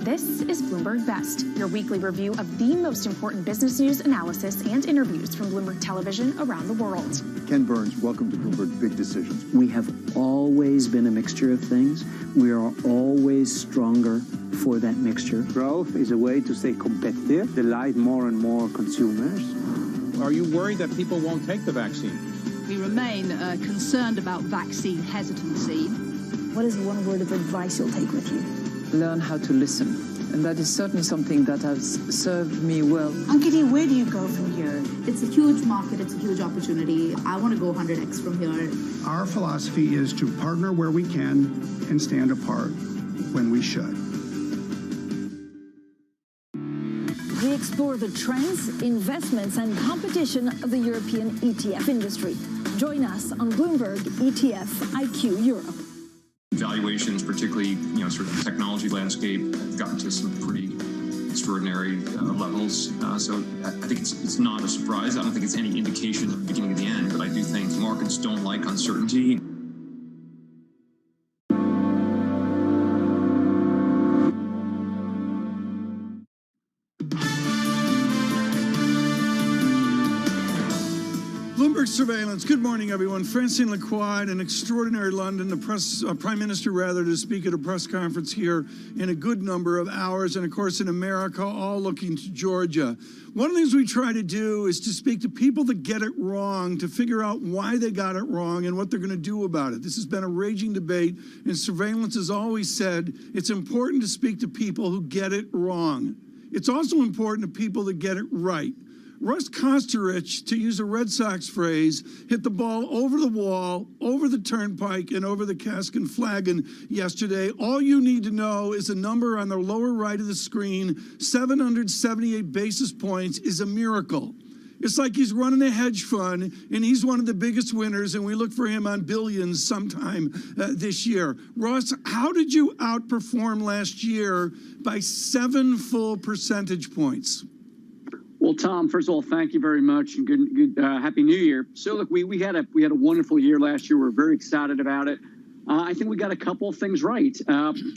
This is Bloomberg Best, your weekly review of the most important business news, analysis, and interviews from Bloomberg Television around the world. Ken Burns, welcome to Bloomberg Big Decisions. We have always been a mixture of things. We are always stronger for that mixture. Growth is a way to stay competitive, delight more and more consumers. Are you worried that people won't take the vaccine? We remain concerned about vaccine hesitancy. What is one word of advice you'll take with you? Learn how to listen. And that is certainly something that has served me well. Ankiti, where do you go from here? It's a huge market. It's a huge opportunity. I want to go 100x from here. Our philosophy is to partner where we can and stand apart when we should. We explore the trends, investments, and competition of the European ETF industry. Join us on Bloomberg ETF IQ Europe. Valuations, particularly, sort of the technology landscape, have gotten to some pretty extraordinary levels. So I think it's not a surprise. I don't think it's any indication of the beginning of the end, but I do think markets don't like uncertainty. Bloomberg Surveillance. Good morning, everyone. Francine Lacquide, an extraordinary London, the Prime Minister, to speak at a press conference here in a good number of hours. And, of course, in America, all looking to Georgia. One of the things we try to do is to speak to people that get it wrong, to figure out why they got it wrong and what they're going to do about it. This has been a raging debate, and Surveillance has always said it's important to speak to people who get it wrong. It's also important to people that get it right. Russ Kosterich, to use a Red Sox phrase, hit the ball over the wall, over the turnpike, and over the cask and flagon yesterday. All you need to know is a number on the lower right of the screen, 778 basis points, is a miracle. It's like he's running a hedge fund, and he's one of the biggest winners, and we look for him on billions sometime this year. Russ, how did you outperform last year by 7 full percentage points? Well, Tom, first of all, thank you very much, and good Happy New Year. So, look, we had a wonderful year last year. We're very excited about it. I think we got a couple of things right.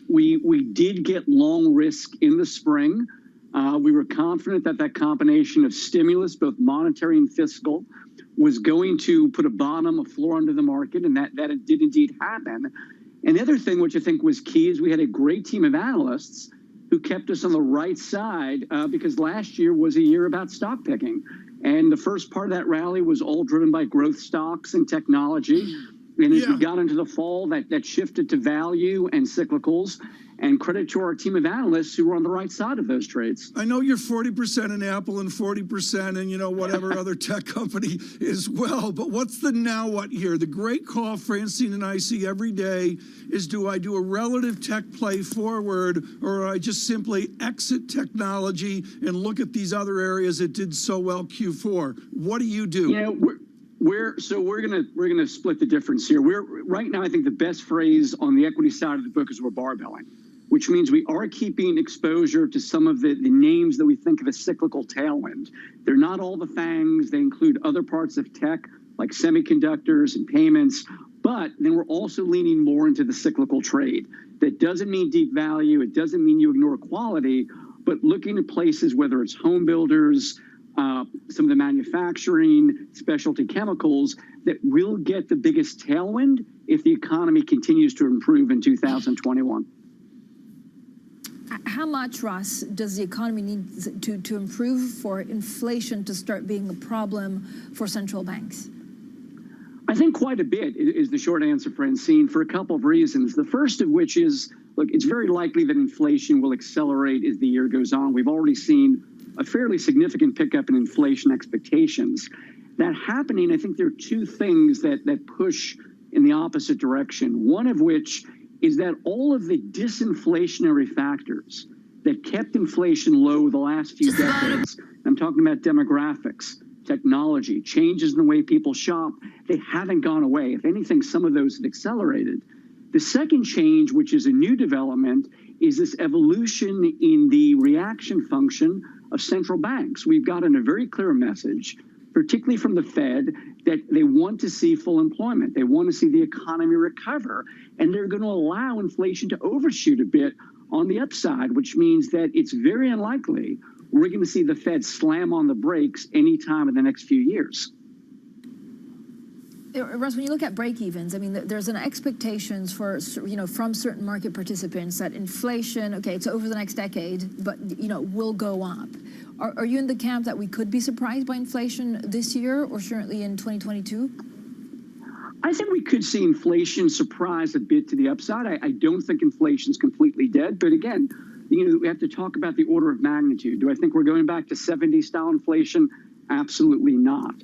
We did get long risk in the spring. We were confident that combination of stimulus, both monetary and fiscal, was going to put a floor under the market, and that it did indeed happen. And the other thing, which I think was key, is we had a great team of analysts who kept us on the right side because last year was a year about stock picking. And the first part of that rally was all driven by growth stocks and technology. And as we got into the fall, that shifted to value and cyclicals. And credit to our team of analysts who were on the right side of those trades. I know you're 40% in Apple and 40% in, whatever other tech company as well. But what's the now what here? The great call Francine and I see every day is, do I do a relative tech play forward, or I just simply exit technology and look at these other areas that did so well Q4? What do you do? We're gonna split the difference here. Right now, I think the best phrase on the equity side of the book is we're barbelling, which means we are keeping exposure to some of the names that we think of as cyclical tailwind. They're not all the FANGs. They include other parts of tech like semiconductors and payments, but then we're also leaning more into the cyclical trade. That doesn't mean deep value. It doesn't mean you ignore quality, but looking at places, whether it's home builders, some of the manufacturing, specialty chemicals, that will get the biggest tailwind if the economy continues to improve in 2021. How much, Russ, does the economy need to improve for inflation to start being a problem for central banks? I think quite a bit is the short answer, Francine, for a couple of reasons. The first of which is, look, it's very likely that inflation will accelerate as the year goes on. We've already seen a fairly significant pickup in inflation expectations. That happening, I think there are two things that push in the opposite direction. One of which is that all of the disinflationary factors that kept inflation low the last few decades, I'm talking about demographics, technology, changes in the way people shop, they haven't gone away. If anything, some of those have accelerated. The second change, which is a new development, is this evolution in the reaction function of central banks. We've gotten a very clear message, particularly from the Fed, that they want to see full employment. They want to see the economy recover, and they're going to allow inflation to overshoot a bit on the upside, which means that it's very unlikely we're going to see the Fed slam on the brakes anytime in the next few years. Russ, when you look at break-evens, I mean, there's an expectations for, from certain market participants that inflation, okay, it's over the next decade, but, will go up. Are you in the camp that we could be surprised by inflation this year or certainly in 2022? I think we could see inflation surprise a bit to the upside. I don't think inflation's completely dead, but again, we have to talk about the order of magnitude. Do I think we're going back to 70s style inflation? Absolutely not.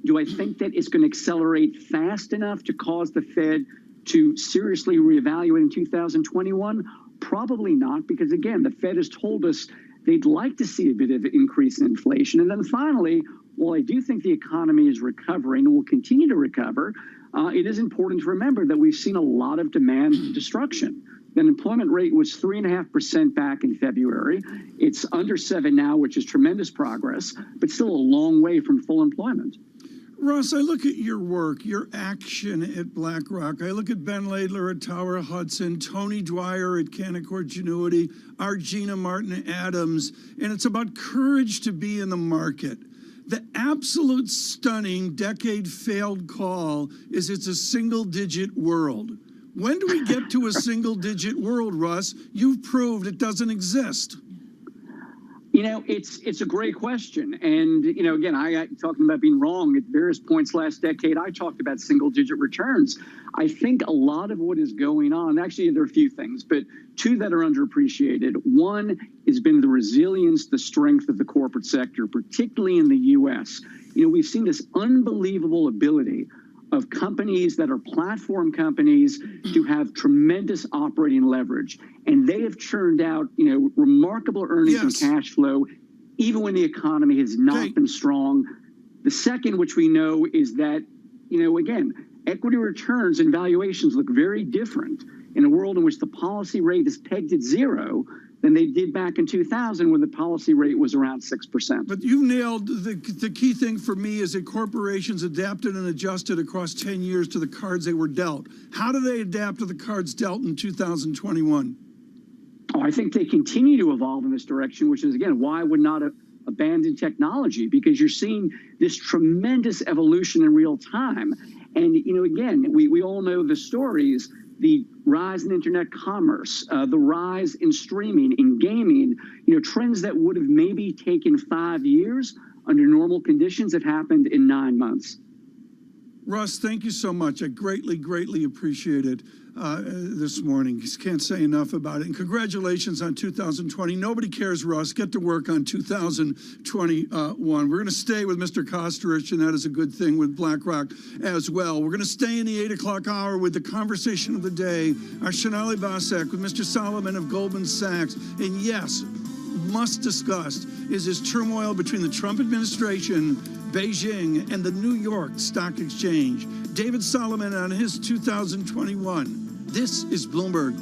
Do I think that it's going to accelerate fast enough to cause the Fed to seriously reevaluate in 2021? Probably not, because again, the Fed has told us they'd like to see a bit of an increase in inflation. And then finally, while I do think the economy is recovering and will continue to recover, it is important to remember that we've seen a lot of demand destruction. The unemployment rate was 3.5% back in February. It's under 7 now, which is tremendous progress, but still a long way from full employment. Russ, I look at your work, your action at BlackRock. I look at Ben Laidler at Tower Hudson, Tony Dwyer at Canaccord Genuity, Argina Martin Adams, and it's about courage to be in the market. The absolute stunning decade failed call is it's a single-digit world. When do we get to a single-digit world, Russ? You've proved it doesn't exist. It's a great question. And, again, I talking about being wrong at various points last decade, I talked about single-digit returns. I think a lot of what is going on, actually, there are a few things, but two that are underappreciated. One has been the resilience, the strength of the corporate sector, particularly in the U.S. We've seen this unbelievable ability of companies that are platform companies to have tremendous operating leverage. And they have churned out, remarkable earnings and cash flow, even when the economy has not been strong. The second, which we know, is that, again, equity returns and valuations look very different in a world in which the policy rate is pegged at 0 than they did back in 2000 when the policy rate was around 6%. But you've nailed the key thing for me is that corporations adapted and adjusted across 10 years to the cards they were dealt. How do they adapt to the cards dealt in 2021? Oh, I think they continue to evolve in this direction, which is, again, why I would not abandon technology, because you're seeing this tremendous evolution in real time. And, again, we all know the stories. The rise in internet commerce, the rise in streaming, in gaming, trends that would have maybe taken 5 years under normal conditions have happened in 9 months. Russ, thank you so much. I greatly, greatly appreciate it this morning. Just can't say enough about it. And congratulations on 2020. Nobody cares, Russ. Get to work on 2021. We're going to stay with Mr. Kosterich, and that is a good thing with BlackRock as well. We're going to stay in the 8 o'clock hour with the conversation of the day, our Sonali Basak with Mr. Solomon of Goldman Sachs. And yes, must discuss is this turmoil between the Trump administration, Beijing, and the New York Stock Exchange. David Solomon on his 2021. This is Bloomberg.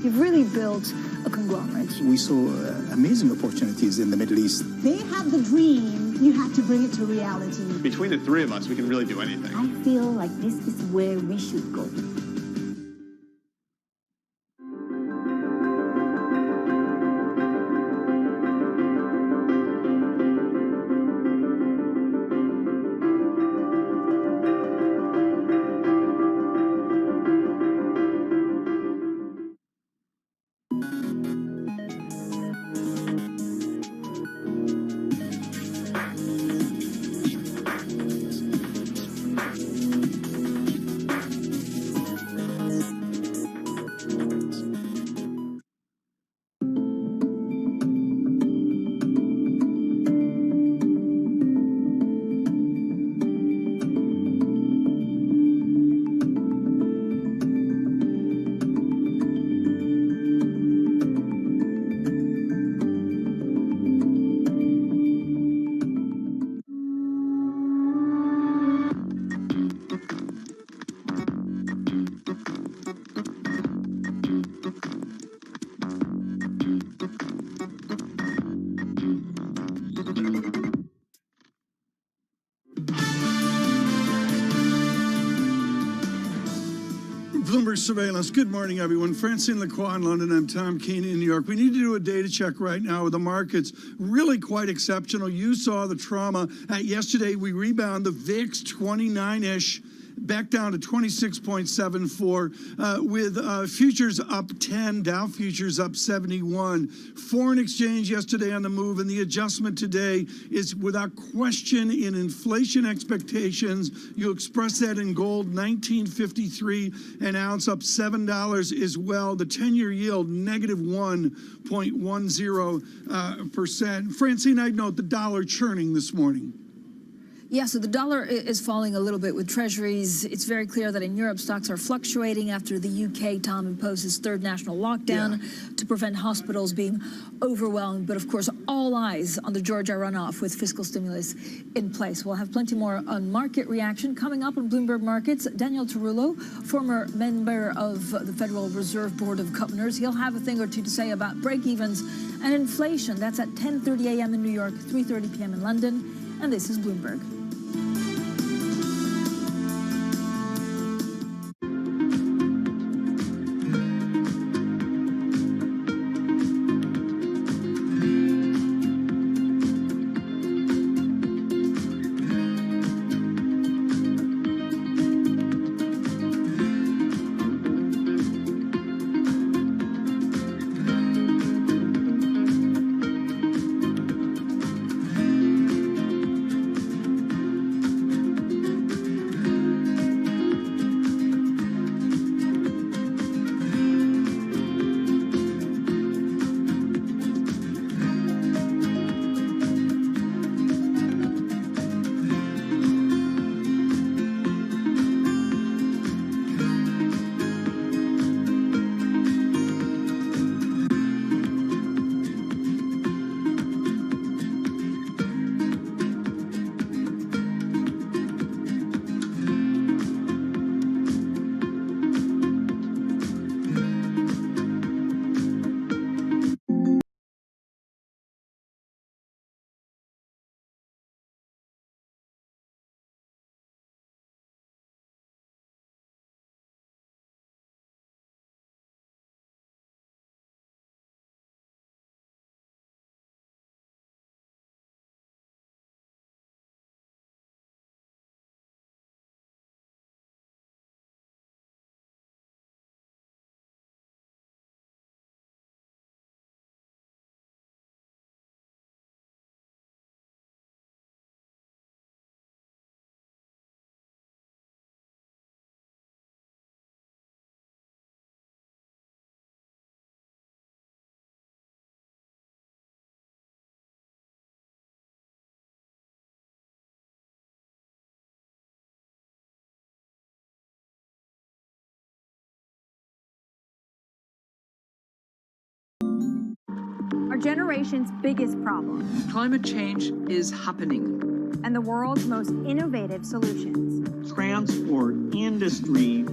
You've really built a conglomerate. We saw amazing opportunities in the Middle East. They had the dream, you had to bring it to reality. Between the three of us, we can really do anything. I feel like this is where we should go. Bloomberg Surveillance. Good morning, everyone. Francine Lacroix in London. I'm Tom Keene in New York. We need to do a data check right now with the markets. Really quite exceptional. You saw the trauma. Yesterday, we rebound the VIX 29-ish. Back down to 26.74 with futures up 10, Dow futures up 71. Foreign exchange yesterday on the move, and the adjustment today is without question in inflation expectations. You express that in gold, 1953 an ounce, up $7 as well. The 10-year yield, negative 1.10%. Francine, I'd note the dollar churning this morning. Yeah, so the dollar is falling a little bit with treasuries. It's very clear that in Europe, stocks are fluctuating after the UK, Tom, imposes third national lockdown to prevent hospitals being overwhelmed. But of course, all eyes on the Georgia runoff with fiscal stimulus in place. We'll have plenty more on market reaction coming up on Bloomberg Markets. Daniel Tarullo, former member of the Federal Reserve Board of Governors. He'll have a thing or two to say about break-evens and inflation. That's at 10:30 a.m. in New York, 3:30 p.m. in London. And this is Bloomberg. Our generation's biggest problem. Climate change is happening. And the world's most innovative solutions. Transport industry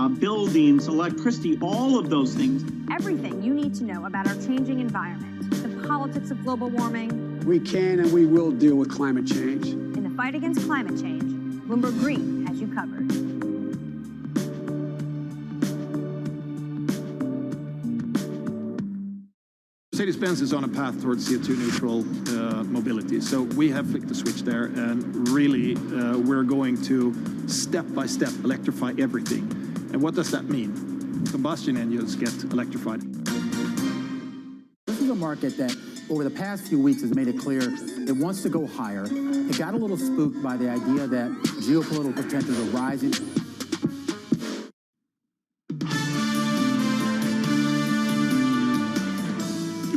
buildings, electricity, all of those things. Everything you need to know about our changing environment, the politics of global warming. We can and we will deal with climate change. In the fight against climate change, Bloomberg Green has you covered. Mercedes-Benz is on a path towards CO2 neutral mobility. So we have flicked the switch there, and really we're going to step by step electrify everything. And what does that mean? Combustion engines get electrified. This is a market that over the past few weeks has made it clear it wants to go higher. It got a little spooked by the idea that geopolitical tensions are rising.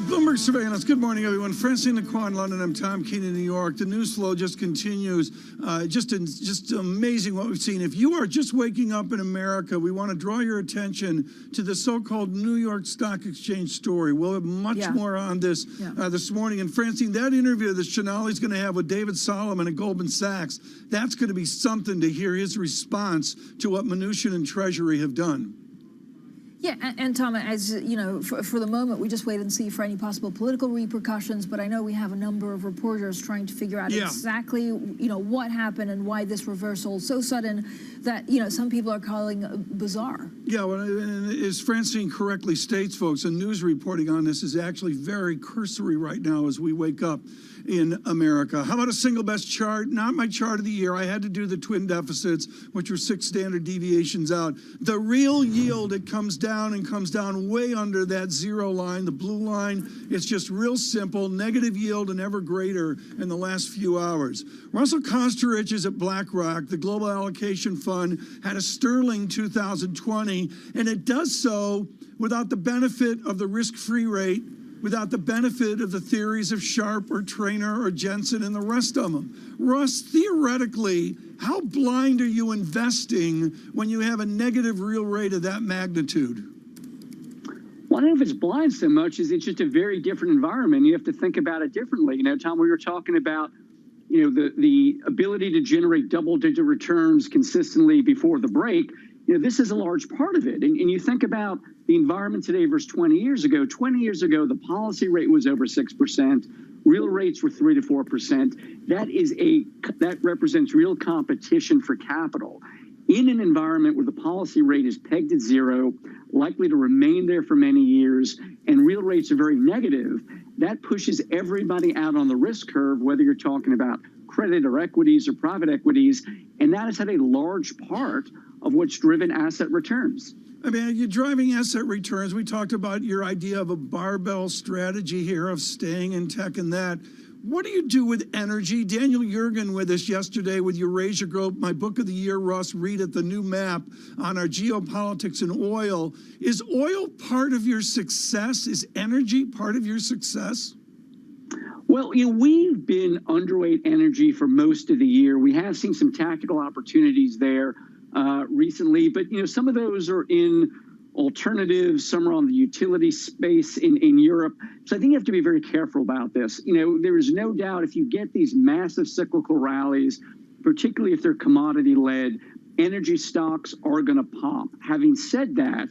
Bloomberg Surveillance. Good morning, everyone. Francine Lacroix in London. I'm Tom Keene in New York. The news flow just continues. Just amazing what we've seen. If you are just waking up in America, we want to draw your attention to the so-called New York Stock Exchange story. We'll have much more on this this morning. And Francine, that interview that Shanali's going to have with David Solomon at Goldman Sachs, that's going to be something to hear his response to what Mnuchin and Treasury have done. Yeah, and Tom, as you know, for the moment, we just wait and see for any possible political repercussions. But I know we have a number of reporters trying to figure out exactly, what happened and why this reversal so sudden that, some people are calling bizarre. Yeah, well, as Francine correctly states, folks, the news reporting on this is actually very cursory right now as we wake up in America. How about a single best chart? Not my chart of the year. I had to do the twin deficits, which were 6 standard deviations out. The real yield, it comes down and comes down way under that zero line, the blue line. It's just real simple, negative yield and ever greater in the last few hours. Russell Kosterich is at BlackRock. The Global Allocation Fund had a sterling 2020, and it does so without the benefit of the risk-free rate, without the benefit of the theories of Sharpe or Traynor or Jensen and the rest of them. Russ, theoretically, how blind are you investing when you have a negative real rate of that magnitude? Well, I don't know if it's blind so much as it's just a very different environment. You have to think about it differently. Tom, we were talking about, the ability to generate double-digit returns consistently before the break. This is a large part of it. And you think about the environment today versus 20 years ago. 20 years ago, the policy rate was over 6%. Real rates were 3 to 4%. That represents real competition for capital. In an environment where the policy rate is pegged at zero, likely to remain there for many years, and real rates are very negative, that pushes everybody out on the risk curve, whether you're talking about credit or equities or private equities, and that has had a large part of what's driven asset returns. I mean, you're driving asset returns. We talked about your idea of a barbell strategy here of staying in tech and that. What do you do with energy? Daniel Yergin with us yesterday with Eurasia Group, my book of the year, Russ, read it, the new map on our geopolitics and oil. Is oil part of your success? Is energy part of your success? Well, we've been underweight energy for most of the year. We have seen some tactical opportunities there recently, but some of those are in alternatives, some are on the utility space in Europe. So I think you have to be very careful about this. There is no doubt if you get these massive cyclical rallies, particularly if they're commodity-led, energy stocks are going to pop. Having said that,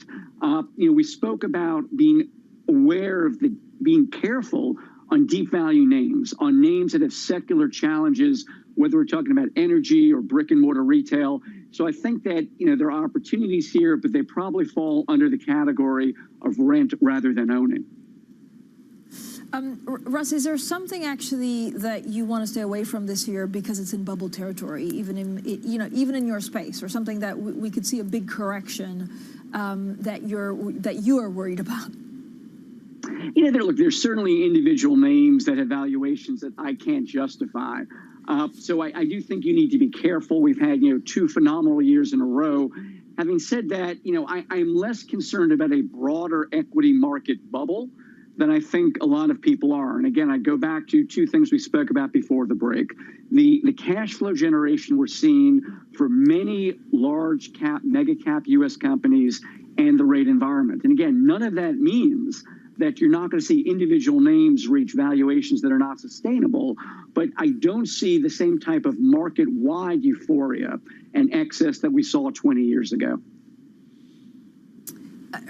we spoke about being aware of being careful on deep value names, on names that have secular challenges, whether we're talking about energy or brick and mortar retail. So I think that, there are opportunities here, but they probably fall under the category of rent rather than owning. Russ, is there something actually that you want to stay away from this year because it's in bubble territory, even in your space, or something that we could see a big correction that you are worried about? There's certainly individual names that have valuations that I can't justify. So I do think you need to be careful. We've had, 2 phenomenal years in a row. Having said that, I'm less concerned about a broader equity market bubble than I think a lot of people are. And again, I go back to 2 things we spoke about before the break. The cash flow generation we're seeing for many large cap, mega cap U.S. companies and the rate environment. And again, none of that means that you're not going to see individual names reach valuations that are not sustainable, but I don't see the same type of market-wide euphoria and excess that we saw 20 years ago.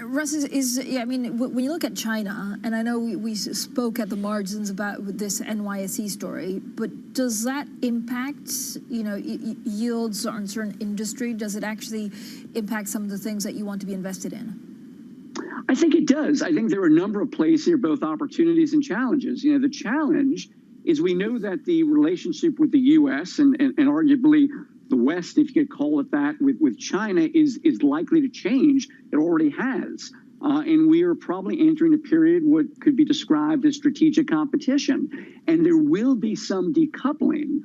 Russ, I mean, when you look at China, and I know we spoke at the margins about this NYSE story, but does that impact, yields on certain industry? Does it actually impact some of the things that you want to be invested in? I think it does. I think there are a number of places here, both opportunities and challenges. The challenge is we know that the relationship with the U.S. and arguably the West, if you could call it that, with China is likely to change. It already has. And we are probably entering a period what could be described as strategic competition. And there will be some decoupling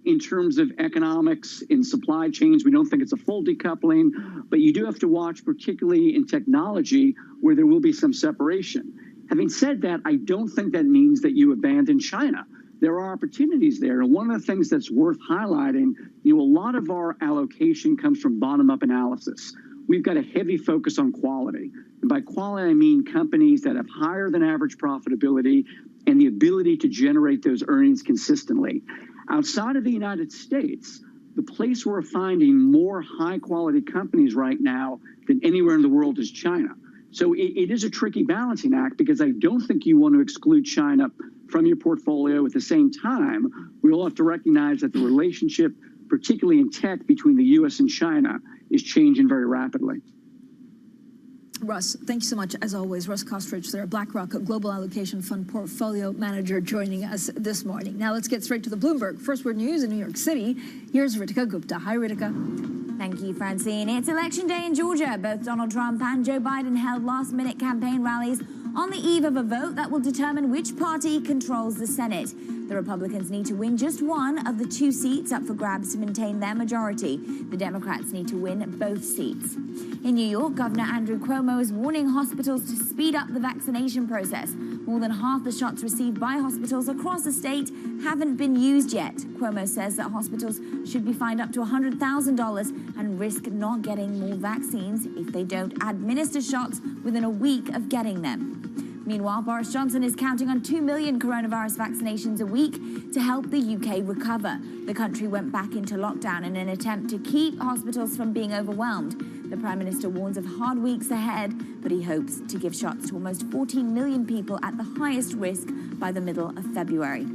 in terms of economics in supply chains. We don't think it's a full decoupling, but you do have to watch, particularly in technology, where there will be some separation. Having said that, I don't think that means that you abandon China. There are opportunities there. And one of the things that's worth highlighting, a lot of our allocation comes from bottom-up analysis. We've got a heavy focus on quality. And by quality, I mean companies that have higher than average profitability and the ability to generate those earnings consistently. Outside of the United States, the place we're finding more high-quality companies right now than anywhere in the world is China. So it is a tricky balancing act because I don't think you want to exclude China from your portfolio. At the same time, we all have to recognize that the relationship, particularly in tech, between the U.S. and China is changing very rapidly. Russ, thank you so much, as always. Russ Kostridge, there, BlackRock Global Allocation Fund Portfolio Manager, joining us this morning. Now let's get straight to the Bloomberg First Word News in New York City. Here's Ritika Gupta. Hi, Ritika. Thank you, Francine. It's election day in Georgia. Both Donald Trump and Joe Biden held last-minute campaign rallies on the eve of a vote that will determine which party controls the Senate. The Republicans need to win just one of the two seats up for grabs to maintain their majority. The Democrats need to win both seats. In New York, Governor Andrew Cuomo is warning hospitals to speed up the vaccination process. More than half the shots received by hospitals across the state haven't been used yet. Cuomo says that hospitals should be fined up to $100,000 and risk not getting more vaccines if they don't administer shots within a week of getting them. Meanwhile, Boris Johnson is counting on 2 million coronavirus vaccinations a week to help the UK recover. The country went back into lockdown in an attempt to keep hospitals from being overwhelmed. The Prime Minister warns of hard weeks ahead, but he hopes to give shots to almost 14 million people at the highest risk by the middle of February.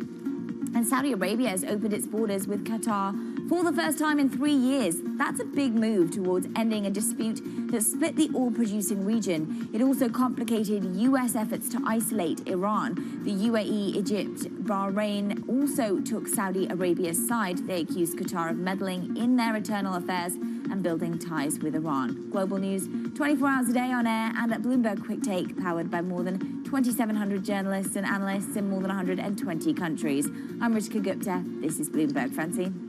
And Saudi Arabia has opened its borders with Qatar for the first time in 3 years. That's a big move towards ending a dispute that split the oil-producing region. It also complicated U.S. efforts to isolate Iran. The UAE, Egypt, Bahrain also took Saudi Arabia's side. They accused Qatar of meddling in their internal affairs and building ties with Iran. Global news 24 hours a day on air and at Bloomberg Quick Take, powered by more than 2,700 journalists and analysts in more than 120 countries. I'm Ritika Gupta. This is Bloomberg. Francine.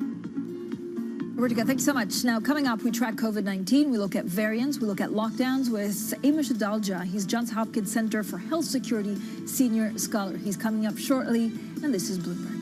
Ritika, thank you so much. Now, coming up, we track COVID-19. We look at variants. We look at lockdowns with Amish Adalja. He's Johns Hopkins Center for Health Security Senior Scholar. He's coming up shortly, and this is Bloomberg.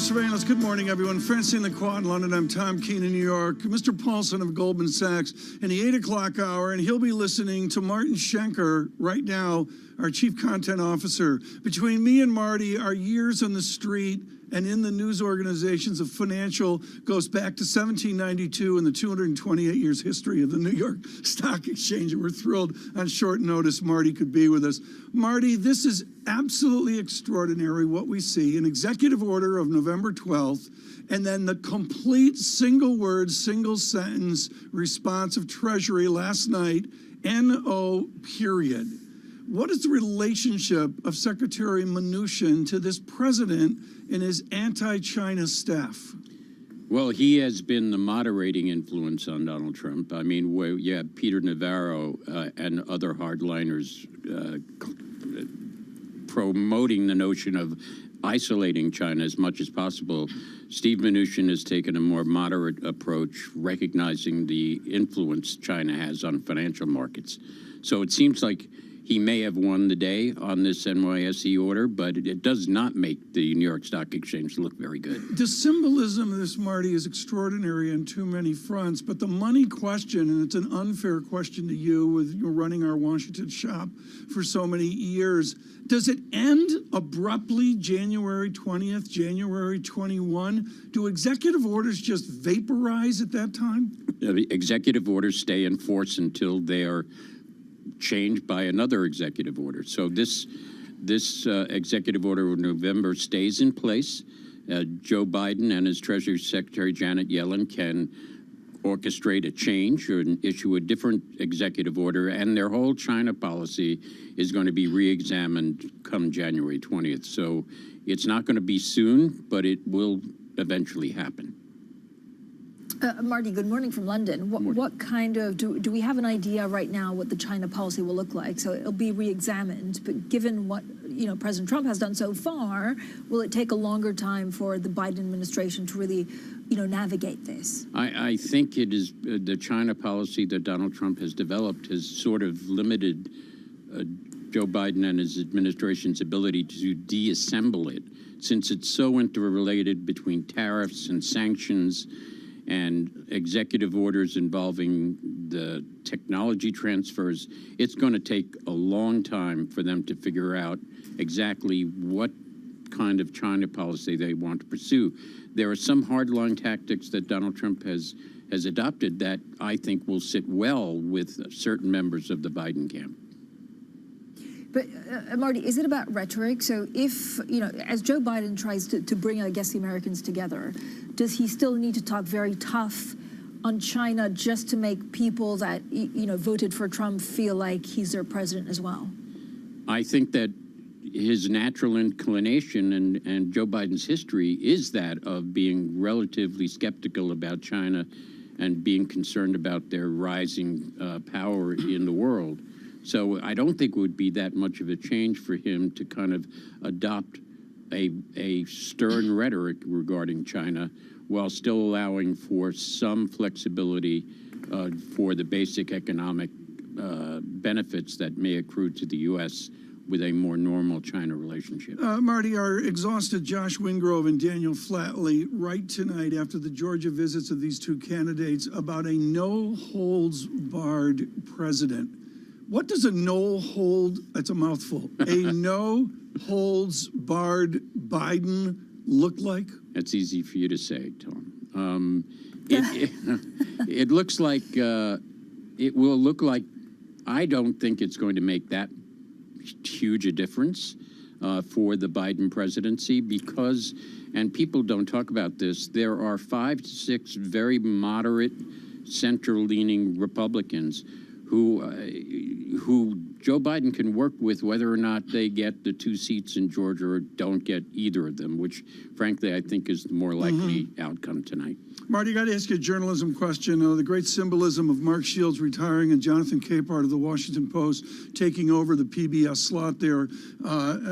Surveillance. Good morning, everyone. Francine Lacroix in London. I'm Tom Keene in New York. Mr. Paulson of Goldman Sachs in the 8 o'clock hour, and he'll be listening to Martin Schenker right now, our Chief Content Officer. Between me and Marty, our years on the street and in the news organizations of financial goes back to 1792 and the 228 years history of the New York Stock Exchange. And we're thrilled on short notice Marty could be with us. Marty, this is absolutely extraordinary what we see. An executive order of November 12th, and then the complete single word, single sentence response of Treasury last night, NO period. What is the relationship of Secretary Mnuchin to this president and his anti-China staff? Well, he has been the moderating influence on Donald Trump. I mean, you have Peter Navarro and other hardliners promoting the notion of isolating China as much as possible. Steve Mnuchin has taken a more moderate approach, recognizing the influence China has on financial markets. So it seems like he may have won the day on this NYSE order, but it does not make the New York Stock Exchange look very good. The symbolism of this, Marty, is extraordinary on too many fronts, but the money question, and it's an unfair question to you with you running our Washington shop for so many years, does it end abruptly January 20th, January 21? Do executive orders just vaporize at that time? The executive orders stay in force until they are changed by another executive order. So this executive order of November stays in place. Joe Biden and his Treasury Secretary Janet Yellen can orchestrate a change or issue a different executive order, and their whole China policy is going to be re-examined come January 20th. So it's not going to be soon, but it will eventually happen. Marty, good morning from London. What kind of, do we have an idea right now what the China policy will look like? So it'll be re-examined, but given what President Trump has done so far, will it take a longer time for the Biden administration to really navigate this? I think it is the China policy that Donald Trump has developed has sort of limited Joe Biden and his administration's ability to deassemble it, since it's so interrelated between tariffs and sanctions and executive orders involving the technology transfers. It's going to take a long time for them to figure out exactly what kind of China policy they want to pursue. There are some hardline tactics that Donald Trump has adopted that I think will sit well with certain members of the Biden camp. But, Marty, is it about rhetoric? So if, as Joe Biden tries to bring, I guess, the Americans together, does he still need to talk very tough on China just to make people that, voted for Trump feel like he's their president as well? I think that his natural inclination and Joe Biden's history is that of being relatively skeptical about China and being concerned about their rising power in the world. So I don't think it would be that much of a change for him to kind of adopt a stern rhetoric regarding China while still allowing for some flexibility for the basic economic benefits that may accrue to the U.S. with a more normal China relationship. Marty, our exhausted Josh Wingrove and Daniel Flatley write tonight after the Georgia visits of these two candidates about a no-holds-barred president. What does a that's a mouthful, a no-holds-barred Biden look like? That's easy for you to say, Tom. It looks like, it will look like, I don't think it's going to make that huge a difference for the Biden presidency because, and people don't talk about this, there are 5 to 6 very moderate, center-leaning Republicans who Joe Biden can work with whether or not they get the 2 seats in Georgia or don't get either of them, which, frankly, I think is the more likely outcome tonight. Marty, I got to ask you a journalism question. The great symbolism of Mark Shields retiring and Jonathan Capehart of the Washington Post taking over the PBS slot there,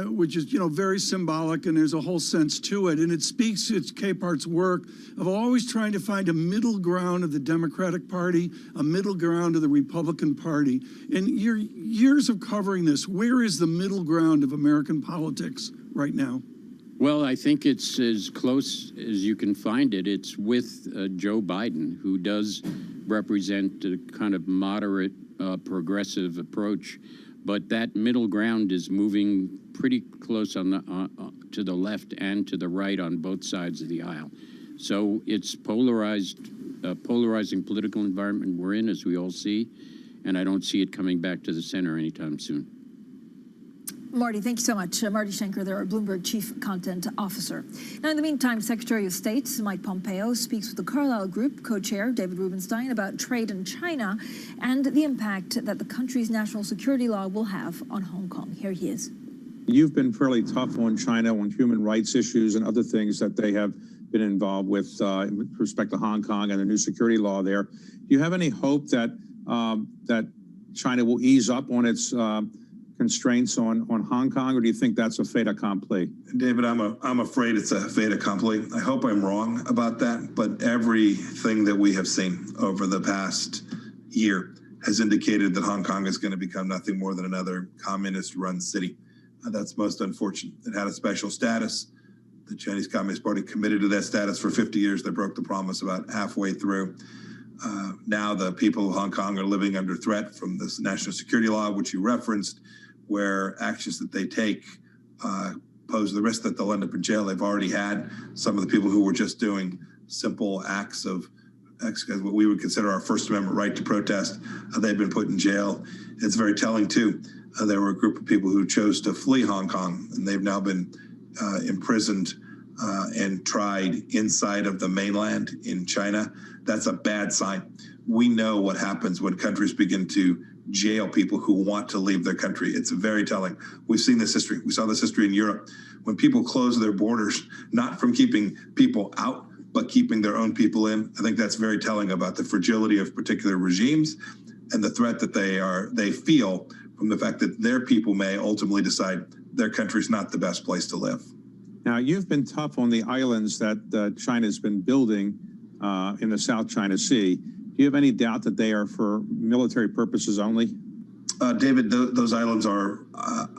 which is, very symbolic, and there's a whole sense to it. And it speaks, it's Capehart's work of always trying to find a middle ground of the Democratic Party, a middle ground of the Republican Party. In your years of covering this, where is the middle ground of American politics right now? Well, I think it's as close as you can find it. It's with Joe Biden, who does represent a kind of moderate, progressive approach. But that middle ground is moving pretty close on the to the left and to the right on both sides of the aisle. So it's polarizing political environment we're in, as we all see, and I don't see it coming back to the center anytime soon. Marty, thank you so much. Marty Schenker, there, our Bloomberg Chief Content Officer. Now, in the meantime, Secretary of State Mike Pompeo speaks with the Carlyle Group co-chair David Rubenstein about trade in China and the impact that the country's national security law will have on Hong Kong. Here he is. You've been fairly tough on China on human rights issues and other things that they have been involved with respect to Hong Kong and the new security law there. Do you have any hope that that China will ease up on its constraints on Hong Kong, or do you think that's a fait accompli? David, I'm afraid it's a fait accompli. I hope I'm wrong about that, but everything that we have seen over the past year has indicated that Hong Kong is going to become nothing more than another communist-run city. That's most unfortunate. It had a special status. The Chinese Communist Party committed to that status for 50 years. They broke the promise about halfway through. Now the people of Hong Kong are living under threat from this national security law, which you referenced, where actions that they take pose the risk that they'll end up in jail. They've already had some of the people who were just doing simple acts of what we would consider our First Amendment right to protest. They've been put in jail. It's very telling, too. There were a group of people who chose to flee Hong Kong, and they've now been imprisoned and tried inside of the mainland in China. That's a bad sign. We know what happens when countries begin to jail people who want to leave their country. It's very telling. We've seen this history. We saw this history in Europe when people close their borders, not from keeping people out, but keeping their own people in. I think that's very telling about the fragility of particular regimes and the threat that they feel from the fact that their people may ultimately decide their country's not the best place to live. Now, you've been tough on the islands that China's been building in the South China Sea. Do you have any doubt that they are for military purposes only? David, those islands are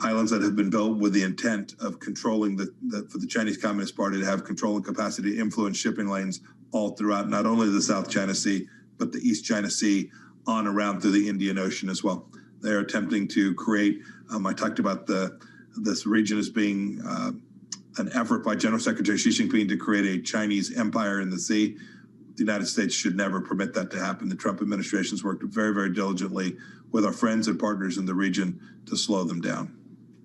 islands that have been built with the intent of controlling for the Chinese Communist Party to have control and capacity to influence shipping lanes all throughout not only the South China Sea, but the East China Sea on around through the Indian Ocean as well. They're attempting to create, I talked about this region as being an effort by General Secretary Xi Jinping to create a Chinese empire in the sea. The United States should never permit that to happen. The Trump administration's worked very, very diligently with our friends and partners in the region to slow them down.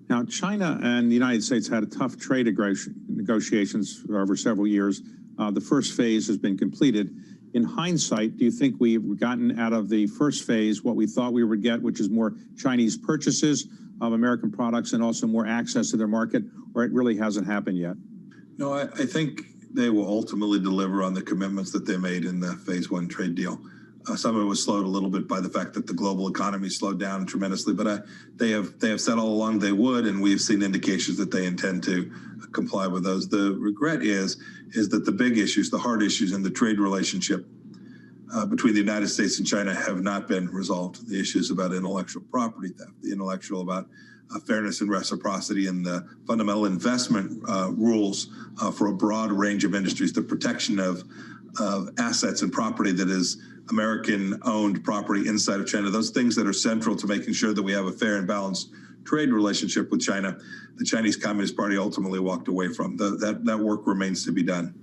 Now, China and the United States had a tough trade negotiations over several years. The first phase has been completed. In hindsight, do you think we've gotten out of the first phase what we thought we would get, which is more Chinese purchases of American products and also more access to their market, or it really hasn't happened yet? No, I think they will ultimately deliver on the commitments that they made in the phase one trade deal. Some of it was slowed a little bit by the fact that the global economy slowed down tremendously, but they have said all along they would, and we've seen indications that they intend to comply with those. The regret is that the big issues, the hard issues in the trade relationship between the United States and China have not been resolved. The issues about intellectual property theft, the intellectual about fairness and reciprocity, and the fundamental investment rules for a broad range of industries, the protection of assets and property that is American-owned property inside of China, those things that are central to making sure that we have a fair and balanced trade relationship with China, the Chinese Communist Party ultimately walked away from. That work remains to be done.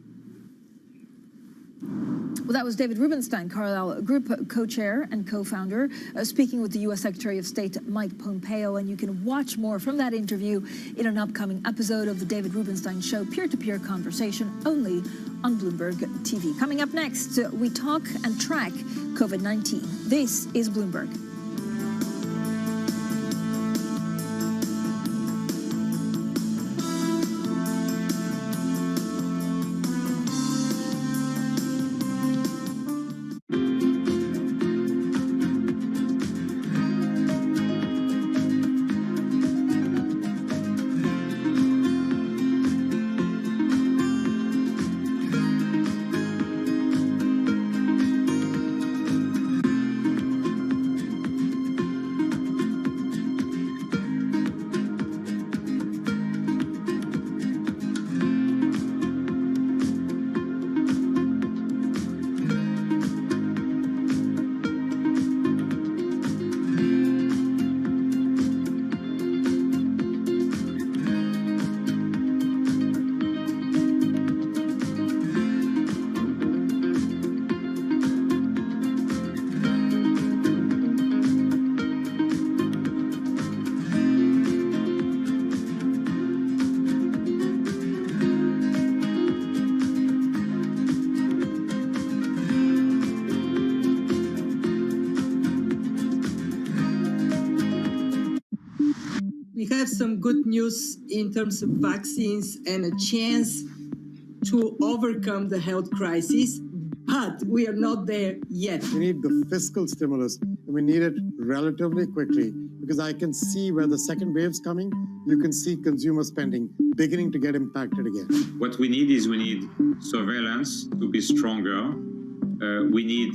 Well, that was David Rubenstein, Carlyle Group co-chair and co-founder, speaking with the U.S. Secretary of State Mike Pompeo. And you can watch more from that interview in an upcoming episode of the David Rubenstein Show, peer-to-peer conversation only on Bloomberg TV. Coming up next, we talk and track COVID-19. This is Bloomberg. we have some good news in terms of vaccines and a chance to overcome the health crisis, but we are not there yet. We need the fiscal stimulus, and we need it relatively quickly, because I can see where the second wave's coming. You can see consumer spending beginning to get impacted again. What we need surveillance to be stronger. We need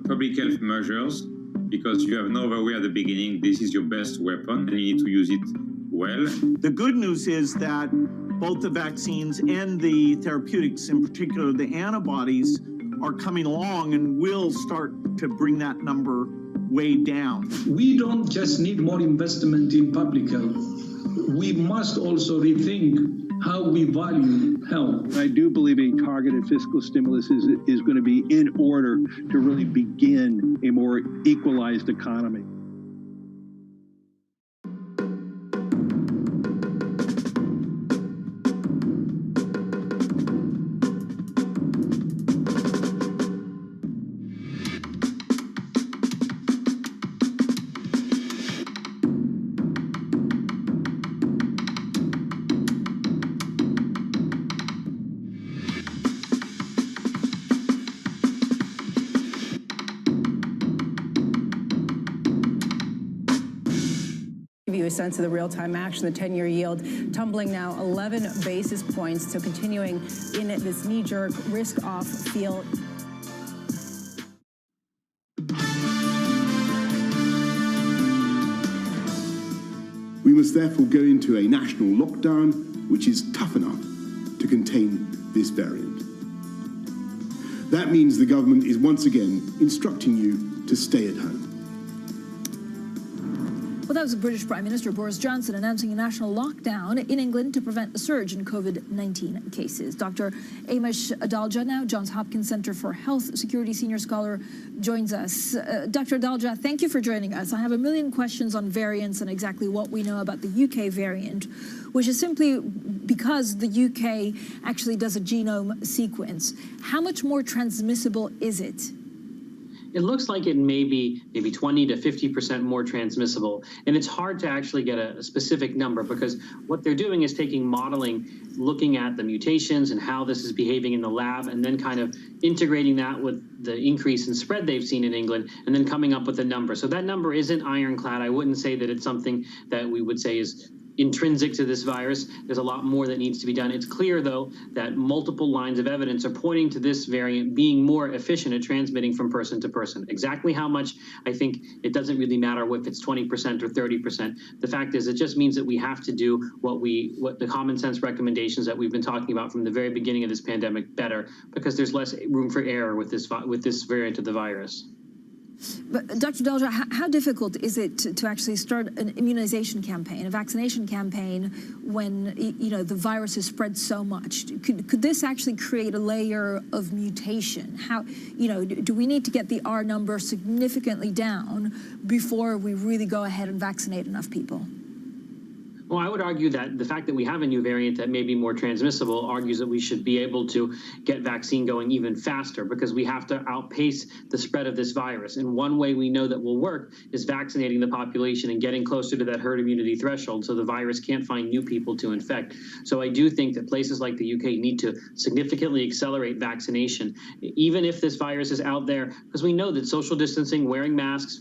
public health measures, because you have no other way at the beginning. This is your best weapon, and you need to use it well. The good news is that both the vaccines and the therapeutics, in particular the antibodies, are coming along and will start to bring that number way down. We don't just need more investment in public health. We must also rethink how we value health. I do believe a targeted fiscal stimulus is going to be in order to really begin a more equalized economy. Give you a sense of the real-time action, the 10-year yield tumbling now 11 basis points, so continuing in this knee-jerk risk-off feel. We must therefore go into a national lockdown which is tough enough to contain this variant. That means the government is once again instructing you to stay at home. Well, that was the British Prime Minister Boris Johnson announcing a national lockdown in England to prevent the surge in COVID-19 cases. Dr. Amish Adalja, now Johns Hopkins Center for Health Security Senior Scholar, joins us. Dr. Adalja, thank you for joining us. I have a million questions on variants and exactly what we know about the UK variant, which is simply because the UK actually does a genome sequence. How much more transmissible is it? It looks like it may be maybe 20 to 50% more transmissible. And it's hard to actually get a specific number, because what they're doing is taking modeling, looking at the mutations and how this is behaving in the lab, and then kind of integrating that with the increase in spread they've seen in England, and then coming up with a number. So that number isn't ironclad. I wouldn't say that it's something that we would say is intrinsic to this virus. There's a lot more that needs to be done. It's clear, though, that multiple lines of evidence are pointing to this variant being more efficient at transmitting from person to person. Exactly how much, I think it doesn't really matter if it's 20% or 30%. The fact is, it just means that we have to do what the common sense recommendations that we've been talking about from the very beginning of this pandemic better, because there's less room for error with this variant of the virus. But Dr. Adalja, how difficult is it to actually start an immunization campaign, a vaccination campaign, when the virus has spread so much? Could this actually create a layer of mutation? How do we need to get the R number significantly down before we really go ahead and vaccinate enough people? Well, I would argue that the fact that we have a new variant that may be more transmissible argues that we should be able to get vaccine going even faster, because we have to outpace the spread of this virus. And one way we know that will work is vaccinating the population and getting closer to that herd immunity threshold, so the virus can't find new people to infect. So I do think that places like the UK need to significantly accelerate vaccination, even if this virus is out there, because we know that social distancing, wearing masks,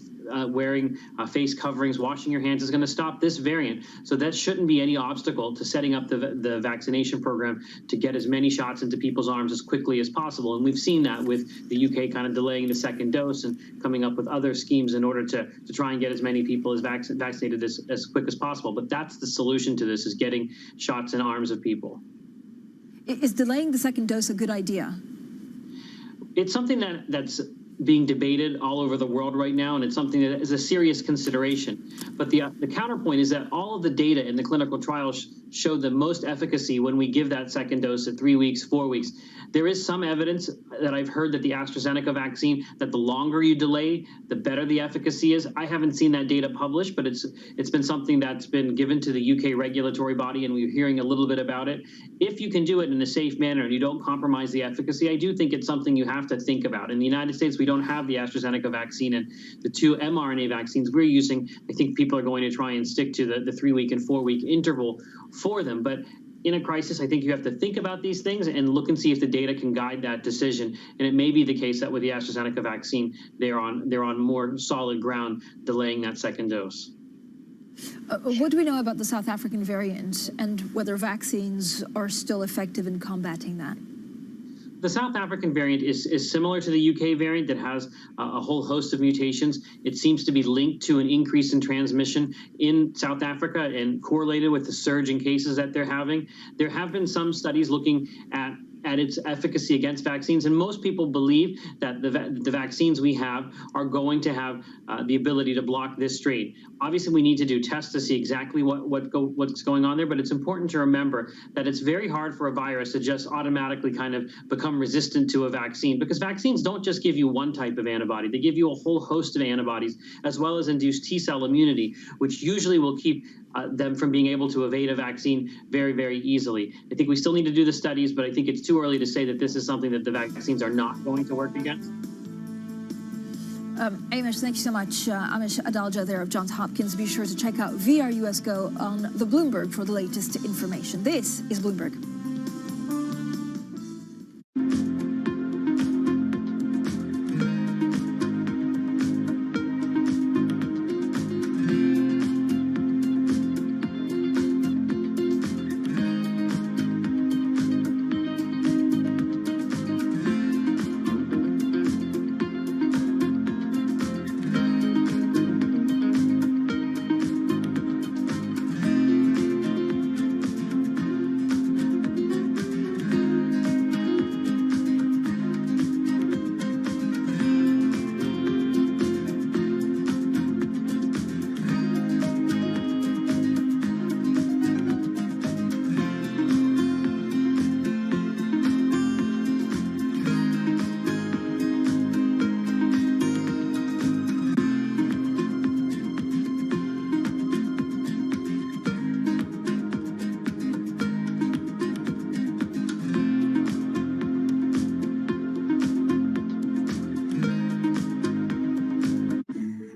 wearing face coverings, washing your hands is going to stop this variant. So that shouldn't be any obstacle to setting up the vaccination program to get as many shots into people's arms as quickly as possible. And we've seen that with the UK kind of delaying the second dose and coming up with other schemes in order to try and get as many people as vaccinated as quick as possible. But that's the solution to this, is getting shots in arms of people. Is delaying the second dose a good idea? It's something that's being debated all over the world right now, and it's something that is a serious consideration. But the counterpoint is that all of the data in the clinical trials showed the most efficacy when we give that second dose at 3 weeks, 4 weeks. There is some evidence that I've heard that the AstraZeneca vaccine, that the longer you delay, the better the efficacy is. I haven't seen that data published, but it's been something that's been given to the UK regulatory body, and we're hearing a little bit about it. If you can do it in a safe manner and you don't compromise the efficacy, I do think it's something you have to think about. In the United States, we don't have the AstraZeneca vaccine, and the 2 mRNA vaccines we're using, I think people are going to try and stick to the 3-week and 4-week interval for them. But in a crisis, I think you have to think about these things and look and see if the data can guide that decision. And it may be the case that with the AstraZeneca vaccine, they're on more solid ground delaying that second dose. What do we know about the South African variant and whether vaccines are still effective in combating that? The South African variant is similar to the UK variant that has a whole host of mutations. It seems to be linked to an increase in transmission in South Africa and correlated with the surge in cases that they're having. There have been some studies looking at its efficacy against vaccines, and most people believe that the vaccines we have are going to have the ability to block this strain. Obviously, we need to do tests to see exactly what's going on there, but it's important to remember that it's very hard for a virus to just automatically kind of become resistant to a vaccine, because vaccines don't just give you one type of antibody. They give you a whole host of antibodies, as well as induce T-cell immunity, which usually will keep them from being able to evade a vaccine very, very easily. I think we still need to do the studies, but I think it's too early to say that this is something that the vaccines are not going to work against. Amish, thank you so much. Amish Adalja there of Johns Hopkins. Be sure to check out VRUS Go on the Bloomberg for the latest information. This is Bloomberg.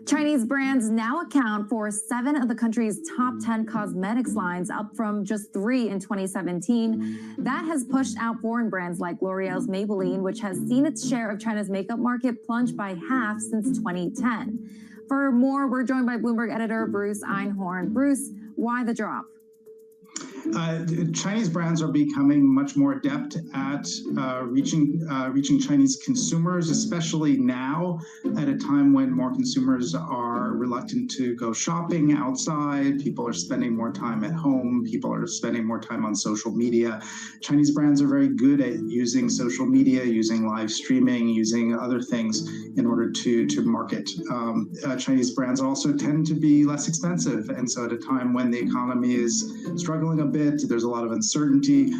Chinese brands now account for 7 of the country's top 10 cosmetics lines, up from just 3 in 2017. That has pushed out foreign brands like L'Oreal's Maybelline, which has seen its share of China's makeup market plunge by half since 2010. For more, we're joined by Bloomberg editor Bruce Einhorn. Bruce, why the drop? Chinese brands are becoming much more adept at reaching Chinese consumers, especially now at a time when more consumers are reluctant to go shopping outside. People are spending more time at home. People are spending more time on social media. Chinese brands are very good at using social media, using live streaming, using other things in order to market. Chinese brands also tend to be less expensive. And so at a time when the economy is struggling a bit, there's a lot of uncertainty,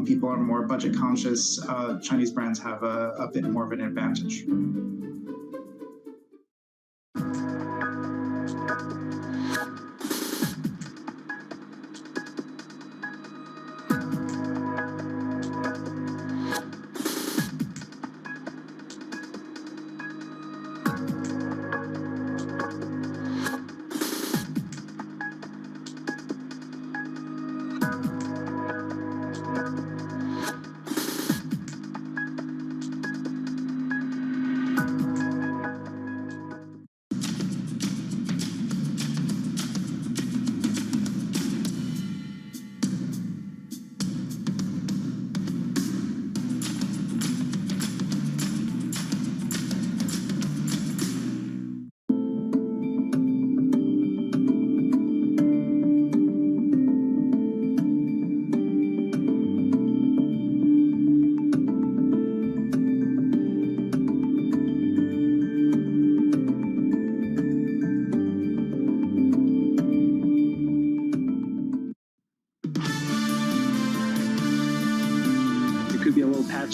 people are more budget conscious, Chinese brands have a bit more of an advantage.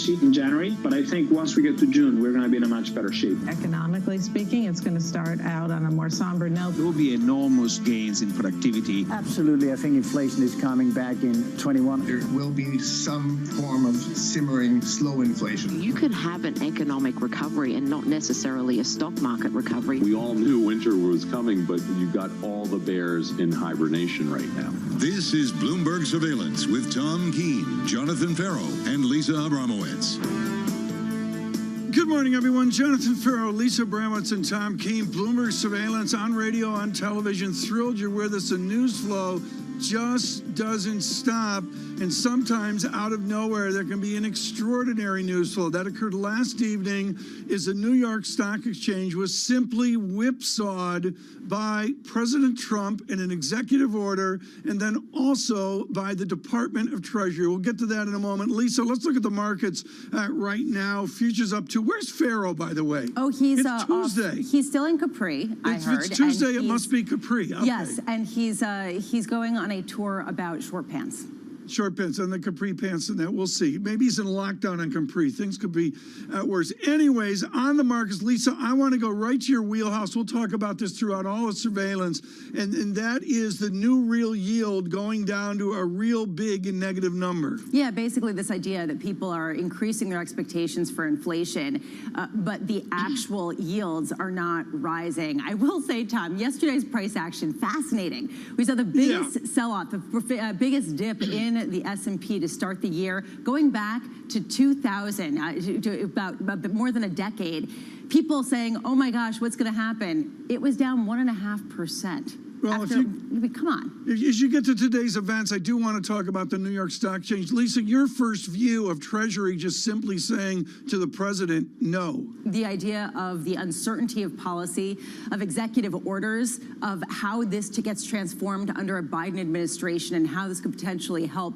sheet in January, but I think once we get to June, we're going to be in a much better shape. Economically speaking, it's going to start out on a more somber note. There will be enormous gains in productivity. Absolutely. I think inflation is coming back in 21. There will be some form of simmering, slow inflation. You could have an economic recovery and not necessarily a stock market recovery. We all knew winter was coming, but you've got all the bears in hibernation right now. This is Bloomberg Surveillance with Tom Keene, Jonathan Farrow, and Lisa Abramowitz. Good morning, everyone. Jonathan Farrow, Lisa Abramowitz, and Tom Keene. Bloomberg Surveillance on radio, on television. Thrilled you're with us. The news flow just doesn't stop, and sometimes out of nowhere there can be an extraordinary news flow. That occurred last evening as the New York Stock Exchange was simply whipsawed by President Trump in an executive order, and then also by the Department of Treasury. We'll get to that in a moment. Lisa, let's look at the markets right now. Futures up to, where's Farrow, by the way? Oh, he's it's Tuesday. He's still in Capri, I heard. If it's Tuesday, it must be Capri. Okay. Yes, and he's going on a tour about short pants. Short pants and the Capri pants and that. We'll see. Maybe he's in lockdown on Capri. Things could be worse. Anyways, on the markets, Lisa, I want to go right to your wheelhouse. We'll talk about this throughout all of surveillance. And that is the new real yield going down to a real big and negative number. Yeah, basically this idea that people are increasing their expectations for inflation, but the actual yields are not rising. I will say, Tom, yesterday's price action, fascinating. We saw the biggest sell-off, the biggest dip in the S&P to start the year, going back to 2000, to about more than a decade. People saying, oh my gosh, what's going to happen? It was down 1.5%. Well, come on. As you get to today's events, I do want to talk about the New York Stock Exchange. Lisa, your first view of Treasury just simply saying to the president, no. The idea of the uncertainty of policy, of executive orders, of how this gets transformed under a Biden administration and how this could potentially help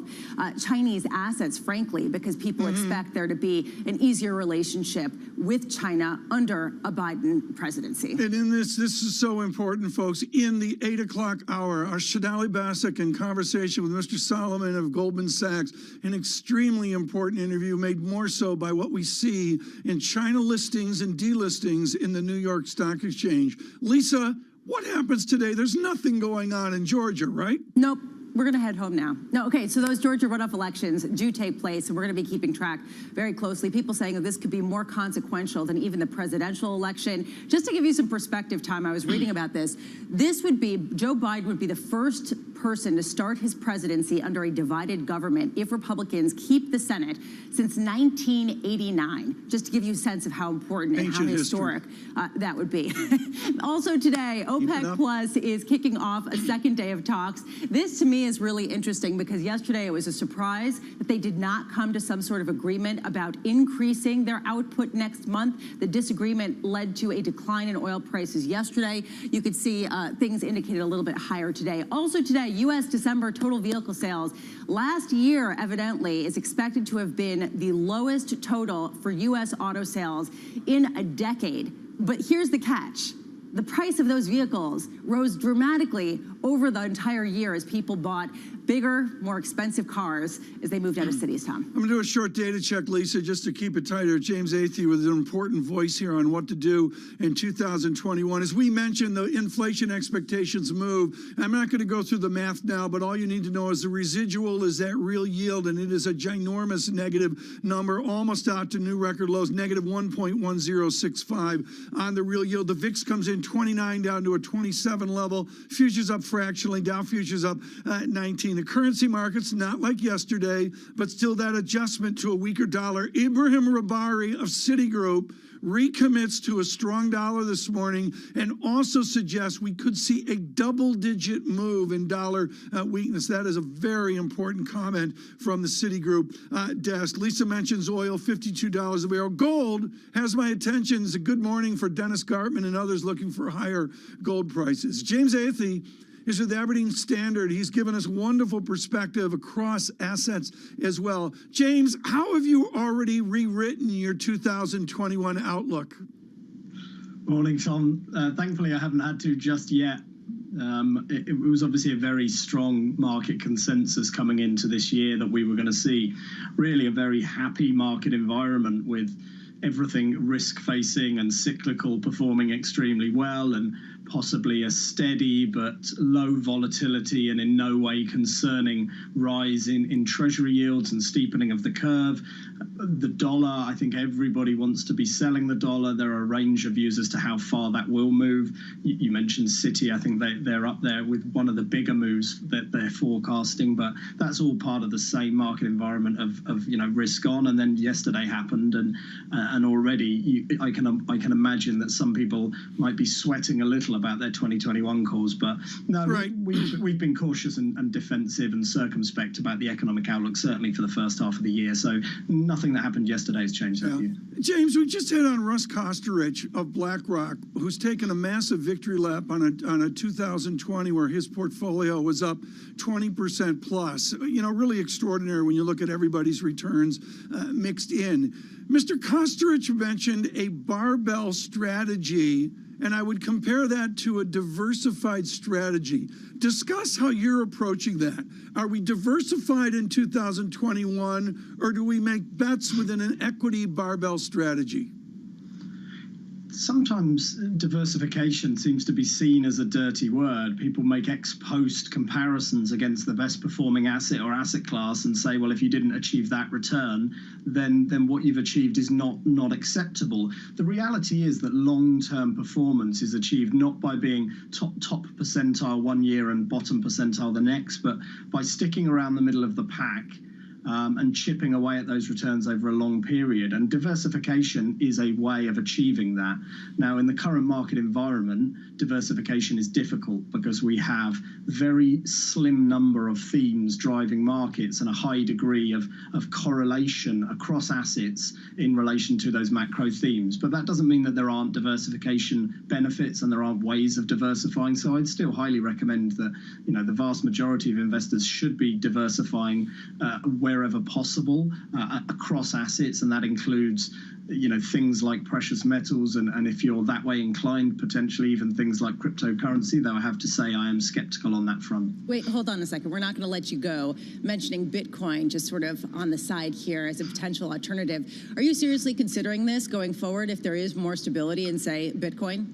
Chinese assets, frankly, because people expect there to be an easier relationship with China under a Biden presidency. And in this is so important, folks. In the 8 o'clock hour, our Shadali Basak in conversation with Mr. Solomon of Goldman Sachs, an extremely important interview made more so by what we see in China listings and delistings in the New York Stock Exchange. Lisa, what happens today? There's nothing going on in Georgia, right? Nope. We're going to head home now. No, okay, so those Georgia runoff elections do take place, and we're going to be keeping track very closely. People saying that this could be more consequential than even the presidential election. Just to give you some perspective, Tom, I was reading about this. Joe Biden would be the first person to start his presidency under a divided government if Republicans keep the Senate since 1989, just to give you a sense of how important and how historic that would be. Also today, OPEC Plus is kicking off a second day of talks. This, to me, is really interesting because yesterday it was a surprise that they did not come to some sort of agreement about increasing their output next month. The disagreement led to a decline in oil prices yesterday. You could see things indicated a little bit higher today. Also today, U.S. December total vehicle sales last year, evidently, is expected to have been the lowest total for U.S. auto sales in a decade. But here's the catch. The price of those vehicles rose dramatically over the entire year as people bought bigger, more expensive cars as they moved out of cities, Tom. I'm going to do a short data check, Lisa, just to keep it tighter. James Athey with an important voice here on what to do in 2021. As we mentioned, the inflation expectations move. I'm not going to go through the math now, but all you need to know is the residual is that real yield, and it is a ginormous negative number, almost out to new record lows, negative 1.1065 on the real yield. The VIX comes in 29 down to a 27 level. Futures up fractionally. Dow futures up 19. The currency markets, not like yesterday, but still that adjustment to a weaker dollar. Ibrahim Rabari of Citigroup recommits to a strong dollar this morning and also suggests we could see a double-digit move in dollar weakness. That is a very important comment from the Citigroup desk. Lisa mentions oil, $52 a barrel. Gold has my attention. It's a good morning for Dennis Gartman and others looking for higher gold prices. James Athey is with Aberdeen Standard. He's given us wonderful perspective across assets as well. James, how have you already rewritten your 2021 outlook? Morning, Sean. Thankfully, I haven't had to just yet. It was obviously a very strong market consensus coming into this year that we were going to see really a very happy market environment with everything risk-facing and cyclical performing extremely well, and possibly a steady but low volatility and in no way concerning rise in treasury yields and steepening of the curve. The dollar, I think everybody wants to be selling the dollar. There are a range of views as to how far that will move. You mentioned Citi. I think they're up there with one of the bigger moves that they're forecasting, but that's all part of the same market environment of risk on. And then yesterday happened, and already I can imagine that some people might be sweating a little about their 2021 calls, but no, right. we've been cautious and defensive and circumspect about the economic outlook, certainly for the first half of the year. So nothing that happened yesterday has changed that view. James, we just had on Russ Kosterich of BlackRock, who's taken a massive victory lap on a 2020 where his portfolio was up 20% plus. Really extraordinary when you look at everybody's returns mixed in. Mr. Kosterich mentioned a barbell strategy, and I would compare that to a diversified strategy. Discuss how you're approaching that. Are we diversified in 2021, or do we make bets within an equity barbell strategy? Sometimes diversification seems to be seen as a dirty word. People make ex-post comparisons against the best performing asset or asset class and say, well, if you didn't achieve that return, then what you've achieved is not acceptable. The reality is that long-term performance is achieved not by being top percentile one year and bottom percentile the next, but by sticking around the middle of the pack and chipping away at those returns over a long period. And diversification is a way of achieving that. Now, in the current market environment, diversification is difficult because we have very slim number of themes driving markets and a high degree of correlation across assets in relation to those macro themes. But that doesn't mean that there aren't diversification benefits and there aren't ways of diversifying. So I'd still highly recommend that the vast majority of investors should be diversifying wherever possible across assets, and that includes things like precious metals, and if you're that way inclined, potentially even things like cryptocurrency, though I have to say I am skeptical on that front. Wait, hold on a second. We're not going to let you go. Mentioning Bitcoin just sort of on the side here as a potential alternative. Are you seriously considering this going forward if there is more stability in, say, Bitcoin?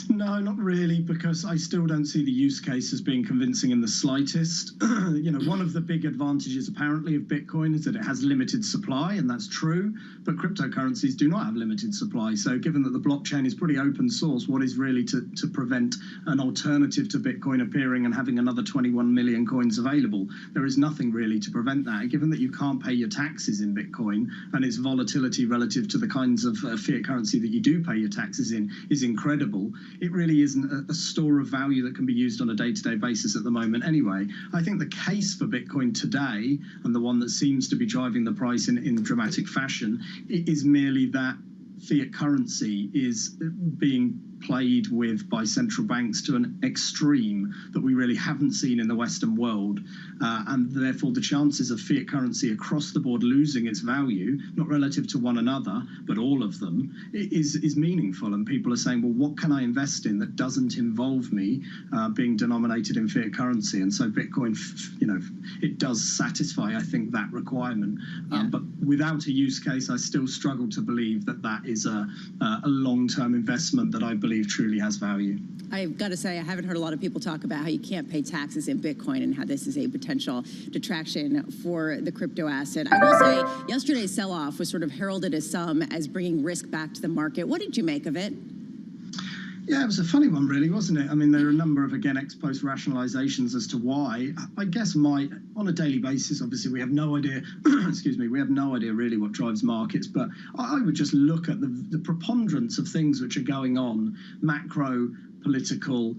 No, not really, because I still don't see the use case as being convincing in the slightest. One of the big advantages apparently of Bitcoin is that it has limited supply, and that's true, but cryptocurrencies do not have limited supply. So given that the blockchain is pretty open source, what is really to prevent an alternative to Bitcoin appearing and having another 21 million coins available? There is nothing really to prevent that. And given that you can't pay your taxes in Bitcoin and its volatility relative to the kinds of fiat currency that you do pay your taxes in is incredible, it really isn't a store of value that can be used on a day-to-day basis at the moment anyway. I think the case for Bitcoin today, and the one that seems to be driving the price in dramatic fashion, is merely that fiat currency is being played with by central banks to an extreme that we really haven't seen in the Western world. And therefore the chances of fiat currency across the board losing its value, not relative to one another, but all of them, is meaningful. And people are saying, well, what can I invest in that doesn't involve me being denominated in fiat currency? And so Bitcoin, it does satisfy, I think, that requirement. But without a use case, I still struggle to believe that that is a long-term investment that I believe truly has value. I've got to say, I haven't heard a lot of people talk about how you can't pay taxes in Bitcoin and how this is a potential detraction for the crypto asset. I will say, yesterday's sell-off was sort of heralded as bringing risk back to the market. What did you make of it? Yeah, it was a funny one, really, wasn't it? I mean, there are a number of, again, ex-post rationalizations as to why. I guess on a daily basis, obviously, we have no idea, excuse me, we have no idea really what drives markets, but I would just look at the preponderance of things which are going on, macro, political,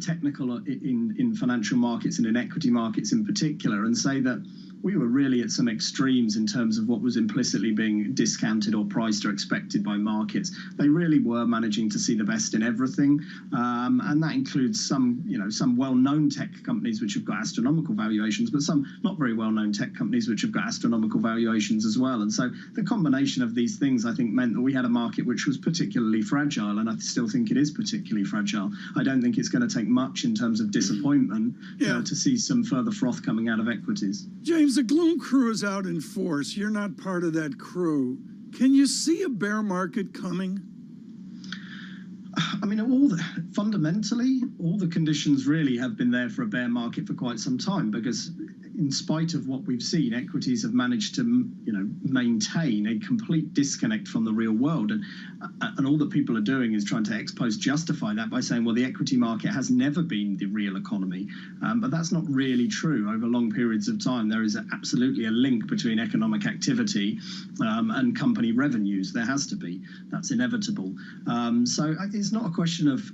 technical in financial markets and in equity markets in particular, and say that we were really at some extremes in terms of what was implicitly being discounted or priced or expected by markets. They really were managing to see the best in everything, and that includes some well-known tech companies which have got astronomical valuations, but some not very well-known tech companies which have got astronomical valuations as well. And so the combination of these things, I think, meant that we had a market which was particularly fragile, and I still think it is particularly fragile. I don't think it's going to take much in terms of disappointment to see some further froth coming out of equities. James, the gloom crew is out in force. You're not part of that crew. Can you see a bear market coming? I mean, fundamentally, all the conditions really have been there for a bear market for quite some time, because in spite of what we've seen, equities have managed to, maintain a complete disconnect from the real world. And all that people are doing is trying to ex post justify that by saying, well, the equity market has never been the real economy. But that's not really true. Over long periods of time, there is absolutely a link between economic activity and company revenues. There has to be. That's inevitable. So it's not a question of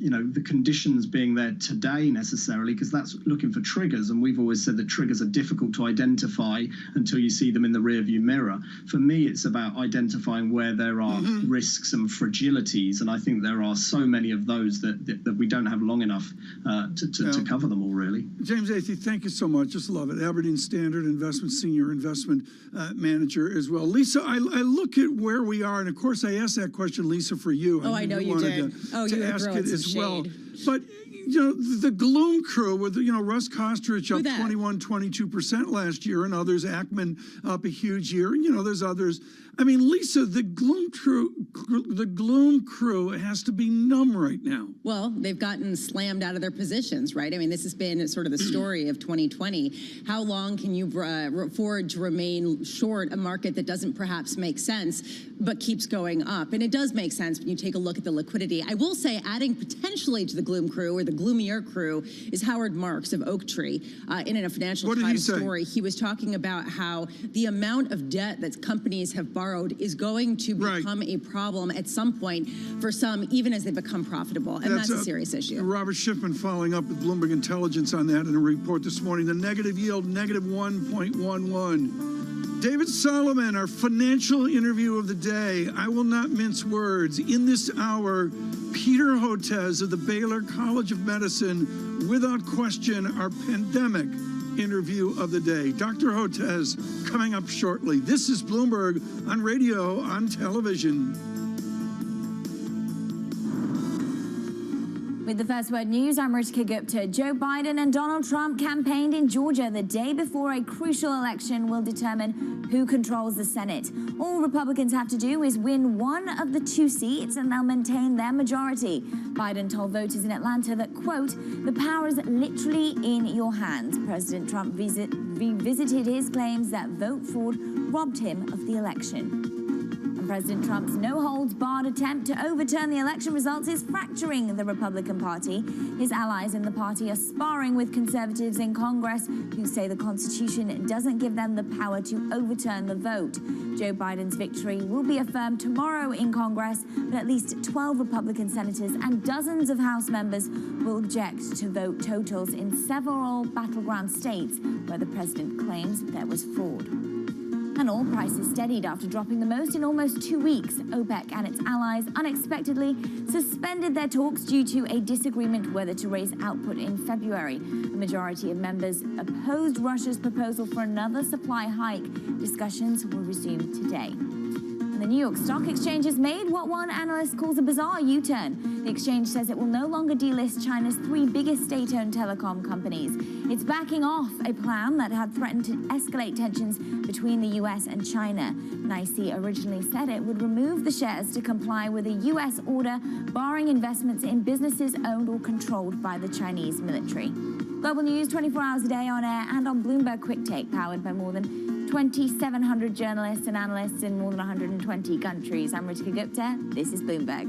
the conditions being there today necessarily, because that's looking for triggers, and we've always said that triggers are difficult to identify until you see them in the rearview mirror. For me, it's about identifying where there are risks and fragilities, and I think there are so many of those that we don't have long enough to cover them all, really. James Athey, thank you so much. Just love it. Aberdeen Standard Investment Senior Investment Manager as well. Lisa, I look at where we are, and of course I asked that question, Lisa, for you. Oh, I know you did. To ask it as well. But the gloom crew with Russ Kosterich up 22% last year, and others, Ackman up a huge year, and there's others. I mean, Lisa, the gloom crew has to be numb right now. Well, they've gotten slammed out of their positions, right? I mean, this has been sort of the story of 2020. How long can you afford to remain short a market that doesn't perhaps make sense, but keeps going up? And it does make sense when you take a look at the liquidity. I will say, adding potentially to the gloom crew, or the gloomier crew, is Howard Marks of Oaktree. In a Financial Times story, he was talking about how the amount of debt that companies have borrowed is going to become a problem at some point for some, even as they become profitable. And that's a serious issue. Robert Schiffman following up with Bloomberg Intelligence on that in a report this morning. The negative yield, negative 1.11. David Solomon, our financial interview of the day. I will not mince words. In this hour, Peter Hotez of the Baylor College of Medicine, without question, our pandemic interview of the day. Dr. Hotez coming up shortly. This is Bloomberg on radio, on television. With the First Word News, I'm Ritika Gupta. Joe Biden and Donald Trump campaigned in Georgia the day before a crucial election will determine who controls the Senate. All Republicans have to do is win one of the two seats and they'll maintain their majority. Biden told voters in Atlanta that, quote, the power is literally in your hands. President Trump revisited his claims that vote fraud robbed him of the election. President Trump's no-holds-barred attempt to overturn the election results is fracturing the Republican Party. His allies in the party are sparring with conservatives in Congress who say the Constitution doesn't give them the power to overturn the vote. Joe Biden's victory will be affirmed tomorrow in Congress, but at least 12 Republican senators and dozens of House members will object to vote totals in several battleground states where the president claims there was fraud. And oil prices steadied after dropping the most in almost 2 weeks. OPEC and its allies unexpectedly suspended their talks due to a disagreement whether to raise output in February. A majority of members opposed Russia's proposal for another supply hike. Discussions will resume today. And the New York Stock Exchange has made what one analyst calls a bizarre U-turn. The exchange says it will no longer delist China's 3 biggest state-owned telecom companies. It's backing off a plan that had threatened to escalate tensions between the U.S. and China. NYSE originally said it would remove the shares to comply with a U.S. order barring investments in businesses owned or controlled by the Chinese military. Global news 24 hours a day on air and on Bloomberg Quick Take, powered by more than 2,700 journalists and analysts in more than 120 countries. I'm Ritika Gupta. This is Bloomberg.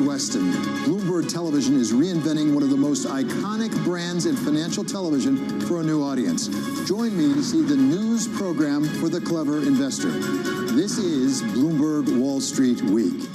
Weston. Bloomberg Television is reinventing one of the most iconic brands in financial television for a new audience. Join me to see the news program for the clever investor. This is Bloomberg Wall Street Week.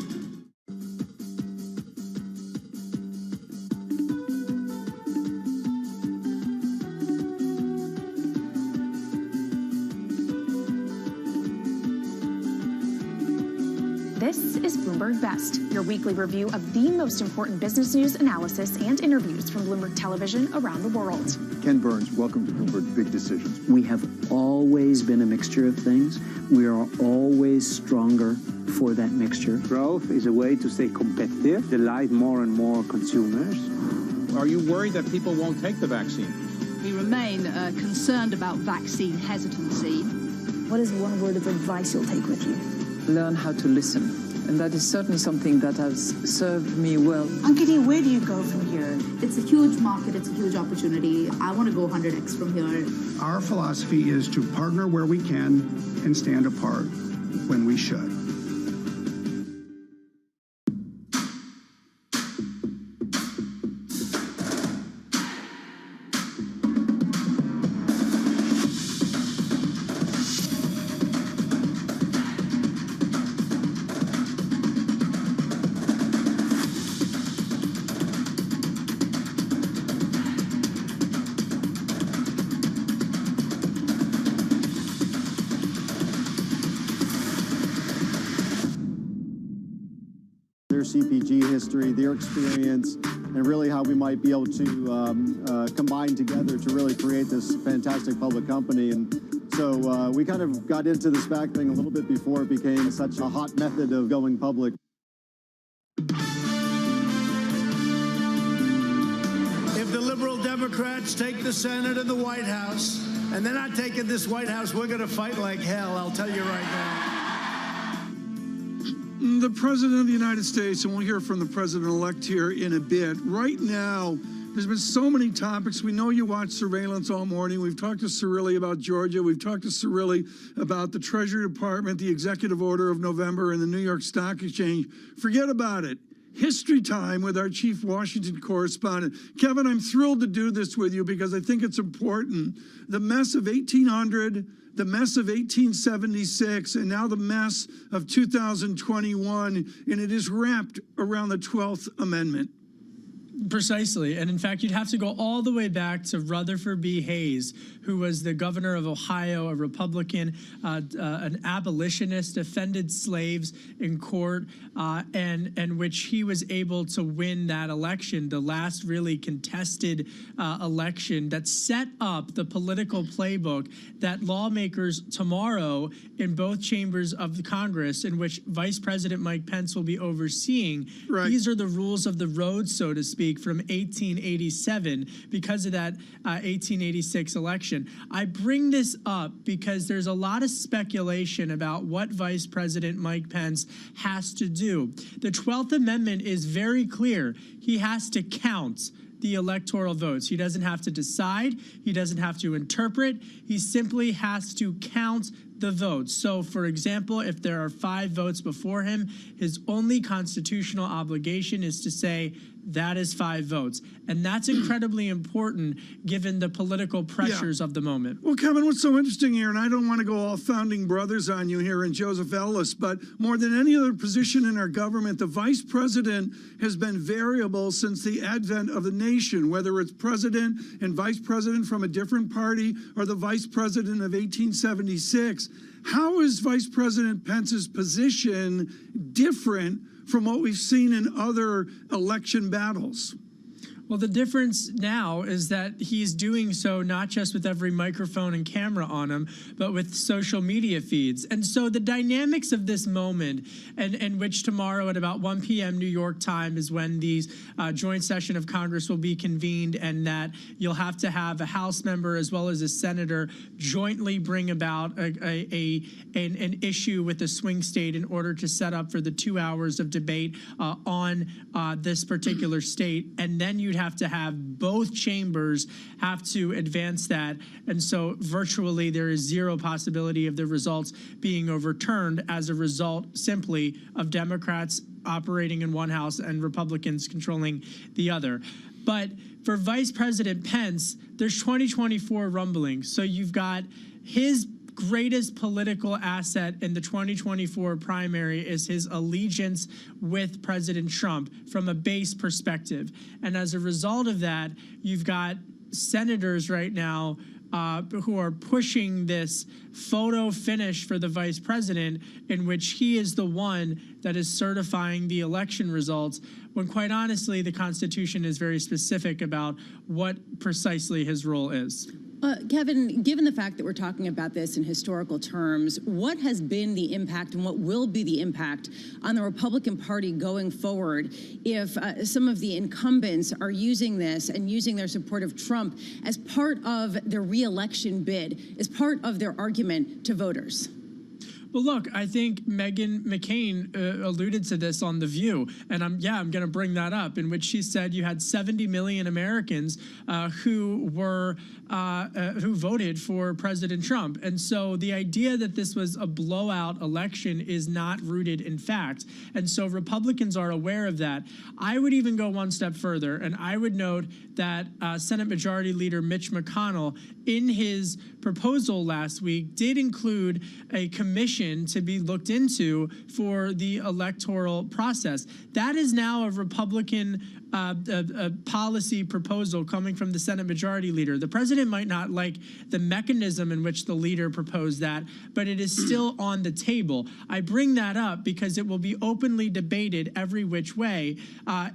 This is Bloomberg Best, your weekly review of the most important business news, analysis, and interviews from Bloomberg Television around the world. Ken Burns, welcome to Bloomberg Big Decisions. We have always been a mixture of things. We are always stronger for that mixture. Growth is a way to stay competitive, delight more and more consumers. Are you worried that people won't take the vaccine? We remain concerned about vaccine hesitancy. What is one word of advice you'll take with you? Learn how to listen. And that is certainly something that has served me well. Ankiti, where do you go from here? It's a huge market. It's a huge opportunity. I want to go 100x from here. Our philosophy is to partner where we can and stand apart when we should. CPG history, their experience, and really how we might be able to combine together to really create this fantastic public company. And so we kind of got into the SPAC thing a little bit before it became such a hot method of going public. If the liberal Democrats take the Senate and the White House, and they're not taking this White House, we're going to fight like hell, I'll tell you right now. The President of the United States, and we'll hear from the President-elect here in a bit. Right now, there's been so many topics. We know you watch surveillance all morning. We've talked to Cirilli about Georgia. We've talked to Cirilli about the Treasury Department, the executive order of November, and the New York Stock Exchange. Forget about it. History time with our chief Washington correspondent. Kevin, I'm thrilled to do this with you because I think it's important. The mess of 1800, the mess of 1876, and now the mess of 2021, and it is wrapped around the 12th Amendment. Precisely. And in fact, you'd have to go all the way back to Rutherford B. Hayes, who was the governor of Ohio, a Republican, an abolitionist, defended slaves in court, and which he was able to win that election, the last really contested election that set up the political playbook that lawmakers tomorrow in both chambers of the Congress, in which Vice President Mike Pence will be overseeing, these are the rules of the road, so to speak, from 1887 because of that 1886 election. I bring this up because there's a lot of speculation about what Vice President Mike Pence has to do. The 12th Amendment is very clear. He has to count the electoral votes. He doesn't have to decide. He doesn't have to interpret. He simply has to count the votes. So, for example, if there are 5 votes before him, his only constitutional obligation is to say, that is 5 votes. And that's incredibly important given the political pressures of the moment. Well, Kevin, what's so interesting here, and I don't want to go all founding brothers on you here and Joseph Ellis, but more than any other position in our government, the vice president has been variable since the advent of the nation, whether it's president and vice president from a different party or the vice president of 1876. How is Vice President Pence's position different from what we've seen in other election battles? Well, the difference now is that he's doing so not just with every microphone and camera on him, but with social media feeds. And so the dynamics of this moment, and which tomorrow at about 1 p.m. New York time is when these joint session of Congress will be convened, and that you'll have to have a House member as well as a senator jointly bring about an issue with the swing state in order to set up for the 2 hours of debate on this particular state. And then you you'd have to have both chambers have to advance that. And so virtually there is zero possibility of the results being overturned as a result simply of Democrats operating in one house and Republicans controlling the other. But for Vice President Pence, there's 2024 rumblings. So you've got his greatest political asset in the 2024 primary is his allegiance with President Trump from a base perspective. And as a result of that, you've got senators right now who are pushing this photo finish for the vice president in which he is the one that is certifying the election results, when quite honestly, the Constitution is very specific about what precisely his role is. Kevin, given the fact that we're talking about this in historical terms, what has been the impact and what will be the impact on the Republican Party going forward if some of the incumbents are using this and using their support of Trump as part of their re-election bid, as part of their argument to voters? Well, look, I think Meghan McCain alluded to this on The View, and I'm going to bring that up, in which she said you had 70 million Americans who voted for President Trump. And so the idea that this was a blowout election is not rooted in fact. And so Republicans are aware of that. I would even go one step further, and I would note that Senate Majority Leader Mitch McConnell, in his proposal last week, did include a commission to be looked into for the electoral process. That is now a Republican policy proposal coming from the Senate Majority Leader. The president might not like the mechanism in which the leader proposed that, but it is still on the table. I bring that up because it will be openly debated every which way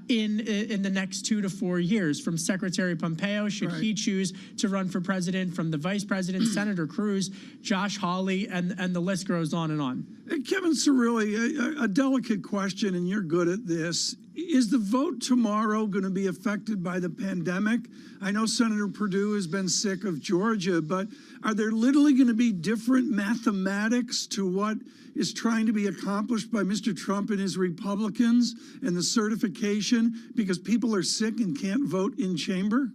in the next 2 to 4 years, from Secretary Pompeo, should he choose to run for president, from the vice president, Senator Cruz, Josh Hawley, and the list goes on and on. Kevin Cirilli, a delicate question, and you're good at this. Is the vote tomorrow going to be affected by the pandemic? I know Senator Perdue has been sick of Georgia, but are there literally going to be different mathematics to what is trying to be accomplished by Mr. Trump and his Republicans and the certification because people are sick and can't vote in chamber?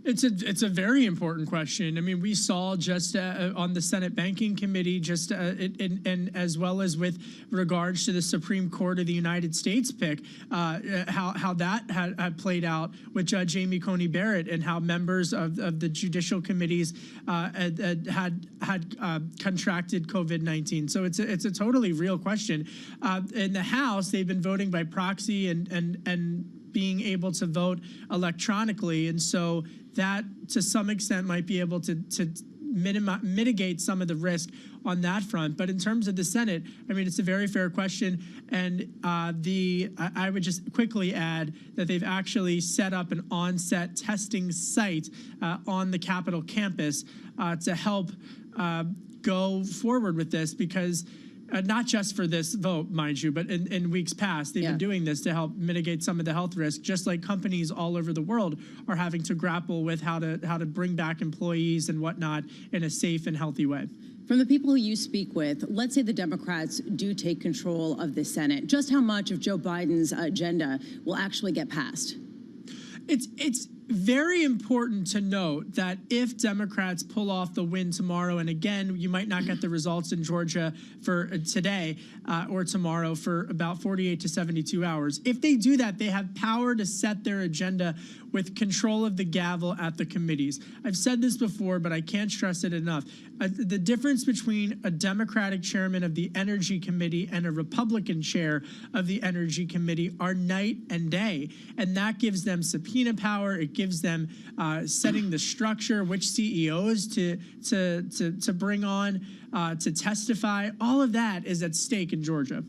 It's a very important question. I mean, we saw just on the Senate Banking Committee, just and as well as with regards to the Supreme Court of the United States pick, how that had played out with Judge Amy Coney Barrett, and how members of the judicial committees had contracted COVID-19. So it's a totally real question. In the House, they've been voting by proxy and being able to vote electronically, and so that to some extent might be able to mitigate some of the risk on that front. But in terms of the Senate, I mean, it's a very fair question, and I would just quickly add that they've actually set up an on-set testing site on the Capitol campus to help go forward with this, because not just for this vote, mind you, but in weeks past, they've been doing this to help mitigate some of the health risks, just like companies all over the world are having to grapple with how to bring back employees and whatnot in a safe and healthy way. From the people who you speak with, let's say the Democrats do take control of the Senate. Just how much of Joe Biden's agenda will actually get passed? It's very important to note that if Democrats pull off the win tomorrow, and again, you might not get the results in Georgia for today or tomorrow for about 48 to 72 hours. If they do that, they have power to set their agenda with control of the gavel at the committees. I've said this before, but I can't stress it enough. The difference between a Democratic chairman of the Energy Committee and a Republican chair of the Energy Committee are night and day, and that gives them subpoena power. It gives them setting the structure, which CEOs to bring on to testify. All of that is at stake in Georgia.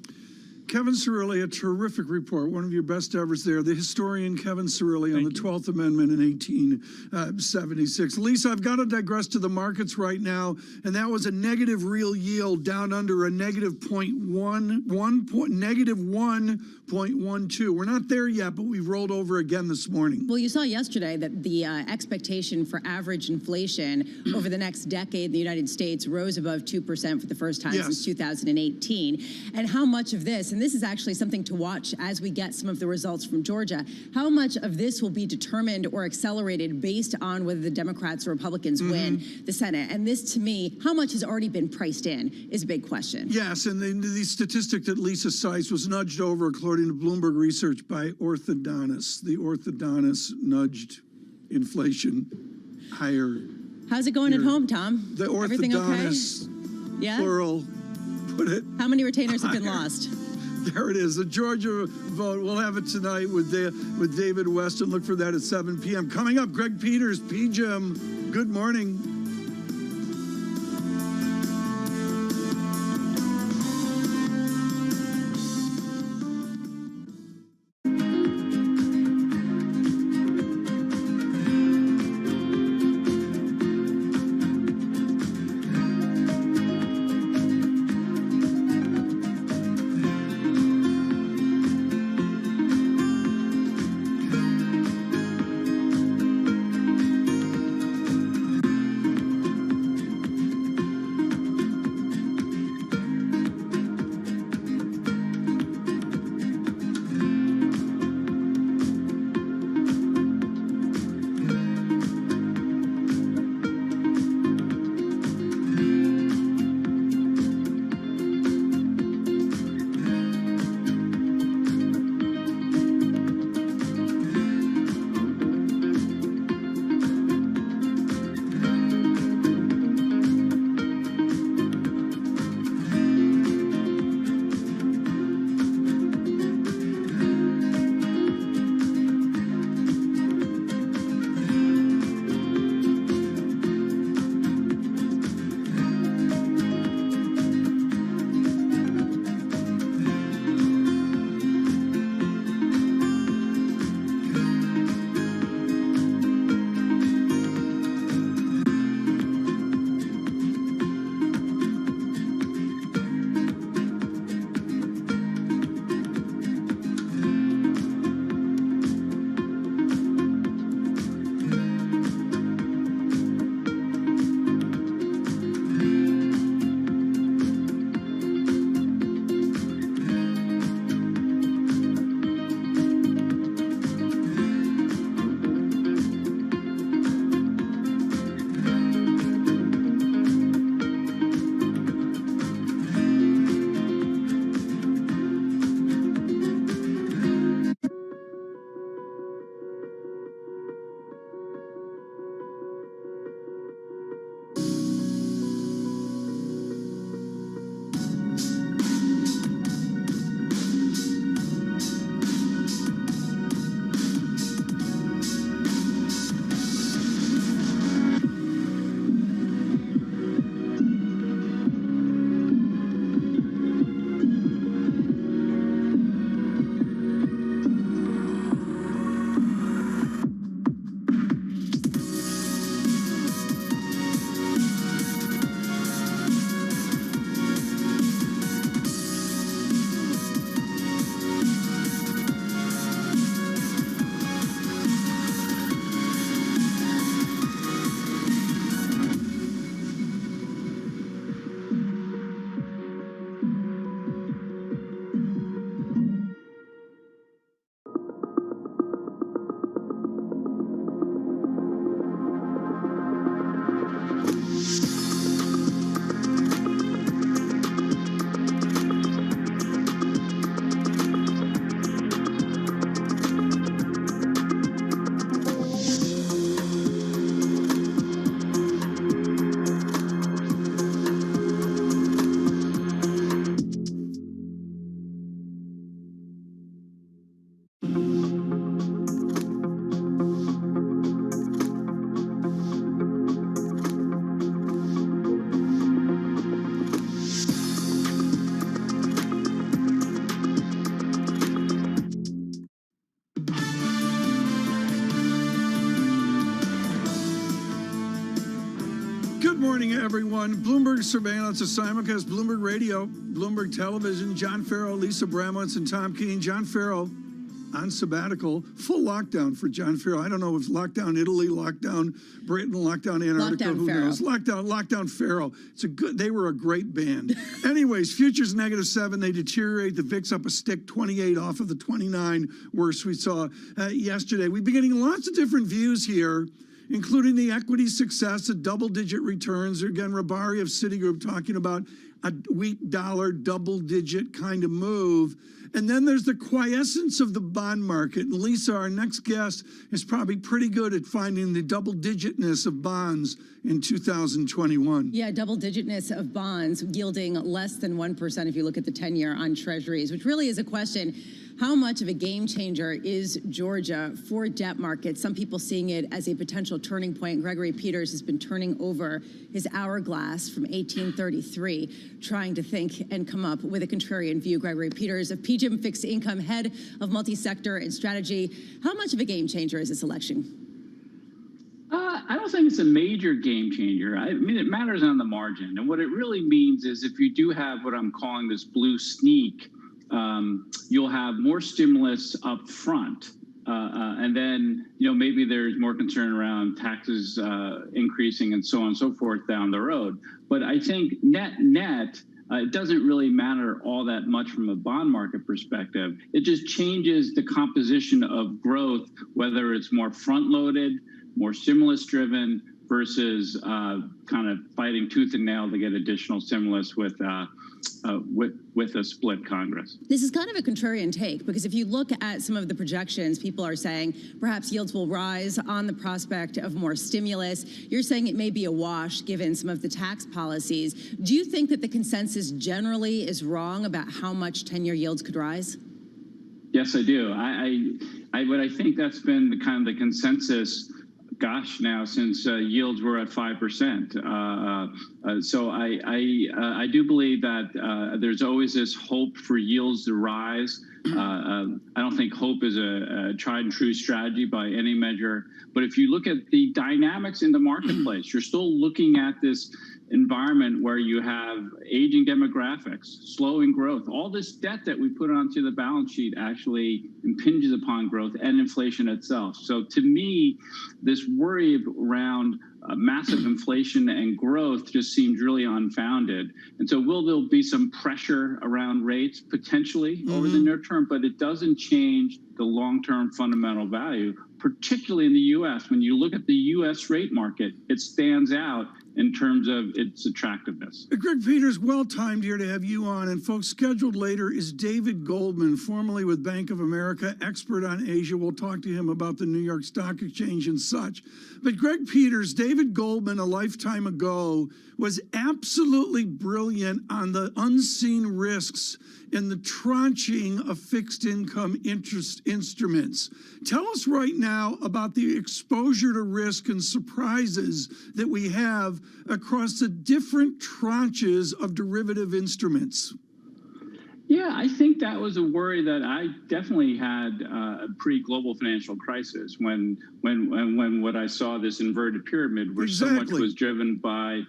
Kevin Cirilli, a terrific report, one of your best evers there. The historian Kevin Cirilli on the 12th Amendment in 1876. Lisa, I've got to digress to the markets right now, and that was a negative real yield down under a negative 1.12. We're not there yet, but we've rolled over again this morning. Well, you saw yesterday that the expectation for average inflation over the next decade in the United States rose above 2% for the first time since 2018. And how much of this, and and this is actually something to watch as we get some of the results from Georgia, how much of this will be determined or accelerated based on whether the Democrats or Republicans win the Senate. And this, to me, how much has already been priced in is a big question. Yes, and the statistic that Lisa cites was nudged over, according to Bloomberg research, by orthodontists. The orthodontists nudged inflation higher. How's it going at home, Tom? The orthodontists, plural, put it. How many retainers have been lost? There it is, the Georgia vote. We'll have it tonight with David Weston. Look for that at 7 p.m. Coming up, Greg Peters, PGM. Good morning. Good morning, everyone. Bloomberg Surveillance, a simulcast, Bloomberg Radio, Bloomberg Television, John Farrell, Lisa Abramowitz, and Tom Keene. John Farrell, on sabbatical, full lockdown for John Farrow. I don't know if it's lockdown Italy, lockdown Britain, lockdown Antarctica, Lockdown who Farrow. knows? Lockdown Farrow. They were a great band. Anyways, futures -7. They deteriorate. The VIX up a stick, 28 off of the 29 worst we saw yesterday. We've been getting lots of different views here, including the equity success of double-digit returns. Again, Rabari of Citigroup talking about a weak dollar, double-digit kind of move. And then there's the quiescence of the bond market. And Lisa, our next guest, is probably pretty good at finding the double-digitness of bonds in 2021. Yeah, double-digitness of bonds yielding less than 1% if you look at the 10-year on treasuries, which really is a question. How much of a game changer is Georgia for debt markets? Some people seeing it as a potential turning point. Gregory Peters has been turning over his hourglass from 1833, trying to think and come up with a contrarian view. Gregory Peters of PGIM Fixed Income, head of multi-sector and strategy. How much of a game changer is this election? I don't think it's a major game changer. I mean, it matters on the margin. And what it really means is if you do have what I'm calling this blue sneak, you'll have more stimulus up front. And then, maybe there's more concern around taxes increasing and so on and so forth down the road. But I think net, it doesn't really matter all that much from a bond market perspective. It just changes the composition of growth, whether it's more front-loaded, more stimulus-driven versus kind of fighting tooth and nail to get additional stimulus with a split Congress. This is kind of a contrarian take, because if you look at some of the projections, people are saying perhaps yields will rise on the prospect of more stimulus. You're saying it may be a wash given some of the tax policies. Do you think that the consensus generally is wrong about how much 10-year yields could rise? Yes, I do. I think that's been the kind of the consensus. Gosh, now since yields were at 5%, so I do believe that there's always this hope for yields to rise. I don't think hope is a tried and true strategy by any measure. But if you look at the dynamics in the marketplace, you're still looking at this environment where you have aging demographics, slowing growth. All this debt that we put onto the balance sheet actually impinges upon growth and inflation itself. So to me, this worry around massive inflation and growth just seems really unfounded. And so will there be some pressure around rates potentially over the near term, but it doesn't change the long-term fundamental value, particularly in the U.S. When you look at the U.S. rate market, it stands out in terms of its attractiveness. Greg Peters, well-timed here to have you on. And folks, scheduled later is David Goldman, formerly with Bank of America, expert on Asia. We'll talk to him about the New York Stock Exchange and such. But Greg Peters, David Goldman, a lifetime ago, was absolutely brilliant on the unseen risks in the tranching of fixed income interest instruments. Tell us right now about the exposure to risk and surprises that we have across the different tranches of derivative instruments. Yeah, I think that was a worry that I definitely had pre-global financial crisis when what I saw this inverted pyramid where so much was driven by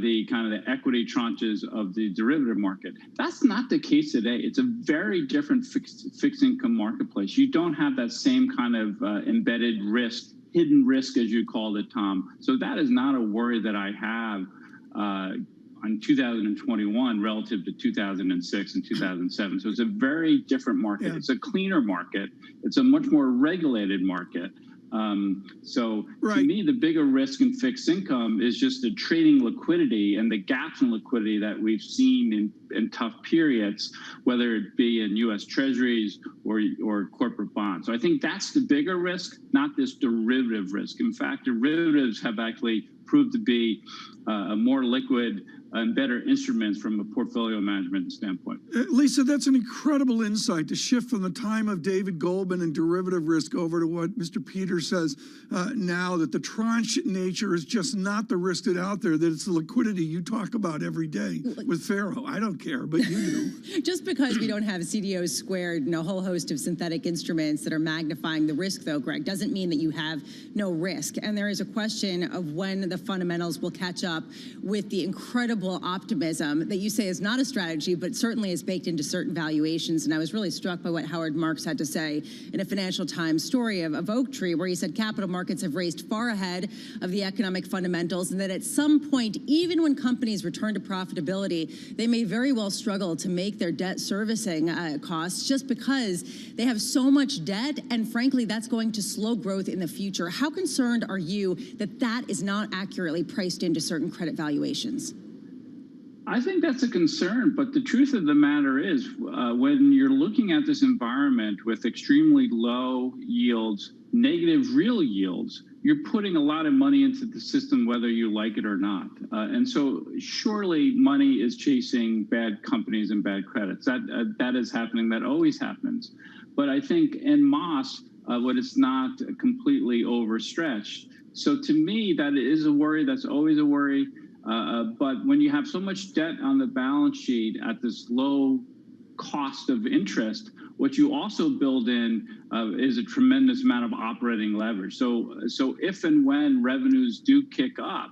the kind of the equity tranches of the derivative market. That's not the case today. It's a very different fixed income marketplace. You don't have that same kind of embedded risk, hidden risk as you called it, Tom. So that is not a worry that I have on 2021 relative to 2006 and 2007. So it's a very different market. Yeah. It's a cleaner market. It's a much more regulated market. To me, the bigger risk in fixed income is just the trading liquidity and the gaps in liquidity that we've seen in tough periods, whether it be in U.S. Treasuries or corporate bonds. So I think that's the bigger risk, not this derivative risk. In fact, derivatives have actually proved to be a more liquid and better instruments from a portfolio management standpoint. Lisa, that's an incredible insight to shift from the time of David Goldman and derivative risk over to what Mr. Peters says now, that the tranche nature is just not the risk that's out there, that it's the liquidity you talk about every day with Farrow. I don't care, but you do. Just because we don't have CDOs squared and a whole host of synthetic instruments that are magnifying the risk, though, Greg, doesn't mean that you have no risk. And there is a question of when the fundamentals will catch up with the incredible optimism that you say is not a strategy, but certainly is baked into certain valuations. And I was really struck by what Howard Marks had to say in a Financial Times story of Oaktree, where he said capital markets have raced far ahead of the economic fundamentals, and that at some point, even when companies return to profitability, they may very well struggle to make their debt servicing costs just because they have so much debt, and frankly, that's going to slow growth in the future. How concerned are you that that is not accurately priced into certain credit valuations? I think that's a concern, but the truth of the matter is when you're looking at this environment with extremely low yields, negative real yields, you're putting a lot of money into the system whether you like it or not. And so surely money is chasing bad companies and bad credits. That is happening. That always happens. But I think en masse, when it's not completely overstretched. So to me, that is a worry. That's always a worry. But when you have so much debt on the balance sheet at this low cost of interest, what you also build in is a tremendous amount of operating leverage. So if and when revenues do kick up,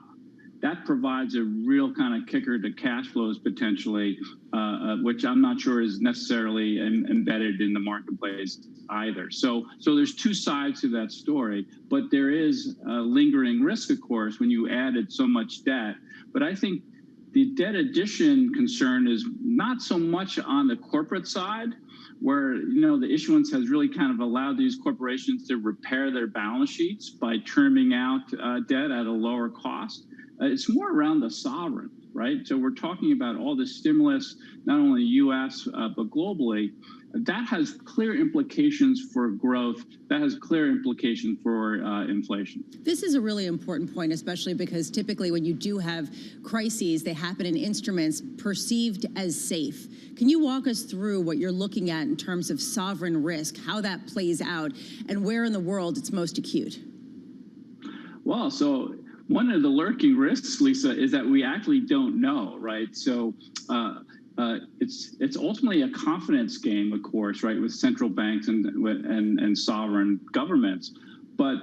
that provides a real kind of kicker to cash flows potentially, which I'm not sure is necessarily embedded in the marketplace either. So there's two sides to that story, but there is a lingering risk, of course, when you added so much debt. But I think the debt addition concern is not so much on the corporate side, where the issuance has really kind of allowed these corporations to repair their balance sheets by terming out debt at a lower cost. It's more around the sovereign, right? So we're talking about all the stimulus, not only in the U.S., but globally. That has clear implications for growth. That has clear implications for inflation. This is a really important point, especially because typically when you do have crises, they happen in instruments perceived as safe. Can you walk us through what you're looking at in terms of sovereign risk, how that plays out, and where in the world it's most acute? Well, so one of the lurking risks, Lisa, is that we actually don't know, right? So it's ultimately a confidence game, of course, right, with central banks and sovereign governments. But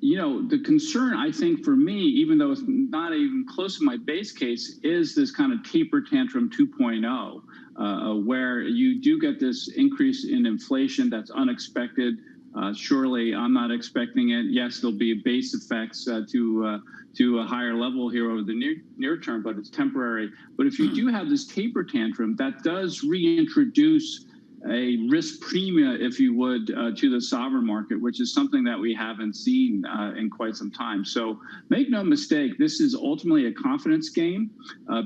the concern, I think, for me, even though it's not even close to my base case, is this kind of taper tantrum 2.0, where you do get this increase in inflation that's unexpected. Surely I'm not expecting it. Yes, there'll be base effects to a higher level here over the near term, but it's temporary. But if you do have this taper tantrum, that does reintroduce a risk premium, if you would, to the sovereign market, which is something that we haven't seen in quite some time. So make no mistake, this is ultimately a confidence game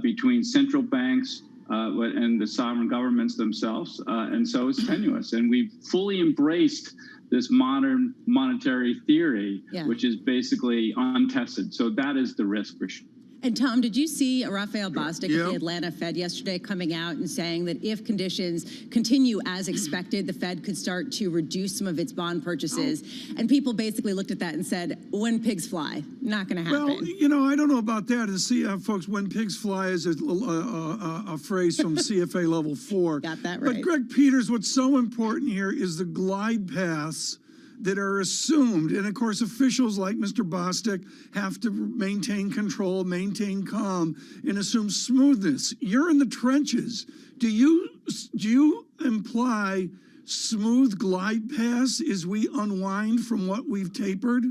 between central banks and the sovereign governments themselves. And so it's tenuous. And we've fully embraced this modern monetary theory, which is basically untested. So that is the risk for sure. And Tom, did you see Raphael Bostic at the Atlanta Fed yesterday coming out and saying that if conditions continue as expected, the Fed could start to reduce some of its bond purchases? And people basically looked at that and said, when pigs fly, not going to happen. Well, I don't know about that. And see, folks, when pigs fly is a phrase from CFA level 4. Got that right. But Greg Peters, what's so important here is the glide paths that are assumed. And of course, officials like Mr. Bostic have to maintain control, maintain calm, and assume smoothness. You're in the trenches. Do you imply smooth glide paths as we unwind from what we've tapered?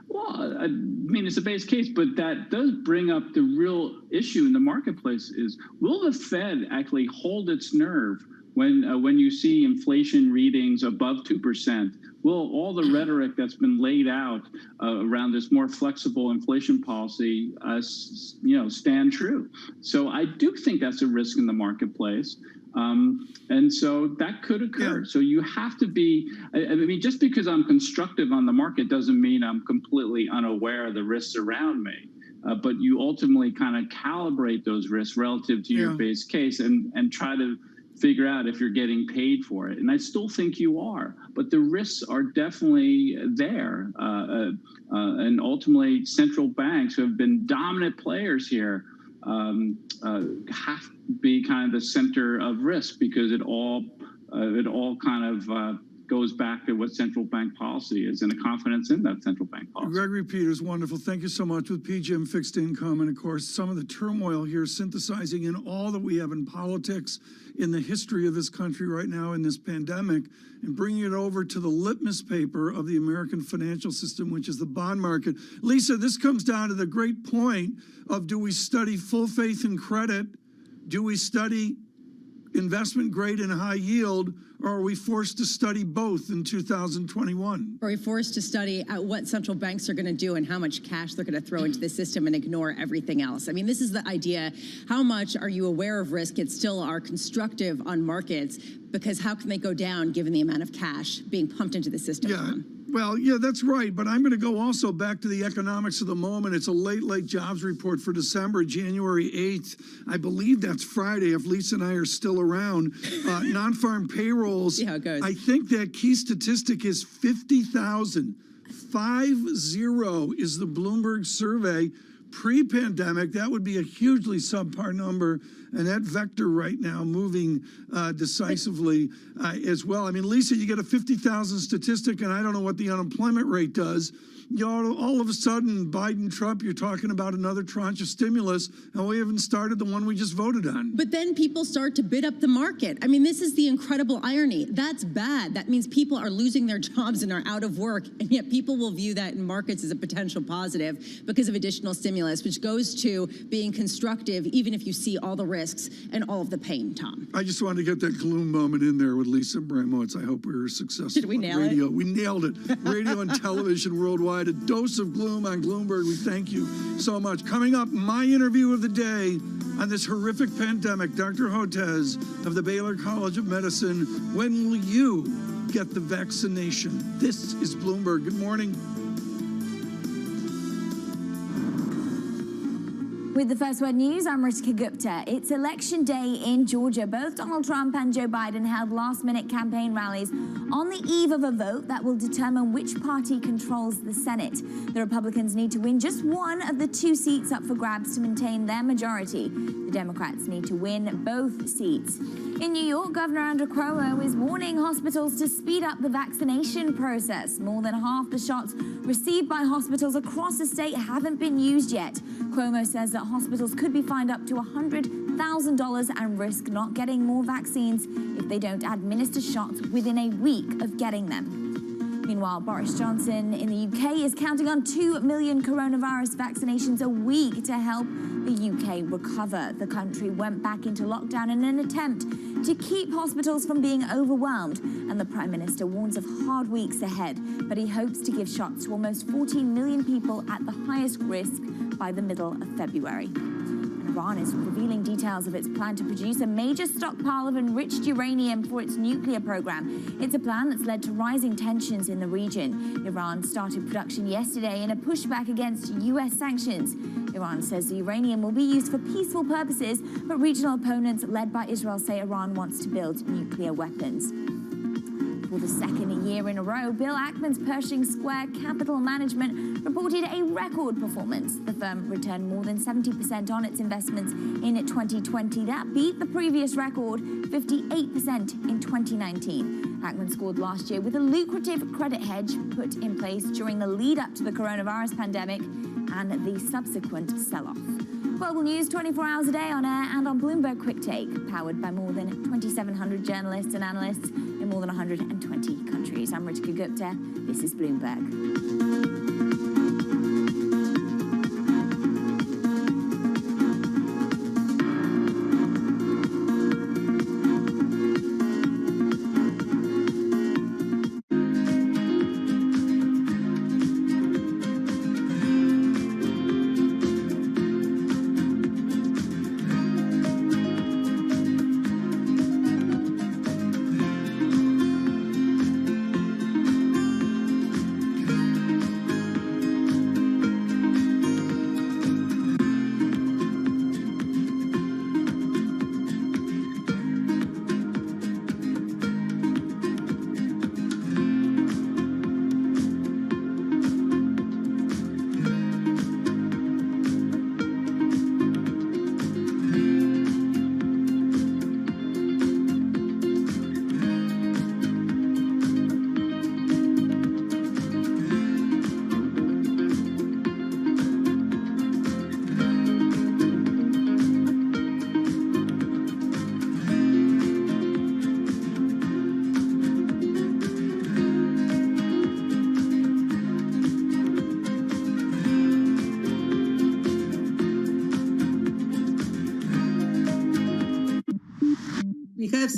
Well, I mean, it's a base case, but that does bring up the real issue in the marketplace is, will the Fed actually hold its nerve when you see inflation readings above 2%? Will all the rhetoric that's been laid out around this more flexible inflation policy, stand true? So I do think that's a risk in the marketplace. And so that could occur. So you have to be, I mean, just because I'm constructive on the market doesn't mean I'm completely unaware of the risks around me. But you ultimately kind of calibrate those risks relative to your base case and try to figure out if you're getting paid for it. And I still think you are, but the risks are definitely there. And ultimately, central banks who have been dominant players here have to be kind of the center of risk, because it all kind of goes back to what central bank policy is and the confidence in that central bank policy. Gregory Peters, wonderful. Thank you so much with PGIM Fixed Income. And of course, some of the turmoil here synthesizing in all that we have in politics, in the history of this country right now in this pandemic, and bringing it over to the litmus paper of the American financial system, which is the bond market. Lisa, this comes down to the great point of, do we study full faith and credit? Do we study investment grade and high yield, or are we forced to study both in 2021? Are we forced to study what central banks are going to do and how much cash they're going to throw into the system and ignore everything else? I mean, this is the idea. How much are you aware of risk and still are constructive on markets? Because how can they go down given the amount of cash being pumped into the system? Yeah. Well, yeah, that's right. But I'm going to go also back to the economics of the moment. It's a late jobs report for December, January 8th. I believe that's Friday, if Lisa and I are still around. Non-farm payrolls. See how it goes. I think that key statistic is 50,000. 50 is the Bloomberg survey. Pre-pandemic, that would be a hugely subpar number, and that vector right now moving decisively as well. I mean, Lisa, you get a 50,000 statistic, and I don't know what the unemployment rate does. You know, all of a sudden, Biden, Trump, you're talking about another tranche of stimulus, and we haven't started the one we just voted on. But then people start to bid up the market. I mean, this is the incredible irony. That's bad. That means people are losing their jobs and are out of work, and yet people will view that in markets as a potential positive because of additional stimulus, which goes to being constructive, even if you see all the risks and all of the pain, Tom. I just wanted to get that gloom moment in there with Lisa Abramowitz. I hope we were successful. Did we nail radio. it? We nailed it. Radio and television worldwide. A dose of gloom on Bloomberg. We thank you so much. Coming up, my interview of the day on this horrific pandemic. Dr. Hotez of the Baylor College of Medicine. When will you get the vaccination? This is Bloomberg. Good morning. With the First Word News, I'm Ritika Gupta. It's election day in Georgia. Both Donald Trump and Joe Biden held last-minute campaign rallies on the eve of a vote that will determine which party controls the Senate. The Republicans need to win just one of the two seats up for grabs to maintain their majority. The Democrats need to win both seats. In New York, Governor Andrew Cuomo is warning hospitals to speed up the vaccination process. More than half the shots received by hospitals across the state haven't been used yet. Cuomo says that hospitals could be fined up to $100,000 and risk not getting more vaccines if they don't administer shots within a week of getting them. Meanwhile, Boris Johnson in the UK is counting on 2 million coronavirus vaccinations a week to help the UK recover. The country went back into lockdown in an attempt to keep hospitals from being overwhelmed, and the Prime Minister warns of hard weeks ahead, but he hopes to give shots to almost 14 million people at the highest risk by the middle of February. Iran is revealing details of its plan to produce a major stockpile of enriched uranium for its nuclear program. It's a plan that's led to rising tensions in the region. Iran started production yesterday in a pushback against U.S. sanctions. Iran says the uranium will be used for peaceful purposes, but regional opponents led by Israel say Iran wants to build nuclear weapons. For the second year in a row, Bill Ackman's Pershing Square Capital Management reported a record performance. The firm returned more than 70% on its investments in 2020. That beat the previous record, 58% in 2019. Ackman scored last year with a lucrative credit hedge put in place during the lead up to the coronavirus pandemic and the subsequent sell-off. Global news 24 hours a day on air and on Bloomberg Quick Take, powered by more than 2,700 journalists and analysts in more than 120 countries. I'm Ritika Gupta. This is Bloomberg.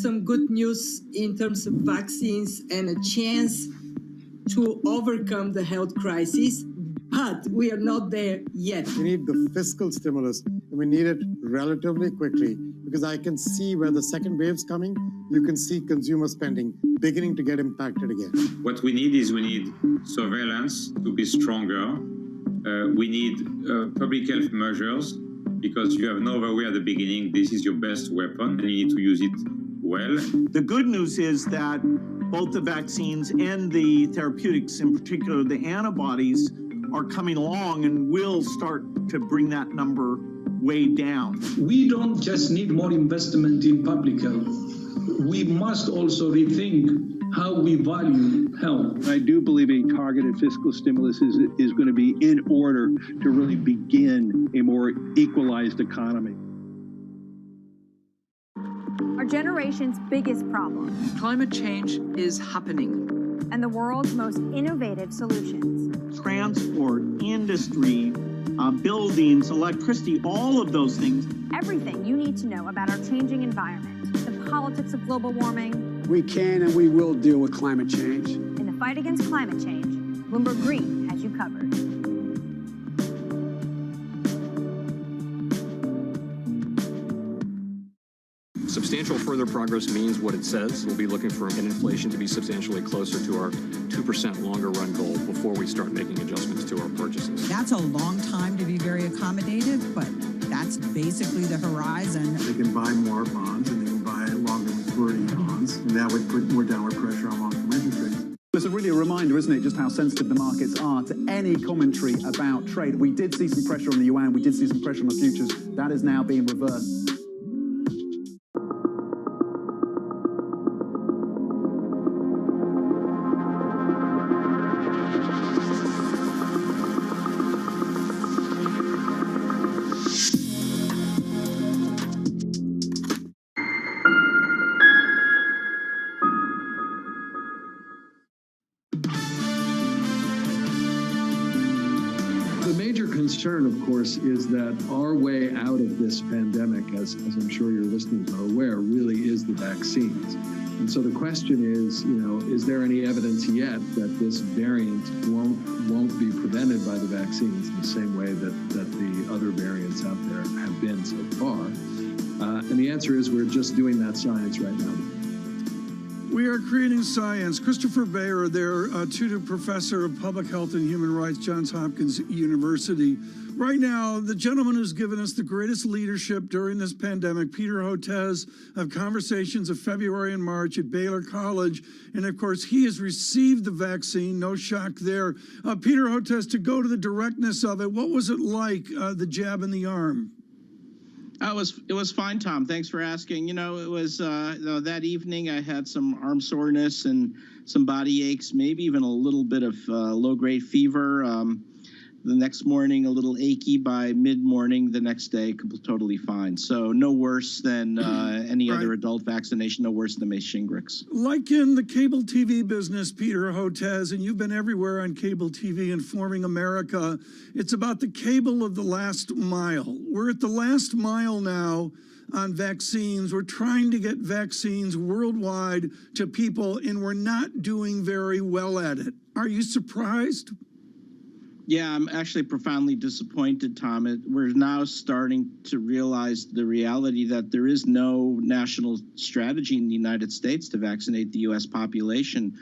some good news in terms of vaccines and a chance to overcome the health crisis, but we are not there yet. We need the fiscal stimulus, and we need it relatively quickly, because I can see where the second wave's coming. You can see consumer spending beginning to get impacted again. What we need surveillance to be stronger. We need public health measures, because you have no other way at the beginning. This is your best weapon, and you need to use it well. The good news is that both the vaccines and the therapeutics, in particular the antibodies, are coming along and will start to bring that number way down. We don't just need more investment in public health. We must also rethink how we value health. I do believe a targeted fiscal stimulus is going to be in order to really begin a more equalized economy. Our generation's biggest problem. Climate change is happening. And the world's most innovative solutions. Transport, industry, buildings, electricity, all of those things. Everything you need to know about our changing environment, the politics of global warming. We can and we will deal with climate change. In the fight against climate change, Bloomberg Green has you covered. Substantial further progress means what it says. We'll be looking for an inflation to be substantially closer to our 2% longer run goal before we start making adjustments to our purchases. That's a long time to be very accommodative, but that's basically the horizon. They can buy more bonds and they can buy longer maturity bonds, and that would put more downward pressure on long-term interest rates. It's really a reminder, isn't it, just how sensitive the markets are to any commentary about trade. We did see some pressure on the yuan, we did see some pressure on the futures. That is now being reversed. Concern, of course, is that our way out of this pandemic, as I'm sure your listeners are aware, really is the vaccines. And so the question is, is there any evidence yet that this variant won't be prevented by the vaccines in the same way that the other variants out there have been so far? And the answer is we're just doing that science right now. We are creating science. Christopher Bayer, their Tudor Professor of Public Health and Human Rights, Johns Hopkins University. Right now, the gentleman who's given us the greatest leadership during this pandemic, Peter Hotez, of Conversations of February and March at Baylor College. And of course, he has received the vaccine, no shock there. Peter Hotez, to go to the directness of it, what was it like, the jab in the arm? It was fine, Tom. Thanks for asking. It was that evening I had some arm soreness and some body aches, maybe even a little bit of low-grade fever. The next morning, a little achy. By mid-morning the next day, totally fine. So no worse than any other adult vaccination, no worse than Shingrix. Like in the cable TV business, Peter Hotez, and you've been everywhere on cable TV informing America, it's about the cable of the last mile. We're at the last mile now on vaccines. We're trying to get vaccines worldwide to people, and we're not doing very well at it. Are you surprised? Yeah, I'm actually profoundly disappointed, Tom. We're now starting to realize the reality that there is no national strategy in the United States to vaccinate the U.S. population.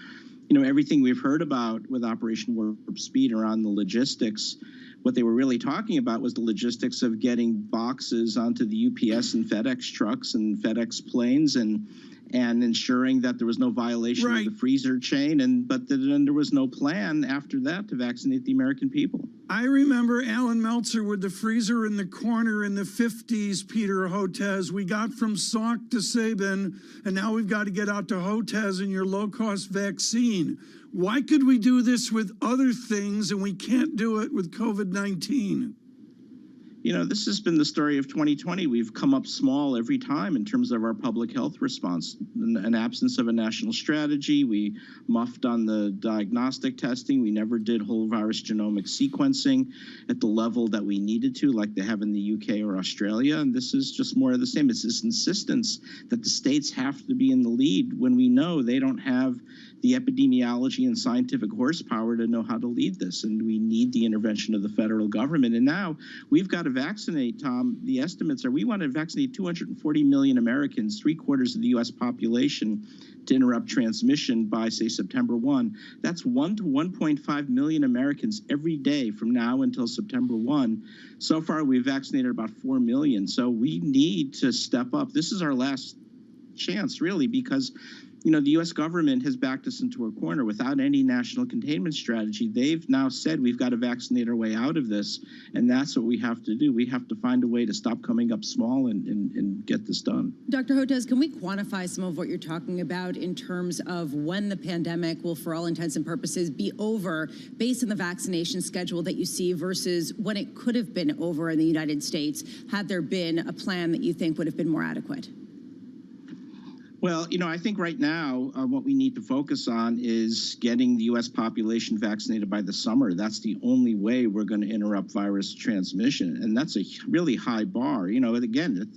Everything we've heard about with Operation Warp Speed around the logistics, what they were really talking about was the logistics of getting boxes onto the UPS and FedEx trucks and FedEx planes and ensuring that there was no violation of the freezer chain, but then there was no plan after that to vaccinate the American people. I remember Alan Meltzer with the freezer in the corner in the 50s, Peter Hotez. We got from Salk to Sabin, and now we've got to get out to Hotez and your low-cost vaccine. Why could we do this with other things and we can't do it with COVID-19? this has been the story of 2020. We've come up small every time in terms of our public health response. An absence of a national strategy. We muffed on the diagnostic testing. We never did whole virus genomic sequencing at the level that we needed to, like they have in the UK or Australia. And this is just more of the same. It's this insistence that the states have to be in the lead when we know they don't have the epidemiology and scientific horsepower to know how to lead this. And we need the intervention of the federal government. And now we've got to vaccinate, Tom. The estimates are we want to vaccinate 240 million Americans, 3/4 of the U.S. population, to interrupt transmission by, say, September 1. That's 1 to 1.5 million Americans every day from now until September 1. So far, we've vaccinated about 4 million. So we need to step up. This is our last chance, really, because the U.S. government has backed us into a corner without any national containment strategy. They've now said we've got to vaccinate our way out of this, and that's what we have to do. We have to find a way to stop coming up small and get this done. Dr. Hotez, can we quantify some of what you're talking about in terms of when the pandemic will, for all intents and purposes, be over based on the vaccination schedule that you see versus when it could have been over in the United States had there been a plan that you think would have been more adequate? Well, I think right now what we need to focus on is getting the U.S. population vaccinated by the summer. That's the only way we're going to interrupt virus transmission. And that's a really high bar. Again,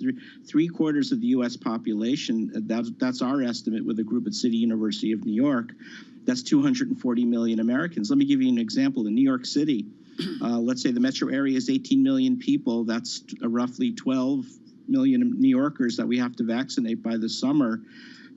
3/4 of the U.S. population, that's our estimate with a group at City University of New York. That's 240 million Americans. Let me give you an example. In New York City, let's say the metro area is 18 million people. That's roughly 12 million New Yorkers that we have to vaccinate by the summer.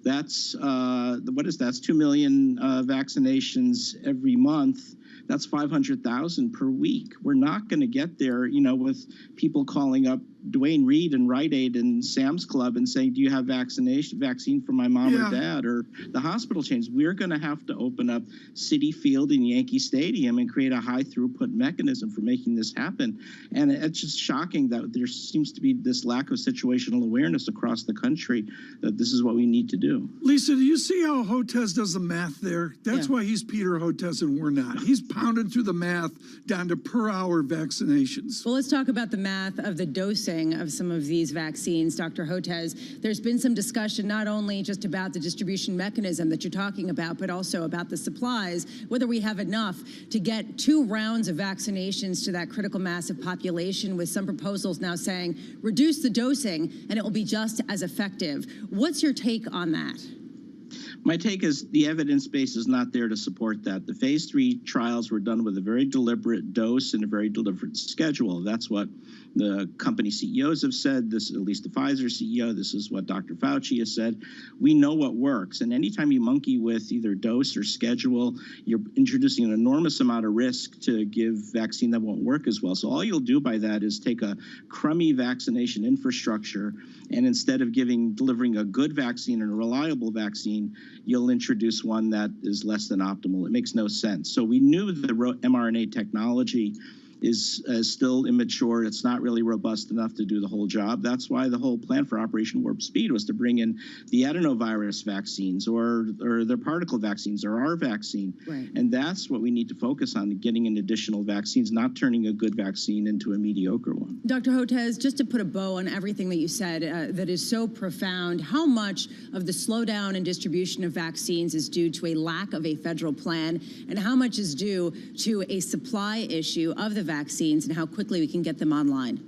That's what is that? That's 2 million vaccinations every month. That's 500,000 per week. We're not going to get there, with people calling up Dwayne Reed and Rite Aid and Sam's Club and saying, do you have vaccine for my mom or dad, or the hospital chains? We're going to have to open up Citi Field and Yankee Stadium and create a high throughput mechanism for making this happen. And it's just shocking that there seems to be this lack of situational awareness across the country that this is what we need to do. Lisa, do you see how Hotez does the math there? That's why he's Peter Hotez and we're not. He's pounding through the math down to per hour vaccinations. Well, let's talk about the math of the dosing of some of these vaccines, Dr. Hotez. There's been some discussion not only just about the distribution mechanism that you're talking about, but also about the supplies, whether we have enough to get 2 rounds of vaccinations to that critical mass of population, with some proposals now saying reduce the dosing and it will be just as effective. What's your take on that? My take is the evidence base is not there to support that. The phase 3 trials were done with a very deliberate dose and a very deliberate schedule. That's what the company CEOs have said. This, at least the Pfizer CEO, this is what Dr. Fauci has said. We know what works. And anytime you monkey with either dose or schedule, you're introducing an enormous amount of risk to give vaccine that won't work as well. So all you'll do by that is take a crummy vaccination infrastructure, and instead of delivering a good vaccine and a reliable vaccine, you'll introduce one that is less than optimal. It makes no sense. So we knew the mRNA technology is still immature. It's not really robust enough to do the whole job. That's why the whole plan for Operation Warp Speed was to bring in the adenovirus vaccines or the particle vaccines or our vaccine. Right. And that's what we need to focus on, getting in additional vaccines, not turning a good vaccine into a mediocre one. Dr. Hotez, just to put a bow on everything that you said that is so profound, how much of the slowdown in distribution of vaccines is due to a lack of a federal plan, and how much is due to a supply issue of the vaccines and how quickly we can get them online?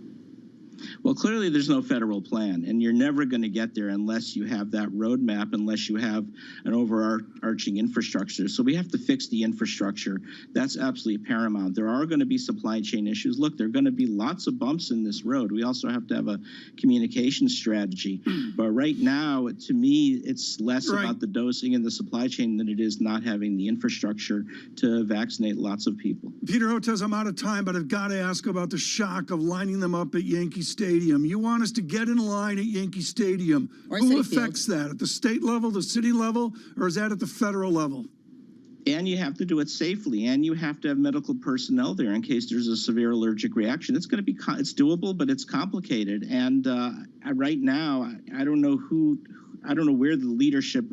Well, clearly there's no federal plan, and you're never going to get there unless you have that roadmap, unless you have an overarching infrastructure. So we have to fix the infrastructure. That's absolutely paramount. There are going to be supply chain issues. Look, there are going to be lots of bumps in this road. We also have to have a communication strategy. But right now, to me, it's less about the dosing and the supply chain than it is not having the infrastructure to vaccinate lots of people. Peter Hotez, I'm out of time, but I've got to ask about the shock of lining them up at Yankee Stadium. You want us to get in line at Yankee Stadium. Who affects that? At the state level, the city level, or is that at the federal level? And you have to do it safely, and you have to have medical personnel there in case there's a severe allergic reaction. It's going to be, it's doable, but it's complicated. And right now, I don't know I don't know where the leadership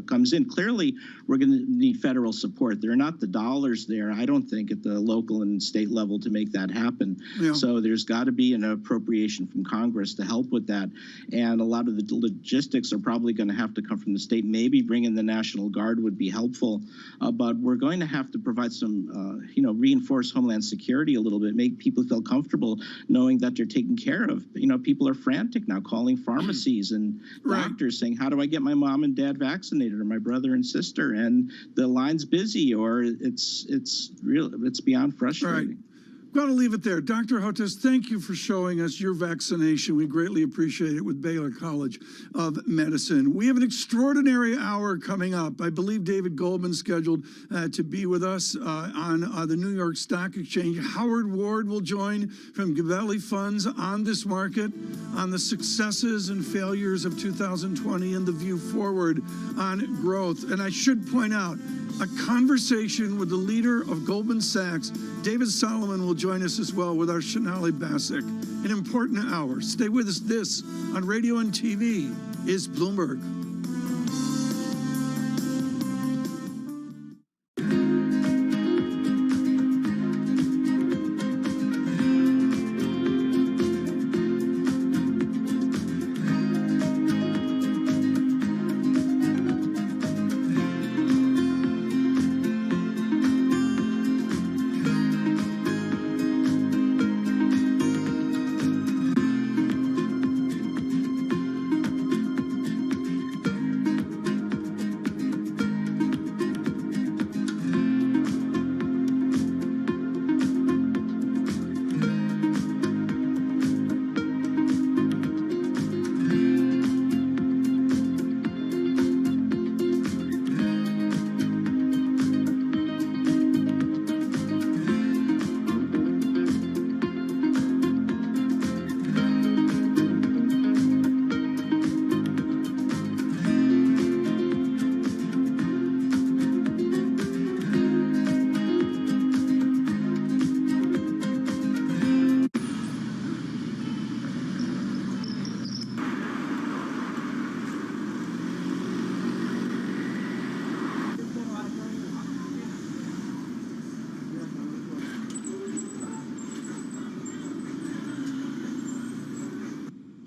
comes in. Clearly, we're going to need federal support. There are not the dollars there, I don't think, at the local and state level to make that happen. Yeah. So there's got to be an appropriation from Congress to help with that. And a lot of the logistics are probably going to have to come from the state. Maybe bringing the National Guard would be helpful. But we're going to have to provide some, reinforce Homeland Security a little bit, make people feel comfortable knowing that they're taken care of. People are frantic now, calling pharmacies and doctors saying, how do I get my mom and dad vaccinated, or my brother and sister? And the line's busy, or it's beyond frustrating. Right. Got to leave it there. Dr. Hotez, thank you for showing us your vaccination. We greatly appreciate it with Baylor College of Medicine. We have an extraordinary hour coming up. I believe David Goldman's scheduled to be with us on the New York Stock Exchange. Howard Ward will join from Gabelli Funds on this market, on the successes and failures of 2020 and the view forward on growth. And I should point out, a conversation with the leader of Goldman Sachs, David Solomon, will join us as well with our Shonali Basak. An important hour. Stay with us. This on radio and TV is Bloomberg.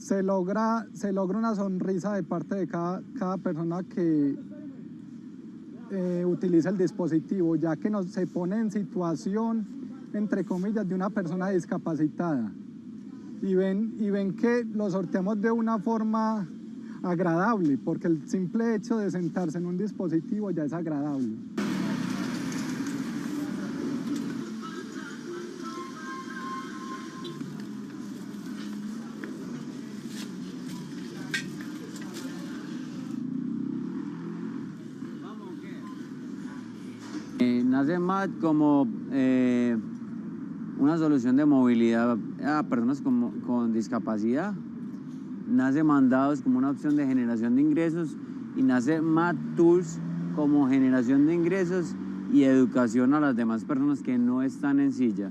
Se logra una sonrisa de parte de cada persona que utiliza el dispositivo, ya que se pone en situación, entre comillas, de una persona discapacitada. Y ven que lo sorteamos de una forma agradable, porque el simple hecho de sentarse en un dispositivo ya es agradable. Nace MAT como una solución de movilidad a personas con discapacidad, nace Mandados como una opción de generación de ingresos y nace MAT Tools como generación de ingresos y educación a las demás personas que no están en silla.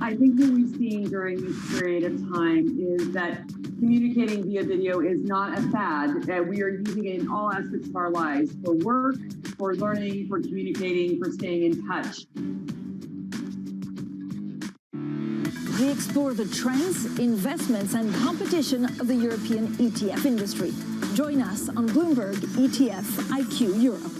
I think what we've seen during this period of time is that communicating via video is not a fad. We are using it in all aspects of our lives, for work, for learning, for communicating, for staying in touch. We explore the trends, investments, and competition of the European ETF industry. Join us on Bloomberg ETF IQ Europe.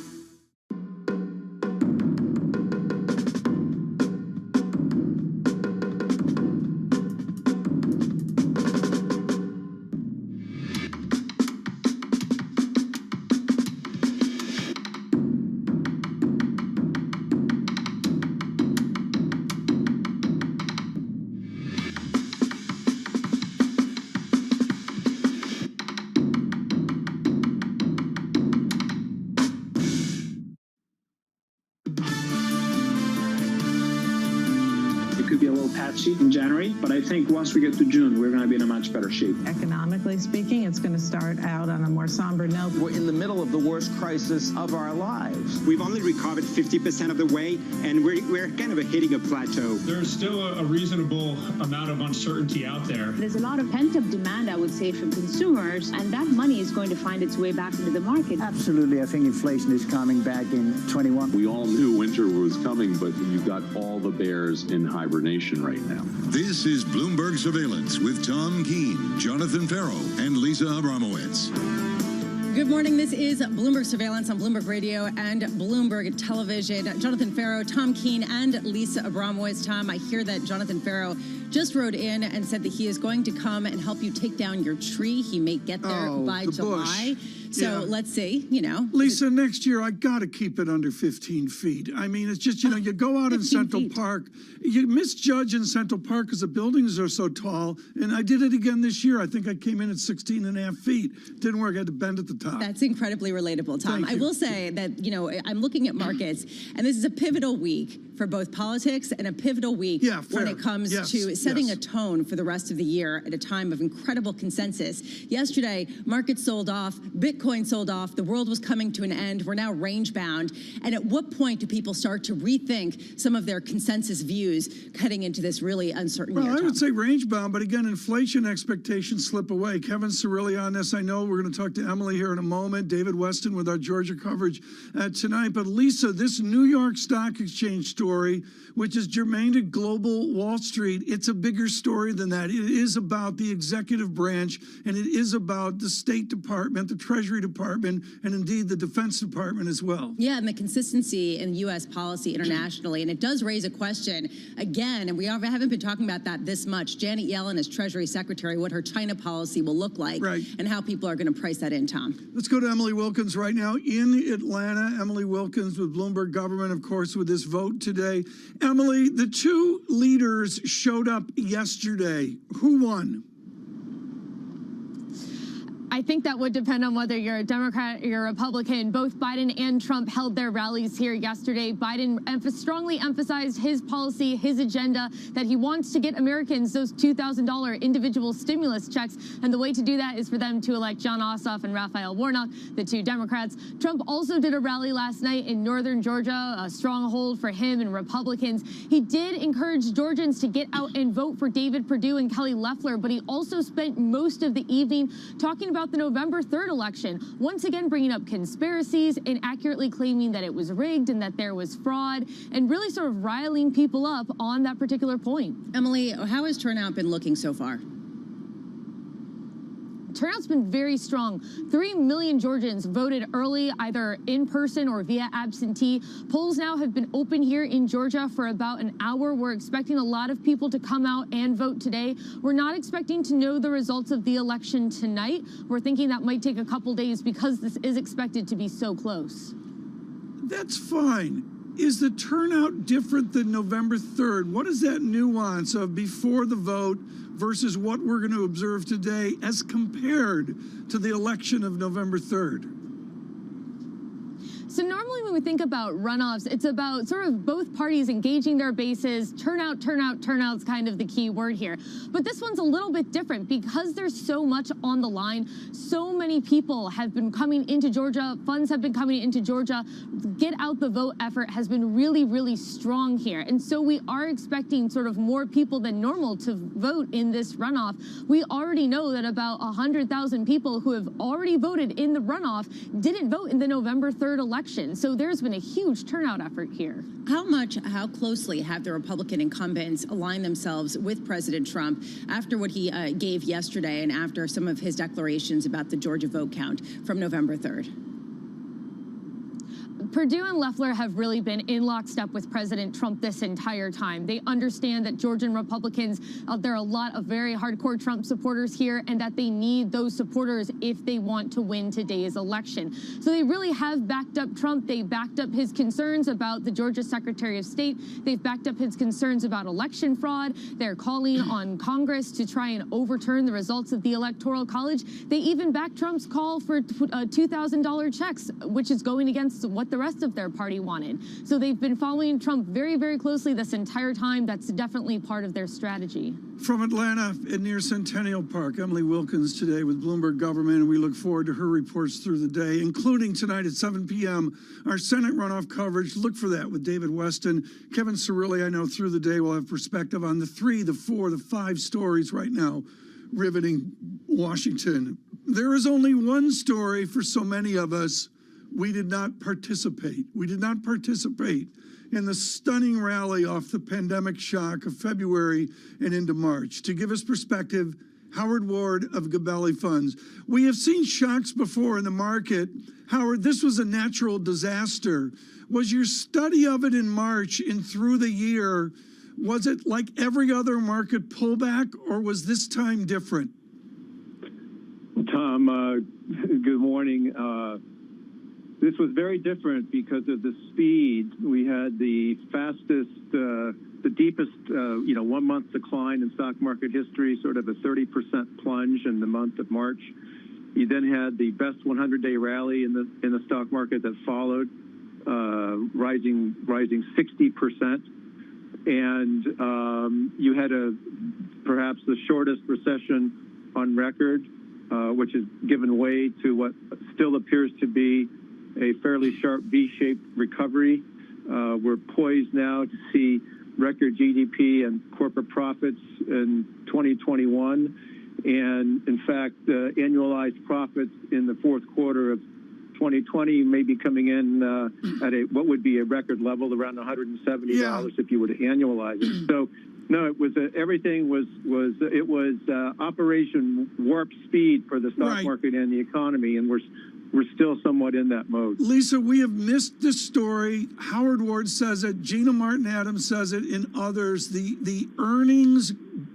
could be a little patchy in January, but I think once we get to June, we're going to be in a much better shape. Economically speaking, it's going to start out on a more somber note. We're in the middle of the worst crisis of our lives. We've only recovered 50% of the way, and we're kind of hitting a plateau. There's still a reasonable amount of uncertainty out there. There's a lot of pent-up demand, I would say, from consumers, and that money is going to find its way back into the market. Absolutely. I think inflation is coming back in 21. We all knew winter was coming, but you've got all the bears in hibernation right now. This is Bloomberg Surveillance with Tom Keene, Jonathan Farrow, and Lisa Abramowitz. Good morning. This is Bloomberg Surveillance on Bloomberg Radio and Bloomberg Television. Jonathan Farrow, Tom Keene, and Lisa Abramowitz. Tom, I hear that Jonathan Farrow just wrote in and said that he is going to come and help you take down your tree. He may get there by July. So let's see, Lisa, next year, I got to keep it under 15 feet. I mean, it's just, you go out in Central Park. You misjudge in Central Park because the buildings are so tall. And I did it again this year. I think I came in at 16 and a half feet. Didn't work. I had to bend at the top. That's incredibly relatable, Tom. I will say that, I'm looking at markets, and this is a pivotal week for both politics and a pivotal week when it comes to setting a tone for the rest of the year at a time of incredible consensus. Yesterday, markets sold off, Bitcoin sold off, the world was coming to an end. We're now range bound. And at what point do people start to rethink some of their consensus views heading into this really uncertain year? Well, I would say range bound, but again, inflation expectations slip away. Kevin Cirilli on this. I know we're going to talk to Emily here in a moment. David Weston with our Georgia coverage tonight. But Lisa, this New York Stock Exchange story, which is germane to global Wall Street, it's a bigger story than that. It is about the executive branch, and it is about the State Department, the Treasury Department, and indeed the Defense Department as well. Yeah, and the consistency in U.S. policy internationally. And it does raise a question, again, and we haven't been talking about that this much. Janet Yellen as Treasury Secretary, what her China policy will look like, and how people are going to price that in, Tom. Let's go to Emily Wilkins right now in Atlanta. Emily Wilkins with Bloomberg Government, of course, with this vote today. Emily, the two leaders showed up yesterday. Who won? I think that would depend on whether you're a Democrat or you're a Republican. Both Biden and Trump held their rallies here yesterday. Biden strongly emphasized his policy, his agenda, that he wants to get Americans those $2,000 individual stimulus checks. And the way to do that is for them to elect Jon Ossoff and Raphael Warnock, the two Democrats. Trump also did a rally last night in northern Georgia, a stronghold for him and Republicans. He did encourage Georgians to get out and vote for David Perdue and Kelly Loeffler, but he also spent most of the evening talking about the November 3rd election, once again bringing up conspiracies and accurately claiming that it was rigged and that there was fraud, and really sort of riling people up on that particular point. Emily, how has turnout been looking so far? Turnout's been very strong. 3 million Georgians voted early, either in person or via absentee. Polls now have been open here in Georgia for about an hour. We're expecting a lot of people to come out and vote today. We're not expecting to know the results of the election tonight. We're thinking that might take a couple days because this is expected to be so close. That's fine. Is the turnout different than November 3rd? What is that nuance of before the vote versus what we're going to observe today as compared to the election of November 3rd? So normally when we think about runoffs, it's about sort of both parties engaging their bases. Turnout's kind of the key word here. But this one's a little bit different because there's so much on the line. So many people have been coming into Georgia. Funds have been coming into Georgia. Get out the vote effort has been really, really strong here. And so we are expecting sort of more people than normal to vote in this runoff. We already know that about 100,000 people who have already voted in the runoff didn't vote in the November 3rd election. So there's been a huge turnout effort here. How closely have the Republican incumbents aligned themselves with President Trump after what he gave yesterday and after some of his declarations about the Georgia vote count from November 3rd? Perdue and Loeffler have really been in lockstep with President Trump this entire time. They understand that Georgian Republicans, there are a lot of very hardcore Trump supporters here, and that they need those supporters if they want to win today's election. So they really have backed up Trump. They backed up his concerns about the Georgia Secretary of State. They've backed up his concerns about election fraud. They're calling on Congress to try and overturn the results of the Electoral College. They even backed Trump's call for $2,000 checks, which is going against what the rest of their party wanted. So they've been following Trump very, very closely this entire time. That's definitely part of their strategy. From Atlanta and near Centennial Park, Emily Wilkins today with Bloomberg Government, and we look forward to her reports through the day, including tonight at 7 p.m., our Senate runoff coverage. Look for that with David Weston. Kevin Cirilli, I know through the day will have perspective on the 3, the 4, the 5 stories right now riveting Washington. There is only one story for so many of us. We did not participate. We did not participate in the stunning rally off the pandemic shock of February and into March. To give us perspective, Howard Ward of Gabelli Funds. We have seen shocks before in the market. Howard, this was a natural disaster. Was your study of it in March and through the year, was it like every other market pullback, or was this time different? Tom, good morning. This was very different because of the speed. We had the fastest, the deepest, 1 month decline in stock market history, sort of a 30% plunge in the month of March. You then had the best 100-day rally in the stock market that followed, rising 60%, and you had perhaps the shortest recession on record, which has given way to what still appears to be a fairly sharp V-shaped recovery. We're poised now to see record GDP and corporate profits in 2021. And in fact, annualized profits in the fourth quarter of 2020 may be coming in at what would be a record level around $170 if you were to annualize it. So no, it was everything was Operation Warp Speed for the stock market and the economy, and we're still somewhat in that mode. Lisa, we have missed this story. Howard Ward says it. Gina Martin Adams says it, and others. The earnings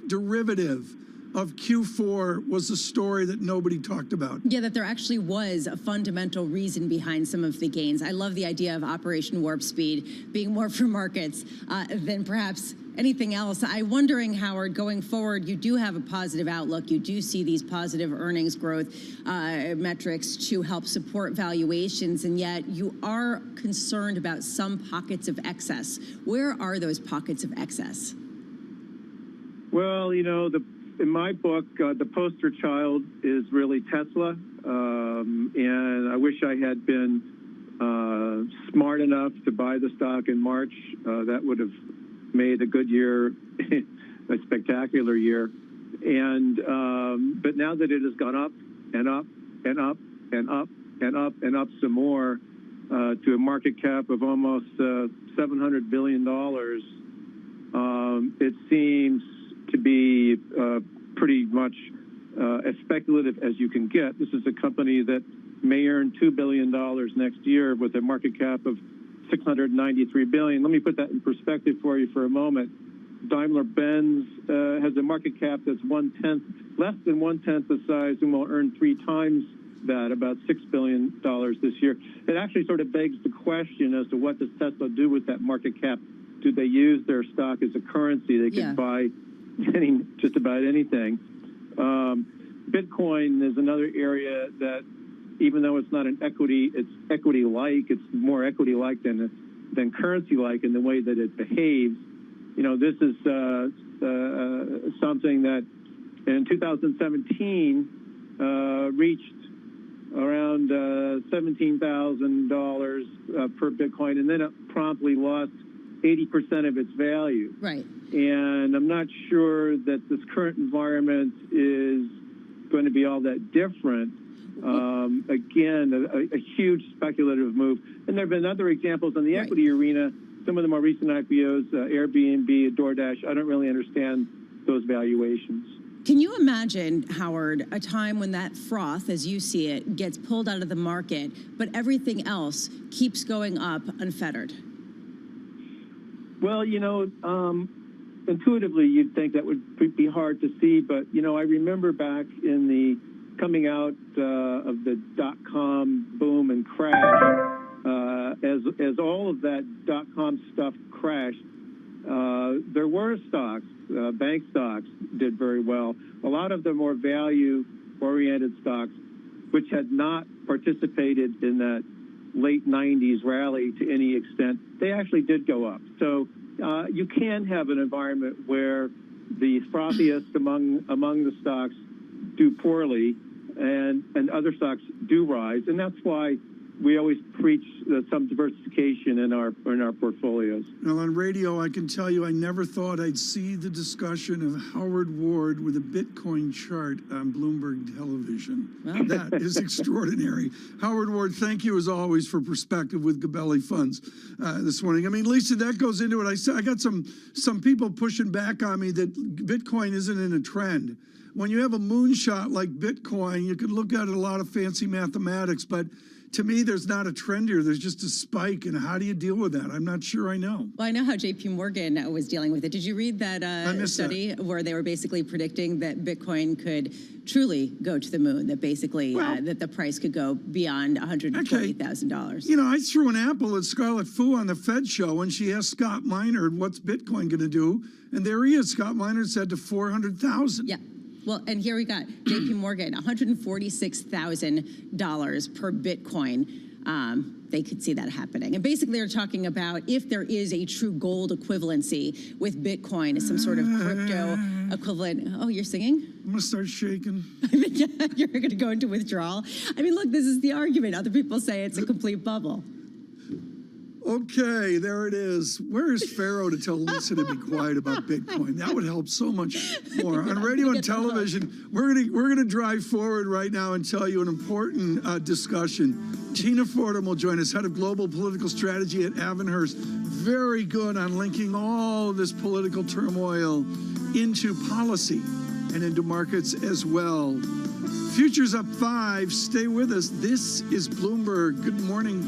derivative of Q4 was a story that nobody talked about. Yeah, that there actually was a fundamental reason behind some of the gains. I love the idea of Operation Warp Speed being more for markets than perhaps anything else. I'm wondering, Howard, going forward, you do have a positive outlook. You do see these positive earnings growth metrics to help support valuations, and yet you are concerned about some pockets of excess. Where are those pockets of excess? Well, in my book, the poster child is really Tesla, and I wish I had been smart enough to buy the stock in March. That would have made a good year a spectacular year. And but now that it has gone up and up and up and up and up and up some more to a market cap of almost $700 billion, it seems to be pretty much as speculative as you can get. This is a company that may earn $2 billion next year with a market cap of $693 billion. Let me put that in perspective for you for a moment. Daimler-Benz has a market cap that's less than one-tenth the size, and will earn 3 times that, about $6 billion this year. It actually sort of begs the question as to what does Tesla do with that market cap? Do they use their stock as a currency? They can buy just about anything. Bitcoin is another area that, even though it's not an equity, it's equity-like. It's more equity-like than currency-like in the way that it behaves. This is something that in 2017 reached around $17,000 per Bitcoin, and then it promptly lost 80% of its value. Right. And I'm not sure that this current environment is going to be all that different. Again, a huge speculative move. And there have been other examples in the equity arena. Some of the more recent IPOs, Airbnb, DoorDash, I don't really understand those valuations. Can you imagine, Howard, a time when that froth, as you see it, gets pulled out of the market, but everything else keeps going up unfettered? Well, intuitively, you'd think that would be hard to see, but, I remember back in the coming out of the dot-com boom and crash, as all of that dot-com stuff crashed, there were stocks, bank stocks did very well. A lot of the more value-oriented stocks, which had not participated in that late 90s rally to any extent, they actually did go up. So you can have an environment where the frothiest among the stocks do poorly and other stocks do rise. And that's why we always preach some diversification in our portfolios. Now, on radio, I can tell you I never thought I'd see the discussion of Howard Ward with a Bitcoin chart on Bloomberg television. Well, that is extraordinary. Howard Ward, thank you as always for perspective with Gabelli Funds this morning. I mean, Lisa, that goes into it. I got some people pushing back on me that Bitcoin isn't in a trend. When you have a moonshot like Bitcoin, you can look at it a lot of fancy mathematics, but to me, there's not a trend here. There's just a spike. And how do you deal with that? I'm not sure I know. Well, I know how JP Morgan was dealing with it. Did you read that study where they were basically predicting that Bitcoin could truly go to the moon, that basically that the price could go beyond $120,000? You know, I threw an apple at Scarlett Fu on the Fed show, and she asked Scott Minerd, what's Bitcoin going to do? And there he is. Scott Minerd said to 400,000. Yeah. Well, and here we got JP Morgan, $146,000 per Bitcoin. They could see that happening. And basically they're talking about if there is a true gold equivalency with Bitcoin as some sort of crypto equivalent. Oh, you're singing? I'm going to start shaking. You're going to go into withdrawal. I mean, look, this is the argument. Other people say it's a complete bubble. Okay, there it is. Where is Pharaoh to tell Lisa to be quiet about Bitcoin? That would help so much more. On radio and television, we're gonna drive forward right now and tell you an important discussion. Tina Fordham will join us, head of global political strategy at Avonhurst. Very good on linking all of this political turmoil into policy and into markets as well. Futures up 5. Stay with us. This is Bloomberg. Good morning.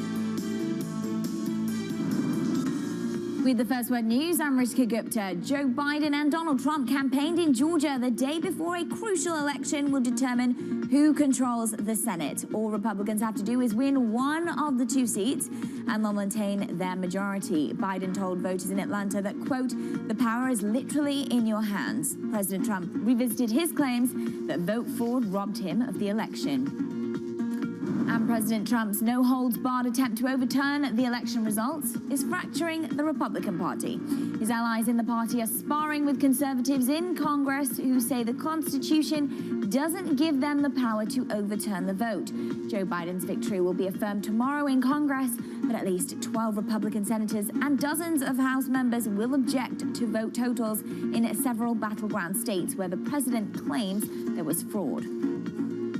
With the First Word News, I'm Rishka Gupta. Joe Biden and Donald Trump campaigned in Georgia the day before a crucial election will determine who controls the Senate. All Republicans have to do is win one of the 2 seats and they'll maintain their majority. Biden told voters in Atlanta that, quote, the power is literally in your hands. President Trump revisited his claims that vote fraud robbed him of the election. And President Trump's no-holds-barred attempt to overturn the election results is fracturing the Republican Party. His allies in the party are sparring with conservatives in Congress who say the Constitution doesn't give them the power to overturn the vote. Joe Biden's victory will be affirmed tomorrow in Congress, but at least 12 Republican senators and dozens of House members will object to vote totals in several battleground states where the president claims there was fraud.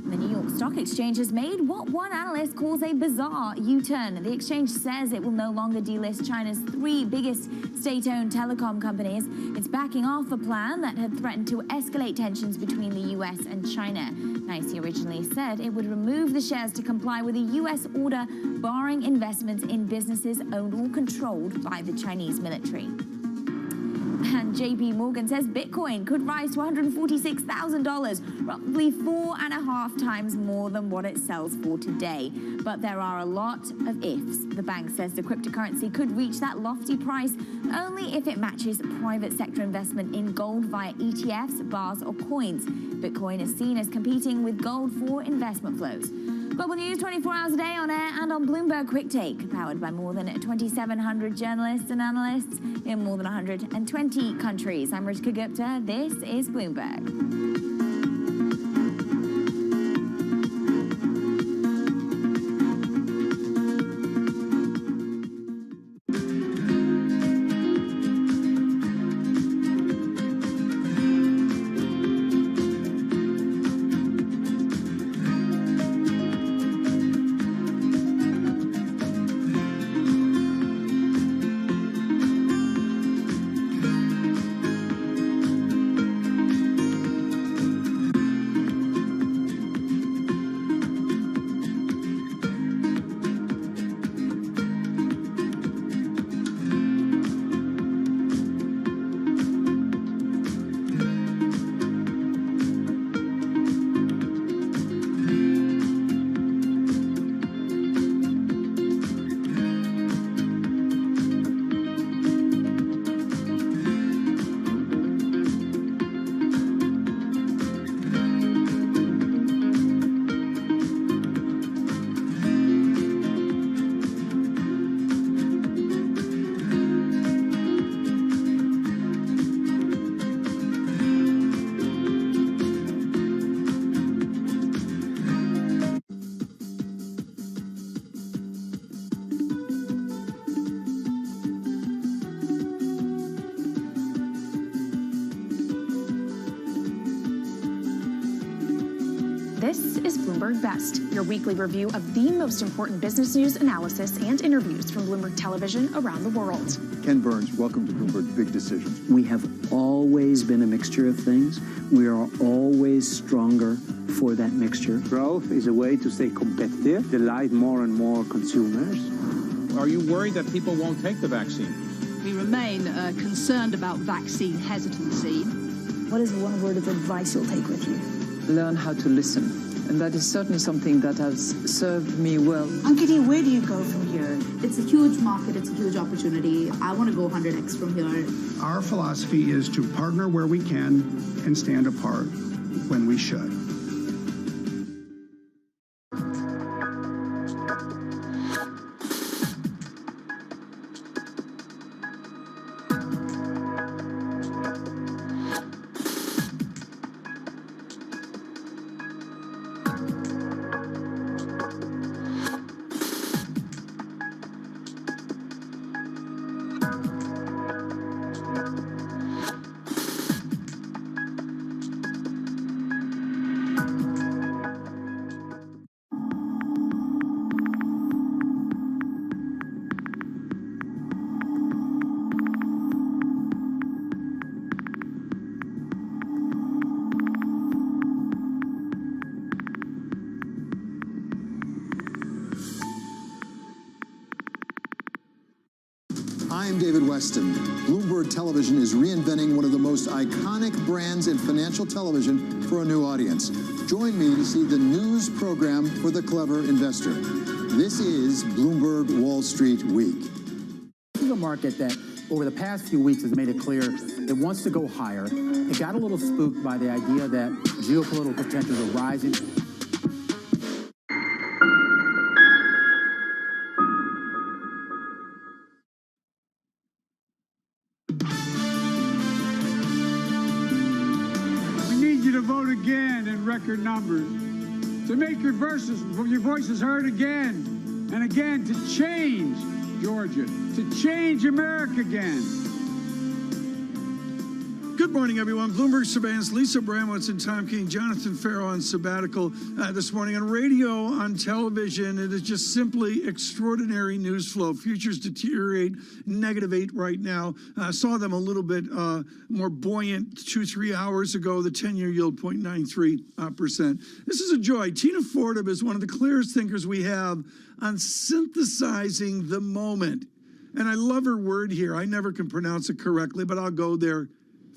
The New York Stock Exchange has made what one analyst calls a bizarre U-turn. The exchange says it will no longer delist China's 3 biggest state-owned telecom companies. It's backing off a plan that had threatened to escalate tensions between the U.S. and China. NYSE originally said it would remove the shares to comply with a U.S. order barring investments in businesses owned or controlled by the Chinese military. And JP Morgan says Bitcoin could rise to $146,000, roughly 4.5 times more than what it sells for today. But there are a lot of ifs. The bank says the cryptocurrency could reach that lofty price only if it matches private sector investment in gold via ETFs, bars, or coins. Bitcoin is seen as competing with gold for investment flows. Global News 24 hours a day on air and on Bloomberg Quick Take, powered by more than 2,700 journalists and analysts in more than 120 countries. I'm Rishka Gupta. This is Bloomberg. This is Bloomberg Best, your weekly review of the most important business news, analysis, and interviews from Bloomberg Television around the world. Ken Burns, welcome to Bloomberg Big Decisions. We have always been a mixture of things. We are always stronger for that mixture. Growth is a way to stay competitive, delight more and more consumers. Are you worried that people won't take the vaccine? We remain concerned about vaccine hesitancy. What is one word of advice you'll take with you? Learn how to listen. And that is certainly something that has served me well. Ankiti, where do you go from here? It's a huge market. It's a huge opportunity. I want to go 100x from here. Our philosophy is to partner where we can and stand apart when we should. I'm David Weston. Bloomberg Television is reinventing one of the most iconic brands in financial television for a new audience. Join me to see the news program for the clever investor. This is Bloomberg Wall Street Week. This is a market that over the past few weeks has made it clear it wants to go higher. It got a little spooked by the idea that geopolitical tensions are rising. Again in record numbers, to make your voices heard again and again, to change Georgia, to change America again. Good morning, everyone. Bloomberg Surveillance, Lisa Abramowitz and Tom King, Jonathan Farrow on sabbatical this morning. On radio, on television, it is just simply extraordinary news flow. Futures deteriorate, -8 right now. Saw them a little bit more buoyant 2-3 hours ago. The 10-year yield 0.93%. This is a joy. Tina Fordham is one of the clearest thinkers we have on synthesizing the moment. And I love her word here. I never can pronounce it correctly, but I'll go there.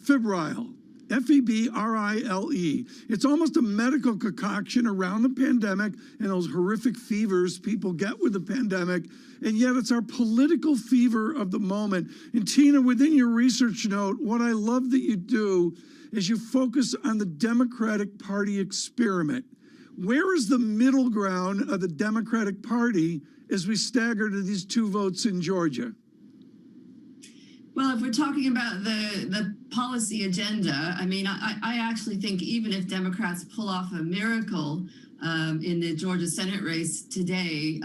Febrile, F-E-B-R-I-L-E. It's almost a medical concoction around the pandemic and those horrific fevers people get with the pandemic, and yet it's our political fever of the moment. And Tina, within your research note, what I love that you do is you focus on the Democratic Party experiment. Where is the middle ground of the Democratic Party as we stagger to these 2 votes in Georgia? Well, if we're talking about the policy agenda, I mean, I actually think even if Democrats pull off a miracle in the Georgia Senate race today,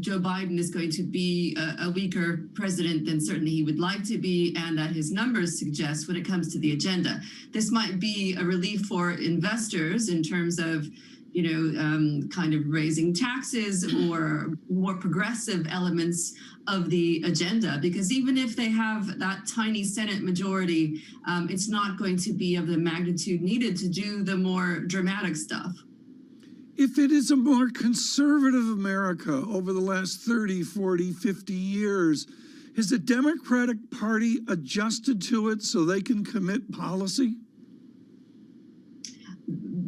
Joe Biden is going to be a weaker president than certainly he would like to be, and that his numbers suggest when it comes to the agenda. This might be a relief for investors in terms of, you know, kind of raising taxes or more progressive elements of the agenda, because even if they have that tiny Senate majority, it's not going to be of the magnitude needed to do the more dramatic stuff. If it is a more conservative America over the last 30, 40, 50 years, has the Democratic Party adjusted to it so they can commit policy?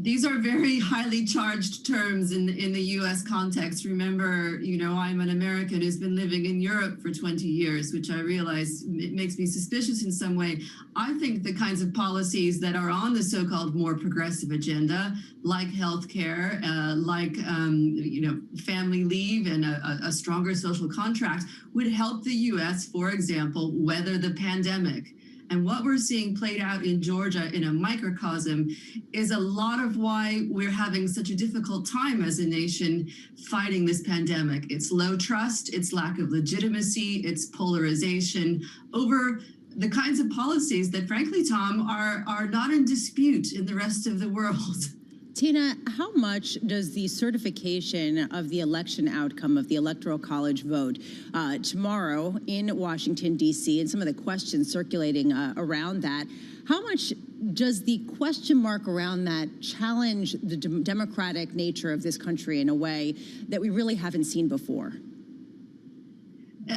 These are very highly charged terms in the U.S. context. Remember, you know, I'm an American who's been living in Europe for 20 years, which I realize it makes me suspicious in some way. I think the kinds of policies that are on the so-called more progressive agenda, like healthcare, like, you know, family leave and a stronger social contract, would help the U.S., for example, weather the pandemic. And what we're seeing played out in Georgia in a microcosm is a lot of why we're having such a difficult time as a nation fighting this pandemic. It's low trust, it's lack of legitimacy, it's polarization over the kinds of policies that, frankly, Tom, are not in dispute in the rest of the world. Tina, how much does the certification of the election outcome of the Electoral College vote tomorrow in Washington, D.C., and some of the questions circulating around that, how much does the question mark around that challenge the democratic nature of this country in a way that we really haven't seen before?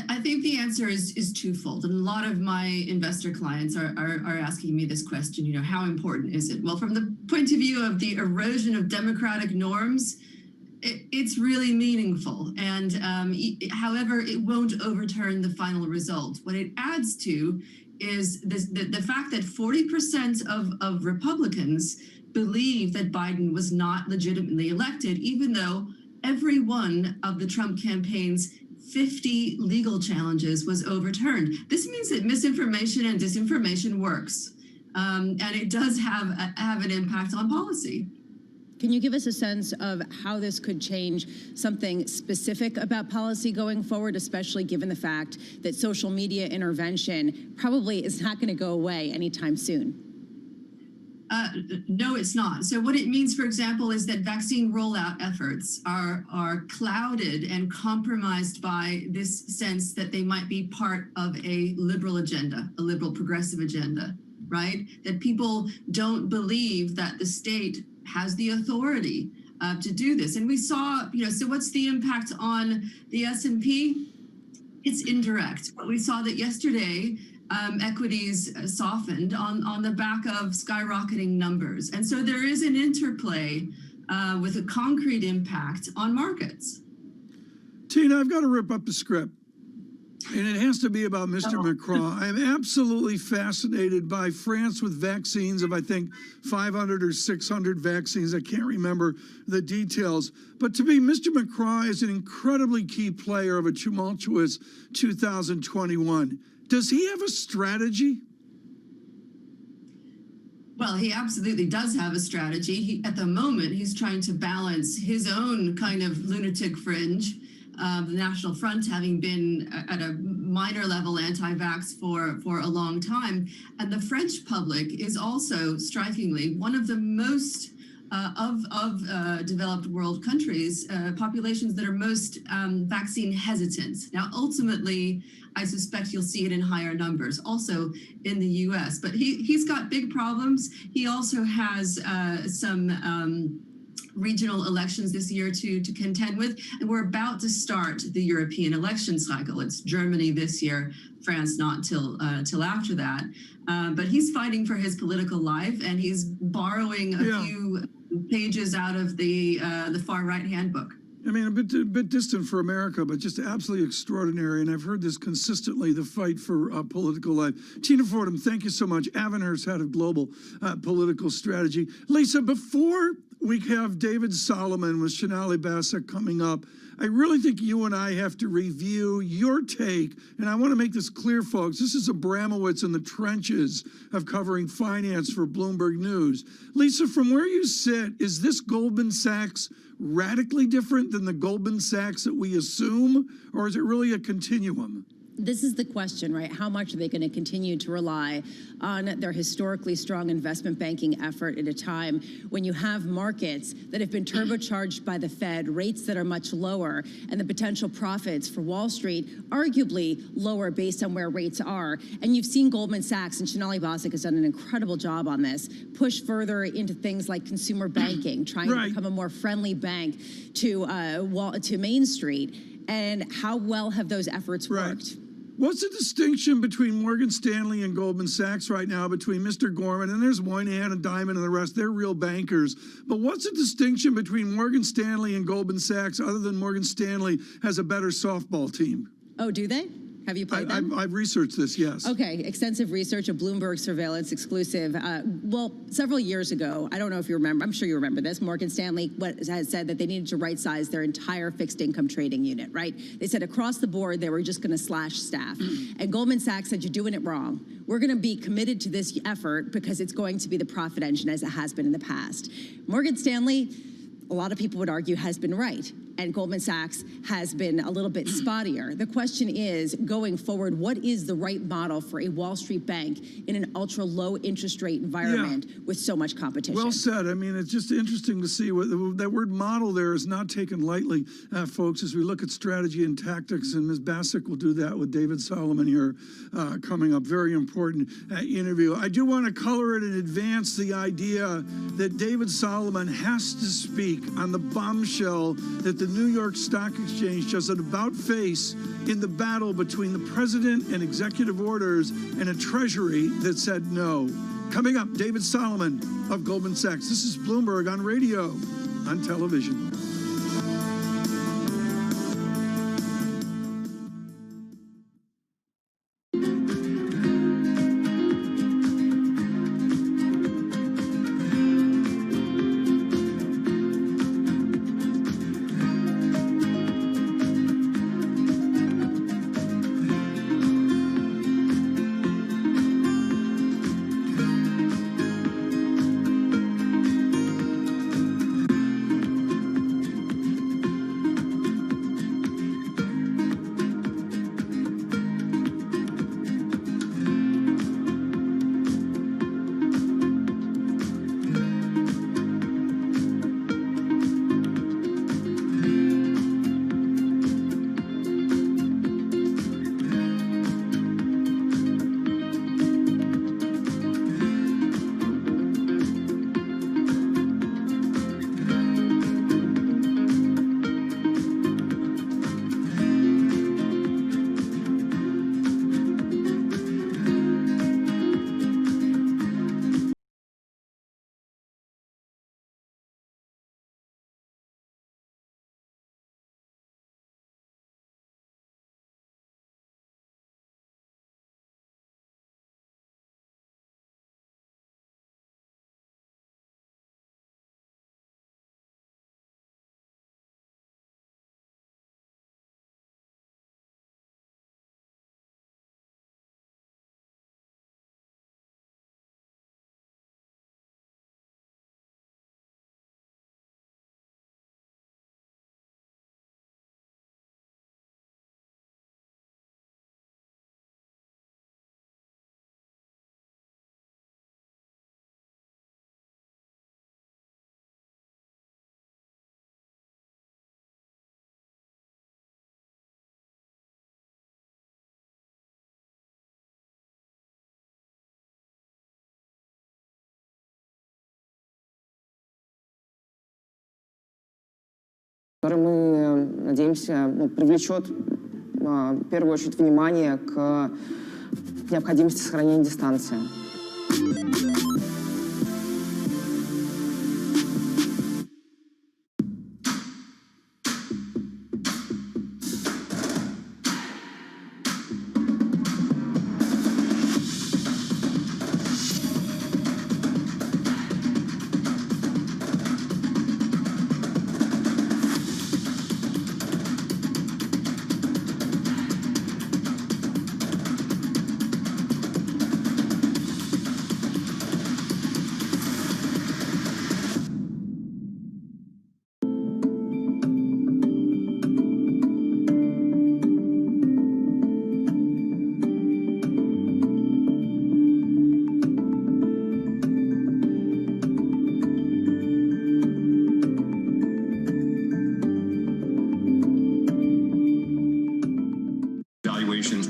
I think the answer is twofold. And a lot of my investor clients are asking me this question, how important is it? Well, from the point of view of the erosion of democratic norms, it's really meaningful. And however, it won't overturn the final result. What it adds to is the fact that 40% of Republicans believe that Biden was not legitimately elected, even though every one of the Trump campaign's 50 legal challenges was overturned. This means that misinformation and disinformation works, and it does have an impact on policy. Can you give us a sense of how this could change something specific about policy going forward, especially given the fact that social media intervention probably is not going to go away anytime soon? No, it's not. So what it means, for example, is that vaccine rollout efforts are clouded and compromised by this sense that they might be part of a liberal agenda, a liberal progressive agenda, right? That people don't believe that the state has the authority to do this. And we saw, so what's the impact on the S&P? It's indirect. But we saw that yesterday, equities softened on the back of skyrocketing numbers. And so there is an interplay with a concrete impact on markets. Tina, I've got to rip up the script. And it has to be about Mr. Macron. I am absolutely fascinated by France with vaccines of, I think, 500 or 600 vaccines. I can't remember the details. But to me, Mr. Macron is an incredibly key player of a tumultuous 2021. Does he have a strategy? Well, he absolutely does have a strategy. At the moment, he's trying to balance his own kind of lunatic fringe, the National Front having been at a minor level anti-vax for a long time. And the French public is also strikingly one of the most of developed world countries, populations that are most vaccine hesitant. Now, ultimately, I suspect you'll see it in higher numbers, also in the US. But he's got big problems. He also has some regional elections this year to contend with, and we're about to start the European election cycle. It's Germany this year, France not till after that. But he's fighting for his political life, and he's borrowing a few pages out of the far right handbook. I mean, a bit distant for America, but just absolutely extraordinary. And I've heard this consistently, the fight for political life. Tina Fordham, thank you so much. Avenhurst, head of global political strategy. Lisa, before we have David Solomon with Sonali Basak coming up, I really think you and I have to review your take. And I want to make this clear, folks. This is Abramowitz in the trenches of covering finance for Bloomberg News. Lisa, from where you sit, is this Goldman Sachs radically different than the Goldman Sachs that we assume, or is it really a continuum? This is the question, right? How much are they going to continue to rely on their historically strong investment banking effort at a time when you have markets that have been turbocharged by the Fed, rates that are much lower, and the potential profits for Wall Street arguably lower based on where rates are? And you've seen Goldman Sachs, and Sonali Basak has done an incredible job on this, push further into things like consumer banking, trying to become a more friendly bank to Main Street. And how well have those efforts worked? What's the distinction between Morgan Stanley and Goldman Sachs right now, between Mr. Gorman, and there's Moynihan and Diamond and the rest, they're real bankers. But what's the distinction between Morgan Stanley and Goldman Sachs, other than Morgan Stanley has a better softball team? Oh, do they? Have you played them? I've researched this, yes. Okay, extensive research, a Bloomberg surveillance exclusive. Well, several years ago, I don't know if you remember, I'm sure you remember this, Morgan Stanley has said that they needed to right-size their entire fixed income trading unit, right? They said across the board, they were just going to slash staff. And Goldman Sachs said, you're doing it wrong. We're going to be committed to this effort because it's going to be the profit engine as it has been in the past. Morgan Stanley, a lot of people would argue, has been right. and Goldman Sachs has been a little bit spottier. The question is, going forward, what is the right model for a Wall Street bank in an ultra-low interest rate environment with so much competition? Well said. I mean, it's just interesting to see what that word model there is not taken lightly, folks, as we look at strategy and tactics. And Ms. Bassick will do that with David Solomon here coming up. Very important interview. I do want to color it in advance the idea that David Solomon has to speak on the bombshell that the New York Stock Exchange does an about-face in the battle between the president and executive orders and a treasury that said no. Coming up, David Solomon of Goldman Sachs. This is Bloomberg on radio, on television. который мы надеемся привлечет в первую очередь внимание к необходимости сохранения дистанции.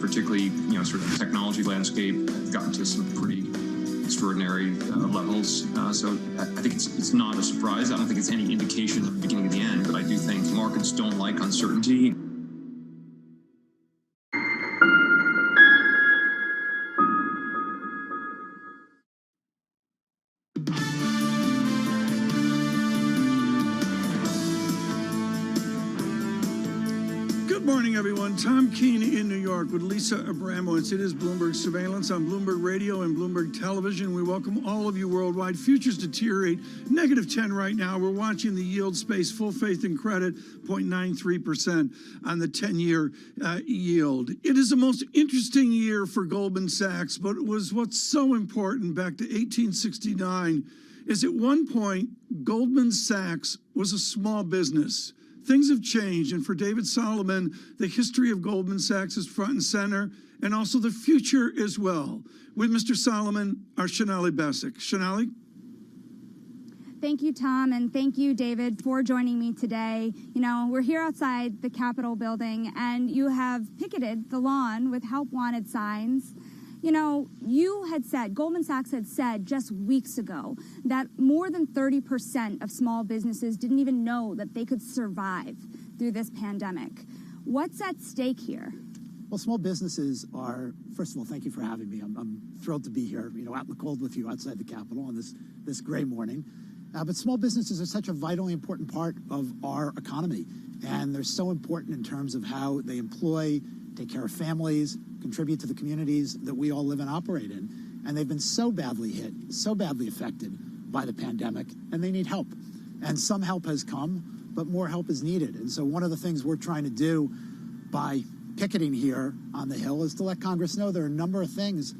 Particularly, sort of the technology landscape, gotten to some pretty extraordinary levels. So I think it's not a surprise. I don't think it's any indication of the beginning of the end, but I do think markets don't like uncertainty. Good morning, everyone. Tom Keene in New York with Lisa Abramowitz. It is Bloomberg Surveillance on Bloomberg Radio and Bloomberg Television. We welcome all of you worldwide. Futures deteriorate, -10 right now. We're watching the yield space, full faith and credit, 0.93% on the 10-year yield. It is the most interesting year for Goldman Sachs, but it was what's so important back to 1869 is at one point, Goldman Sachs was a small business. things have changed. And for David Solomon, the history of Goldman Sachs is front and center, and also the future as well. With Mr. Solomon, our Shonali Basak. Shonali? Thank you, Tom, and thank you, David, for joining me today. You know, we're here outside the Capitol building, and you have picketed the lawn with help wanted signs. You know, you had said, Goldman Sachs had said just weeks ago that more than 30% of small businesses didn't even know that they could survive through this pandemic. What's at stake here? Well, small businesses are, first of all, thank you for having me. I'm thrilled to be here, you know, out in the cold with you outside the Capitol on this gray morning. But small businesses are such a vitally important part of our economy, and they're so important in terms of how they employ, take care of families, contribute to the communities that we all live and operate in. And they've been so badly hit, so badly affected by the pandemic, and they need help. And some help has come, but more help is needed. And so one of the things we're trying to do by picketing here on the Hill is to let Congress know there are a number of things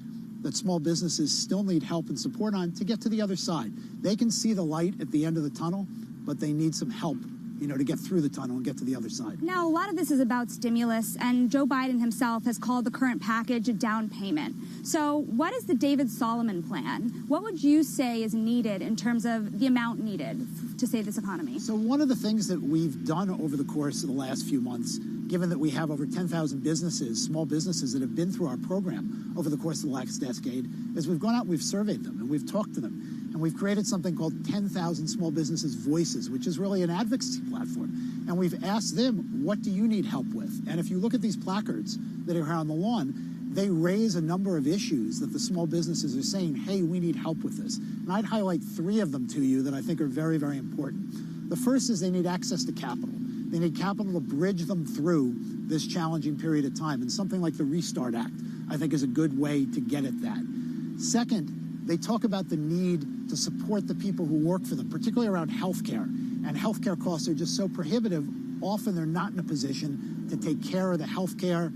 that small businesses still need help and support on to get to the other side. They can see the light at the end of the tunnel, but they need some help, you know, to get through the tunnel and get to the other side. Now, a lot of this is about stimulus, and Joe Biden himself has called the current package a down payment. So what is the David Solomon plan? What would you say is needed in terms of the amount needed to save this economy? So one of the things that we've done over the course of the last few months, given that we have over 10,000 businesses, small businesses that have been through our program over the course of the last decade, is we've gone out, we've surveyed them, and we've talked to them. And we've created something called 10,000 Small Businesses Voices, which is really an advocacy platform. And we've asked them, what do you need help with? And if you look at these placards that are here on the lawn, they raise a number of issues that the small businesses are saying, hey, we need help with this. And I'd highlight 3 of them to you that I think are very, very important. The first is they need access to capital. They need capital to bridge them through this challenging period of time. And something like the Restart Act, I think, is a good way to get at that. Second, they talk about the need to support the people who work for them, particularly around health care. And health care costs are just so prohibitive, often they're not in a position to take care of the health care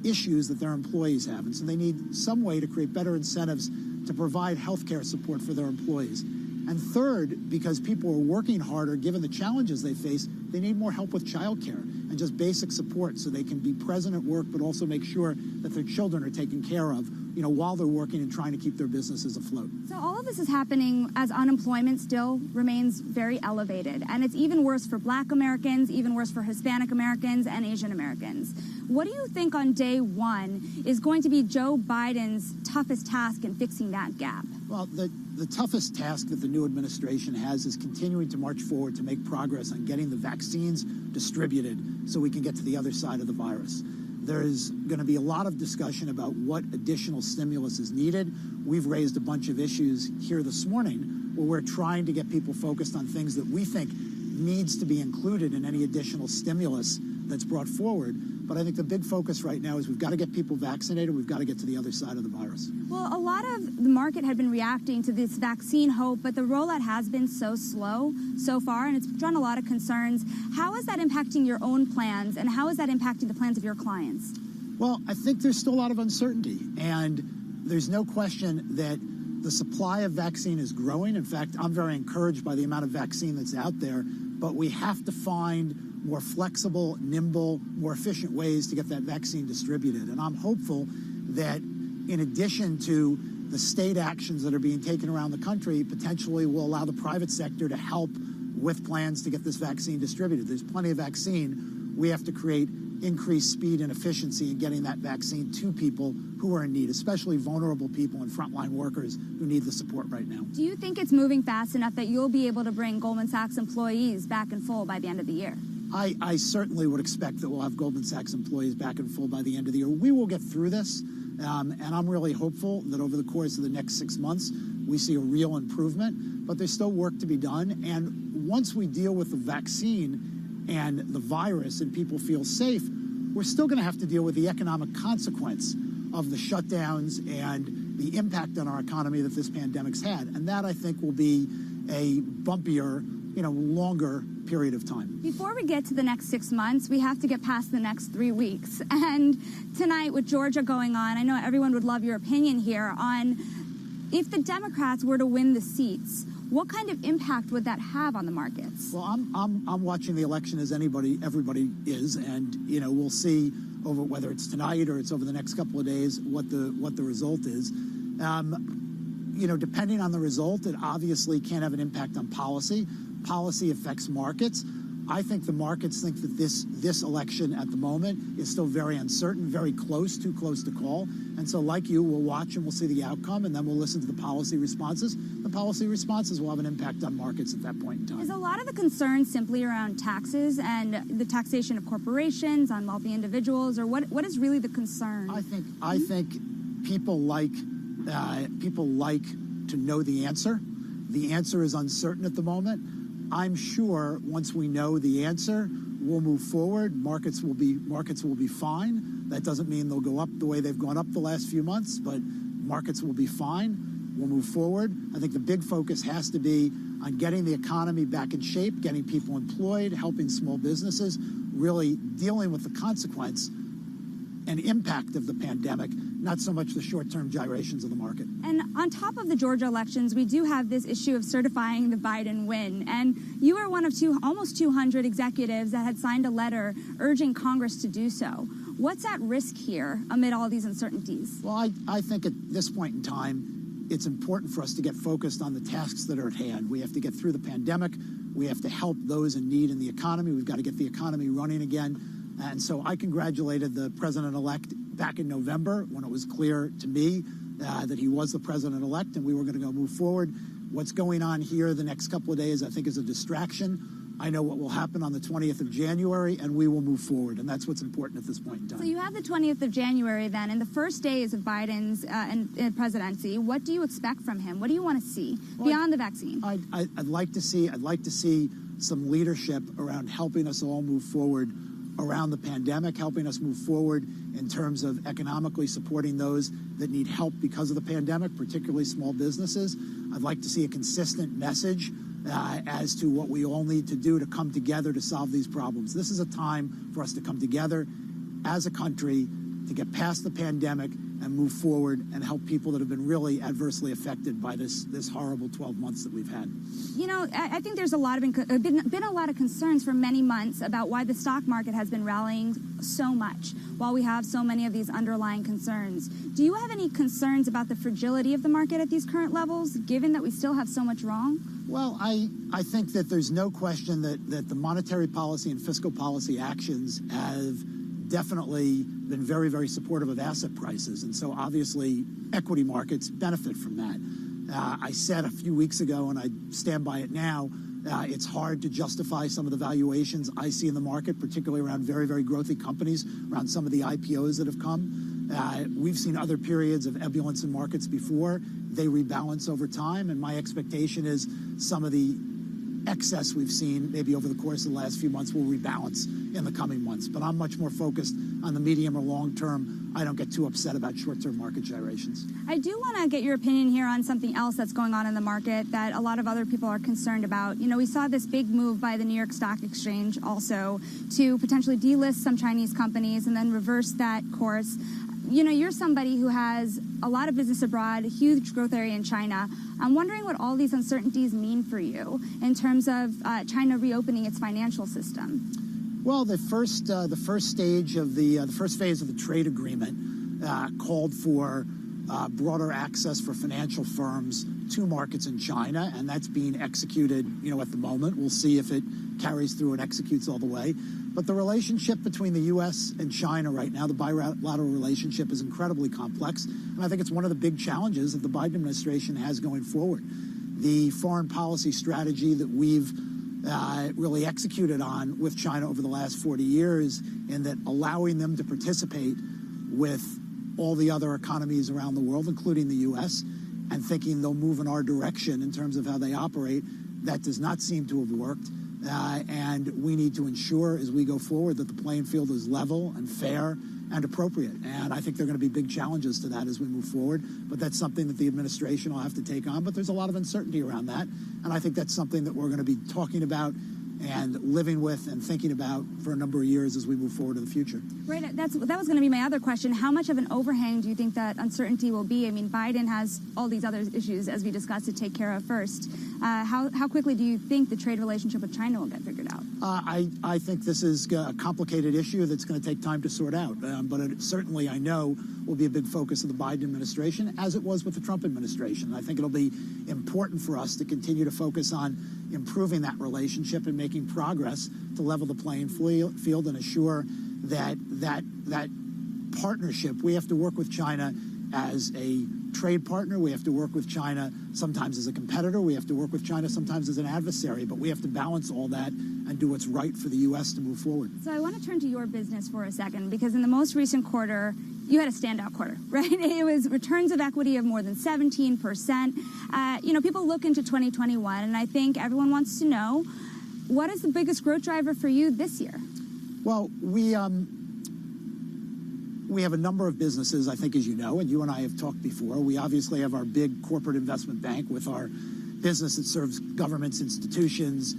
issues that their employees have. And so they need some way to create better incentives to provide health care support for their employees. And third, because people are working harder, given the challenges they face, they need more help with childcare and just basic support so they can be present at work, but also make sure that their children are taken care of, you know, while they're working and trying to keep their businesses afloat. So all of this is happening as unemployment still remains very elevated. And it's even worse for Black Americans, even worse for Hispanic Americans and Asian Americans. What do you think on day one is going to be Joe Biden's toughest task in fixing that gap? Well, the toughest task that the new administration has is continuing to march forward to make progress on getting the vaccines distributed so we can get to the other side of the virus. There's going to be a lot of discussion about what additional stimulus is needed. We've raised a bunch of issues here this morning where we're trying to get people focused on things that we think needs to be included in any additional stimulus that's brought forward. But I think the big focus right now is we've got to get people vaccinated. We've got to get to the other side of the virus. Well, a lot of the market had been reacting to this vaccine hope, but the rollout has been so slow so far, and it's drawn a lot of concerns. How is that impacting your own plans, and how is that impacting the plans of your clients? Well, I think there's still a lot of uncertainty, and there's no question that the supply of vaccine is growing. In fact, I'm very encouraged by the amount of vaccine that's out there, but we have to find more flexible, nimble, more efficient ways to get that vaccine distributed. And I'm hopeful that in addition to the state actions that are being taken around the country, potentially will allow the private sector to help with plans to get this vaccine distributed. There's plenty of vaccine. We have to create increased speed and efficiency in getting that vaccine to people who are in need, especially vulnerable people and frontline workers who need the support right now. Do you think it's moving fast enough that you'll be able to bring Goldman Sachs employees back in full by the end of the year? I certainly would expect that we'll have Goldman Sachs employees back in full by the end of the year. We will get through this, and I'm really hopeful that over the course of the next 6 months, we see a real improvement, but there's still work to be done. And once we deal with the vaccine and the virus and people feel safe, we're still going to have to deal with the economic consequence of the shutdowns and the impact on our economy that this pandemic's had. And that, I think, will be a bumpier, longer period of time. Before we get to the next 6 months, we have to get past the next 3 weeks. And tonight, with Georgia going on, I know everyone would love your opinion here on if the Democrats were to win the seats, what kind of impact would that have on the markets? Well, I'm watching the election as everybody is, and we'll see over whether it's tonight or it's over the next couple of days what the result is. Depending on the result, it obviously can have an impact on policy. Policy affects markets. I think the markets think that this election at the moment is still very uncertain, very close, too close to call. And so like you, we'll watch and we'll see the outcome, and then we'll listen to the policy responses. The policy responses will have an impact on markets at that point in time. Is a lot of the concern simply around taxes and the taxation of corporations on wealthy individuals, or what is really the concern? I think people like to know the answer. The answer is uncertain at the moment. I'm sure once we know the answer, we'll move forward. Markets will be fine. That doesn't mean they'll go up the way they've gone up the last few months, but markets will be fine. We'll move forward. I think the big focus has to be on getting the economy back in shape, getting people employed, helping small businesses, really dealing with the consequence and impact of the pandemic, not so much the short-term gyrations of the market. And on top of the Georgia elections, we do have this issue of certifying the Biden win. And you are one of almost 200 executives that had signed a letter urging Congress to do so. What's at risk here amid all these uncertainties? Well, I think at this point in time, it's important for us to get focused on the tasks that are at hand. We have to get through the pandemic. We have to help those in need in the economy. We've got to get the economy running again. And so I congratulated the president-elect back in November when it was clear to me that he was the president-elect and we were going to go move forward. What's going on here the next couple of days, I think, is a distraction. I know what will happen on the 20th of January, and we will move forward. And that's what's important at this point in time. So you have the 20th of January then, in the first days of Biden's presidency. What do you expect from him? What do you want to see beyond the vaccine? I'd like to see some leadership around helping us all move forward around the pandemic, helping us move forward in terms of economically supporting those that need help because of the pandemic, particularly small businesses. I'd like to see a consistent message as to what we all need to do to come together to solve these problems. This is a time for us to come together as a country to get past the pandemic and move forward and help people that have been really adversely affected by this horrible 12 months that we've had. I think there's been a lot of concerns for many months about why the stock market has been rallying so much while we have so many of these underlying concerns. Do you have any concerns about the fragility of the market at these current levels, given that we still have so much wrong? Well, I think that there's no question that the monetary policy and fiscal policy actions have definitely been very, very supportive of asset prices. And so obviously equity markets benefit from that. I said a few weeks ago, and I stand by it now, it's hard to justify some of the valuations I see in the market, particularly around very, very growthy companies, around some of the IPOs that have come. We've seen other periods of ebullience in markets before. They rebalance over time, and my expectation is some of the excess we've seen maybe over the course of the last few months will rebalance in the coming months. But I'm much more focused on the medium or long term. I don't get too upset about short-term market gyrations. I do want to get your opinion here on something else that's going on in the market that a lot of other people are concerned about. We saw this big move by the New York Stock Exchange also to potentially delist some Chinese companies and then reverse that course. You're somebody who has a lot of business abroad, a huge growth area in China. I'm wondering what all these uncertainties mean for you in terms of China reopening its financial system. Well, the first phase of the trade agreement called for broader access for financial firms to markets in China, and that's being executed, at the moment. We'll see if it carries through and executes all the way. But the relationship between the U.S. and China right now, the bilateral relationship, is incredibly complex. And I think it's one of the big challenges that the Biden administration has going forward. The foreign policy strategy that we've really executed on with China over the last 40 years, in that allowing them to participate with all the other economies around the world, including the U.S., and thinking they'll move in our direction in terms of how they operate, that does not seem to have worked. And we need to ensure as we go forward that the playing field is level and fair and appropriate. And I think there are going to be big challenges to that as we move forward. But that's something that the administration will have to take on. But there's a lot of uncertainty around that. And I think that's something that we're going to be talking about and living with and thinking about for a number of years as we move forward in the future. Right, that was going to be my other question. How much of an overhang do you think that uncertainty will be? I mean, Biden has all these other issues, as we discussed, to take care of first. How quickly do you think the trade relationship with China will get figured out? I think this is a complicated issue that's going to take time to sort out. But it certainly, I know, will be a big focus of the Biden administration, as it was with the Trump administration. I think it'll be important for us to continue to focus on improving that relationship and making progress to level the playing field and assure that partnership. We have to work with China as a trade partner. We have to work with China sometimes as a competitor. We have to work with China sometimes as an adversary. But we have to balance all that and do what's right for the U.S. to move forward. So I want to turn to your business for a second, because in the most recent quarter, you had a standout quarter, right? It was returns of equity of more than 17%. People look into 2021, and I think everyone wants to know, what is the biggest growth driver for you this year? Well, we have a number of businesses, I think, as you know, and you and I have talked before. We obviously have our big corporate investment bank with our business that serves governments, institutions,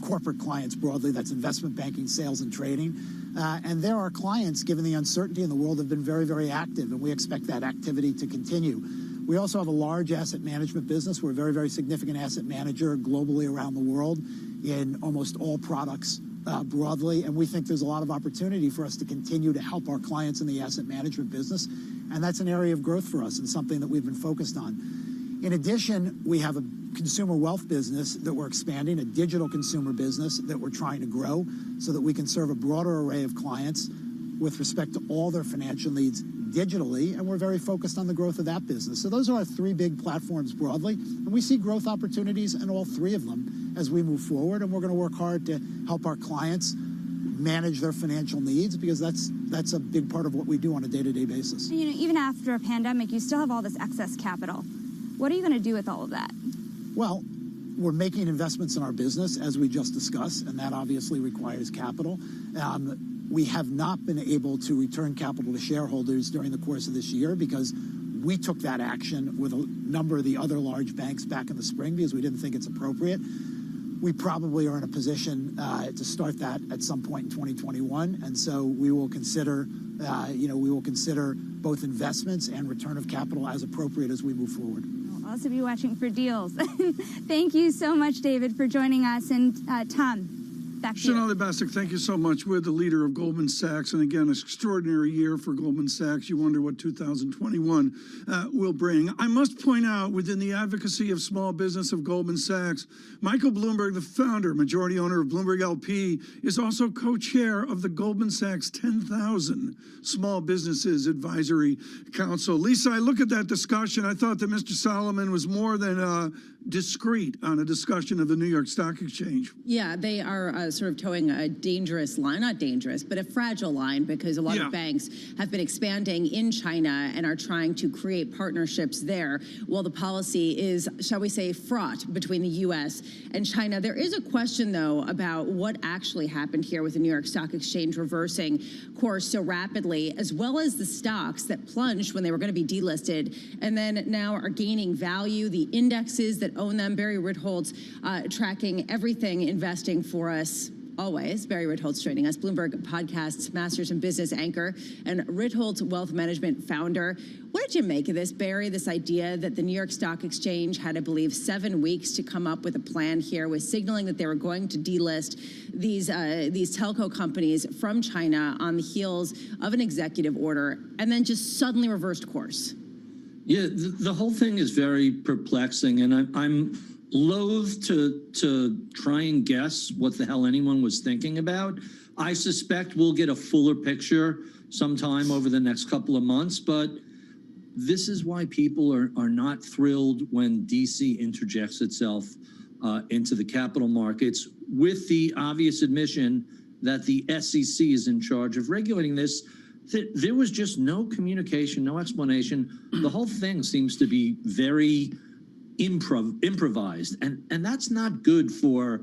corporate clients broadly. That's investment banking, sales, and trading. And there are clients, given the uncertainty in the world, have been very, very active, and we expect that activity to continue. We also have a large asset management business. We're a very, very significant asset manager globally around the world in almost all products broadly, and we think there's a lot of opportunity for us to continue to help our clients in the asset management business, and that's an area of growth for us and something that we've been focused on. In addition, we have a consumer wealth business that we're expanding, a digital consumer business that we're trying to grow so that we can serve a broader array of clients with respect to all their financial needs digitally, and we're very focused on the growth of that business. So those are our three big platforms broadly, and we see growth opportunities in all three of them as we move forward, and we're going to work hard to help our clients manage their financial needs, because that's a big part of what we do on a day-to-day basis. Even after a pandemic, you still have all this excess capital. What are you going to do with all of that? Well, we're making investments in our business, as we just discussed, and that obviously requires capital. We have not been able to return capital to shareholders during the course of this year because we took that action with a number of the other large banks back in the spring because we didn't think it's appropriate. We probably are in a position to start that at some point in 2021, and so we will consider, both investments and return of capital as appropriate as we move forward. I'll also be watching for deals. Thank you so much, David, for joining us, and Tom. Sonali Basak, thank you so much. We're the leader of Goldman Sachs, and again, an extraordinary year for Goldman Sachs. You wonder what 2021 will bring. I must point out, within the advocacy of small business of Goldman Sachs, Michael Bloomberg, the founder, majority owner of Bloomberg LP, is also co-chair of the Goldman Sachs 10,000 Small Businesses Advisory Council. Lisa, I look at that discussion. I thought that Mr. Solomon was more than discreet on a discussion of the New York Stock Exchange. Yeah, they are sort of towing a dangerous line, not dangerous, but a fragile line, because a lot of banks have been expanding in China and are trying to create partnerships there. While the policy is, shall we say, fraught between the U.S. and China. There is a question, though, about what actually happened here with the New York Stock Exchange reversing course so rapidly, as well as the stocks that plunged when they were going to be delisted and then now are gaining value, the indexes that own them. Barry Ritholtz tracking everything investing for us always. Barry Ritholtz joining us, Bloomberg Podcast's Masters in Business anchor and Ritholtz Wealth Management founder. What did you make of this, Barry, this idea that the New York Stock Exchange had, I believe, 7 weeks to come up with a plan here, with signaling that they were going to delist these telco companies from China on the heels of an executive order, and then just suddenly reversed course? Yeah, the whole thing is very perplexing, and I'm loath to try and guess what the hell anyone was thinking about. I suspect we'll get a fuller picture sometime over the next couple of months, but this is why people are not thrilled when DC interjects itself into the capital markets with the obvious admission that the SEC is in charge of regulating this. There was just no communication, no explanation. The whole thing seems to be very improvised, and that's not good for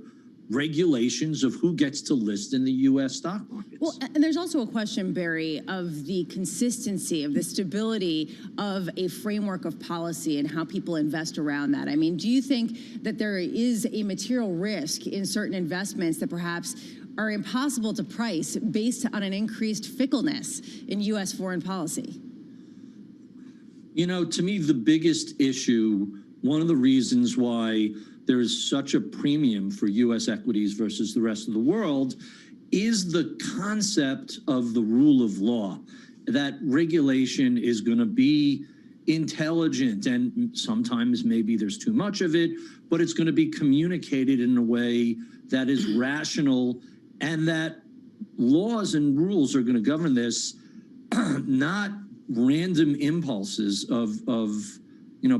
regulations of who gets to list in the U.S. stock markets. Well, and there's also a question, Barry, of the consistency, of the stability of a framework of policy and how people invest around that. I mean, do you think that there is a material risk in certain investments that perhaps are impossible to price based on an increased fickleness in U.S. foreign policy? You know, to me, the biggest issue, one of the reasons why there is such a premium for U.S. equities versus the rest of the world is the concept of the rule of law, that regulation is going to be intelligent, and sometimes maybe there's too much of it, but it's going to be communicated in a way that is rational, and that laws and rules are going to govern this, not random impulses of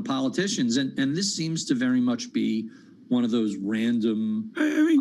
politicians. And this seems to very much be one of those random, I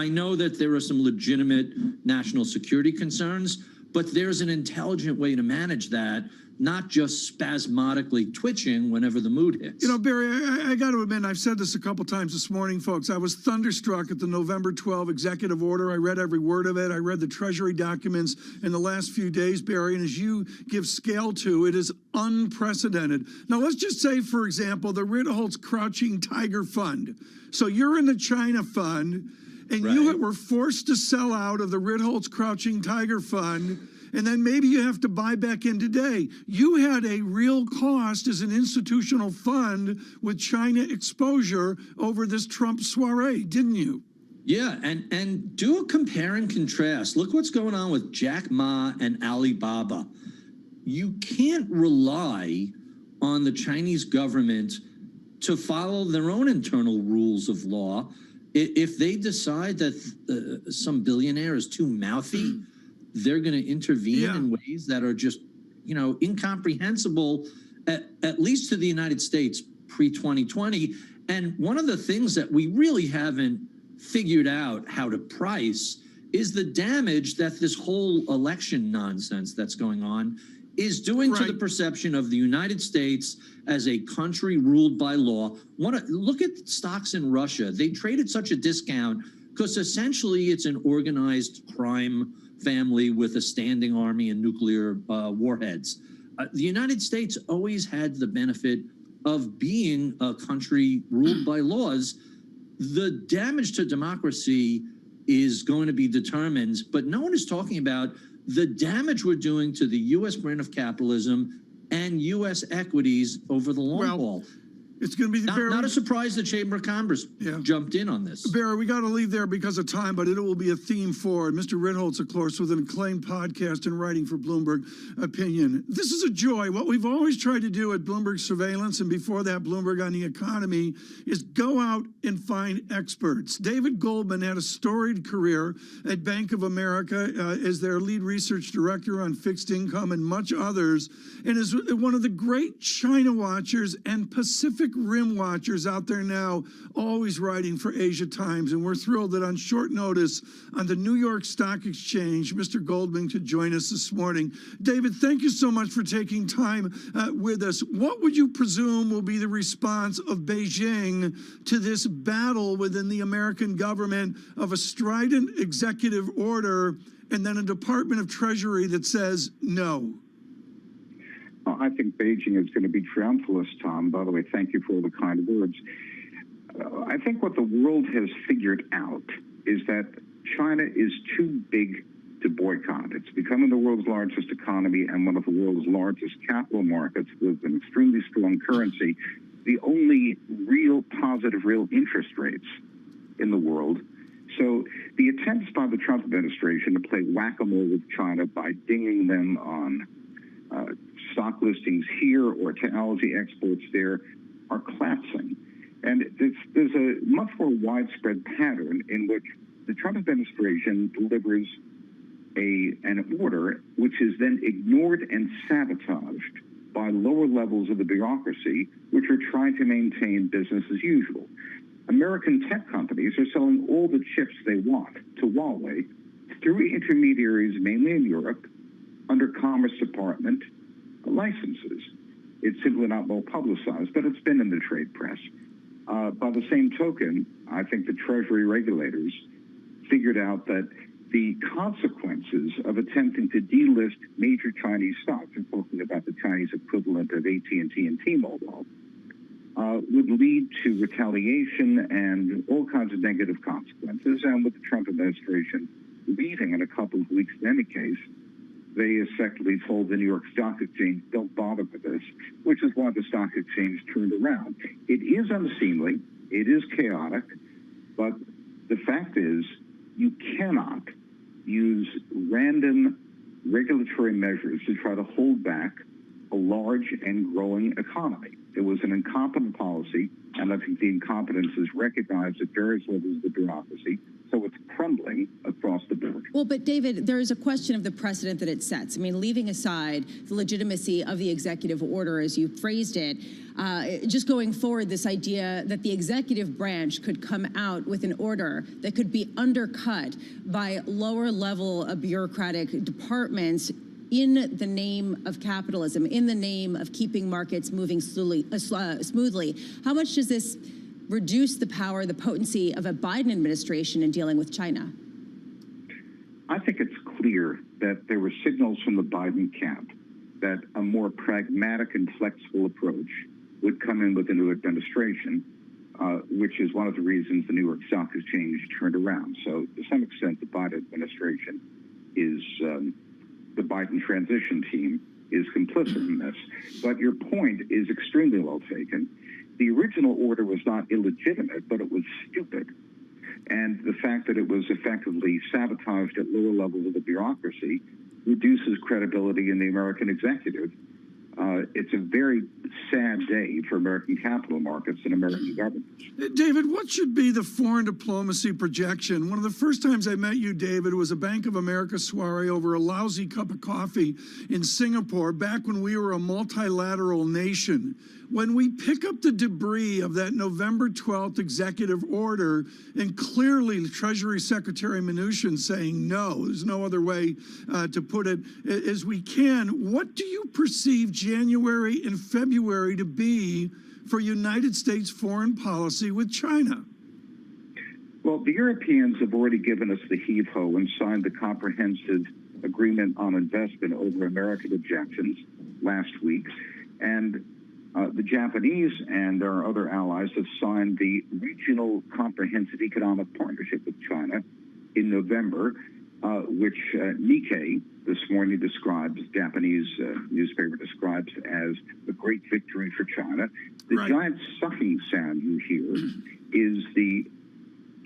know that there are some legitimate national security concerns, but there's an intelligent way to manage that, not just spasmodically twitching whenever the mood hits. You know, Barry, I got to admit, I've said this a couple times this morning, folks. I was thunderstruck at the November 12 executive order. I read every word of it. I read the Treasury documents in the last few days, Barry, and as you give scale to, it is unprecedented. Now, let's just say, for example, the Ritholtz Crouching Tiger Fund. So you're in the China Fund, and you were forced to sell out of the Ritholtz Crouching Tiger Fund, and then maybe you have to buy back in today. You had a real cost as an institutional fund with China exposure over this Trump soiree, didn't you? Yeah, and do a compare and contrast. Look what's going on with Jack Ma and Alibaba. You can't rely on the Chinese government to follow their own internal rules of law. If they decide that some billionaire is too mouthy, they're going to intervene in ways that are just, incomprehensible, at least to the United States pre-2020. And one of the things that we really haven't figured out how to price is the damage that this whole election nonsense that's going on is doing to the perception of the United States as a country ruled by law. Look at stocks in Russia. They trade at such a discount because essentially it's an organized crime family with a standing army and nuclear warheads. The United States always had the benefit of being a country ruled by laws. The damage to democracy is going to be determined, but no one is talking about the damage we're doing to the U.S. brand of capitalism and U.S. equities over the long haul. It's going to be not a surprise the Chamber of Commerce jumped in on this. Barry, we got to leave there because of time, but it will be a theme forward. Mr. Ritholtz, of course, with an acclaimed podcast and writing for Bloomberg Opinion. This is a joy. What we've always tried to do at Bloomberg Surveillance, and before that, Bloomberg on the Economy, is go out and find experts. David Goldman had a storied career at Bank of America as their lead research director on fixed income and much others, and is one of the great China watchers and Pacific Rim watchers out there now, always writing for Asia Times. And we're thrilled that on short notice on the New York Stock Exchange, Mr. Goldman could join us this morning. David, thank you so much for taking time with us. What would you presume will be the response of Beijing to this battle within the American government of a strident executive order and then a Department of Treasury that says no? I think Beijing is going to be triumphalist, Tom. By the way, thank you for all the kind words. I think what the world has figured out is that China is too big to boycott. It's becoming the world's largest economy and one of the world's largest capital markets with an extremely strong currency, the only real positive real interest rates in the world. So the attempts by the Trump administration to play whack-a-mole with China by dinging them on stock listings here or technology exports there are collapsing. And there's a much more widespread pattern in which the Trump administration delivers an order which is then ignored and sabotaged by lower levels of the bureaucracy, which are trying to maintain business as usual. American tech companies are selling all the chips they want to Huawei through intermediaries, mainly in Europe, under Commerce Department licenses. It's simply not well publicized, but it's been in the trade press. By the same token, I think the Treasury regulators figured out that the consequences of attempting to delist major Chinese stocks, I'm talking about the Chinese equivalent of AT&T and T-Mobile, would lead to retaliation and all kinds of negative consequences. And with the Trump administration leaving in a couple of weeks in any case, they effectively told the New York Stock Exchange, don't bother with this, which is why the stock exchange turned around. It is unseemly, it is chaotic, but the fact is you cannot use random regulatory measures to try to hold back a large and growing economy. It was an incompetent policy, and I think the incompetence is recognized at various levels of the bureaucracy, so it's crumbling across the board. Well, but David, there is a question of the precedent that it sets. I mean, leaving aside the legitimacy of the executive order, as you phrased it, just going forward, this idea that the executive branch could come out with an order that could be undercut by lower level bureaucratic departments in the name of capitalism, in the name of keeping markets moving smoothly. How much does this reduce the power, the potency of a Biden administration in dealing with China? I think it's clear that there were signals from the Biden camp that a more pragmatic and flexible approach would come in with the new administration, which is one of the reasons the New York Stock Exchange turned around. So to some extent, the Biden administration is, the Biden transition team is complicit in this. But your point is extremely well taken. The original order was not illegitimate, but it was stupid. And the fact that it was effectively sabotaged at lower levels of the bureaucracy reduces credibility in the American executive. It's a very sad day for American capital markets and American governments. David, what should be the foreign diplomacy projection? One of the first times I met you, David, was a Bank of America soiree over a lousy cup of coffee in Singapore, back when we were a multilateral nation. When we pick up the debris of that November 12th executive order, and clearly Treasury Secretary Mnuchin saying no, there's no other way to put it, as we can, what do you perceive January and February to be for United States foreign policy with China? Well, the Europeans have already given us the heave-ho and signed the comprehensive agreement on investment over American objections last week. And the Japanese and our other allies have signed the Regional Comprehensive Economic Partnership with China in November, which Nikkei this morning describes, Japanese newspaper describes as a great victory for China. The giant sucking sound you hear is the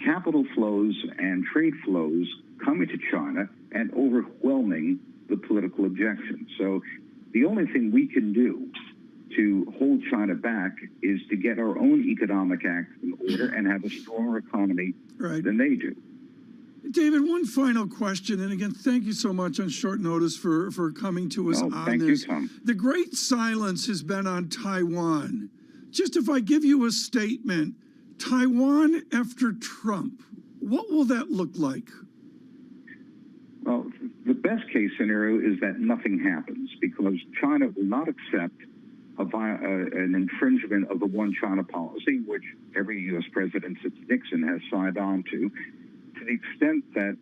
capital flows and trade flows coming to China and overwhelming the political objections. So the only thing we can do to hold China back is to get our own economic act in order and have a stronger economy than they do. David, one final question, and again, thank you so much on short notice for coming to us on thank this. You, Tom. The great silence has been on Taiwan. Just if I give you a statement, Taiwan after Trump, what will that look like? Well, the best case scenario is that nothing happens, because China will not accept an infringement of the one China policy, which every U.S. president since Nixon has signed on to the extent that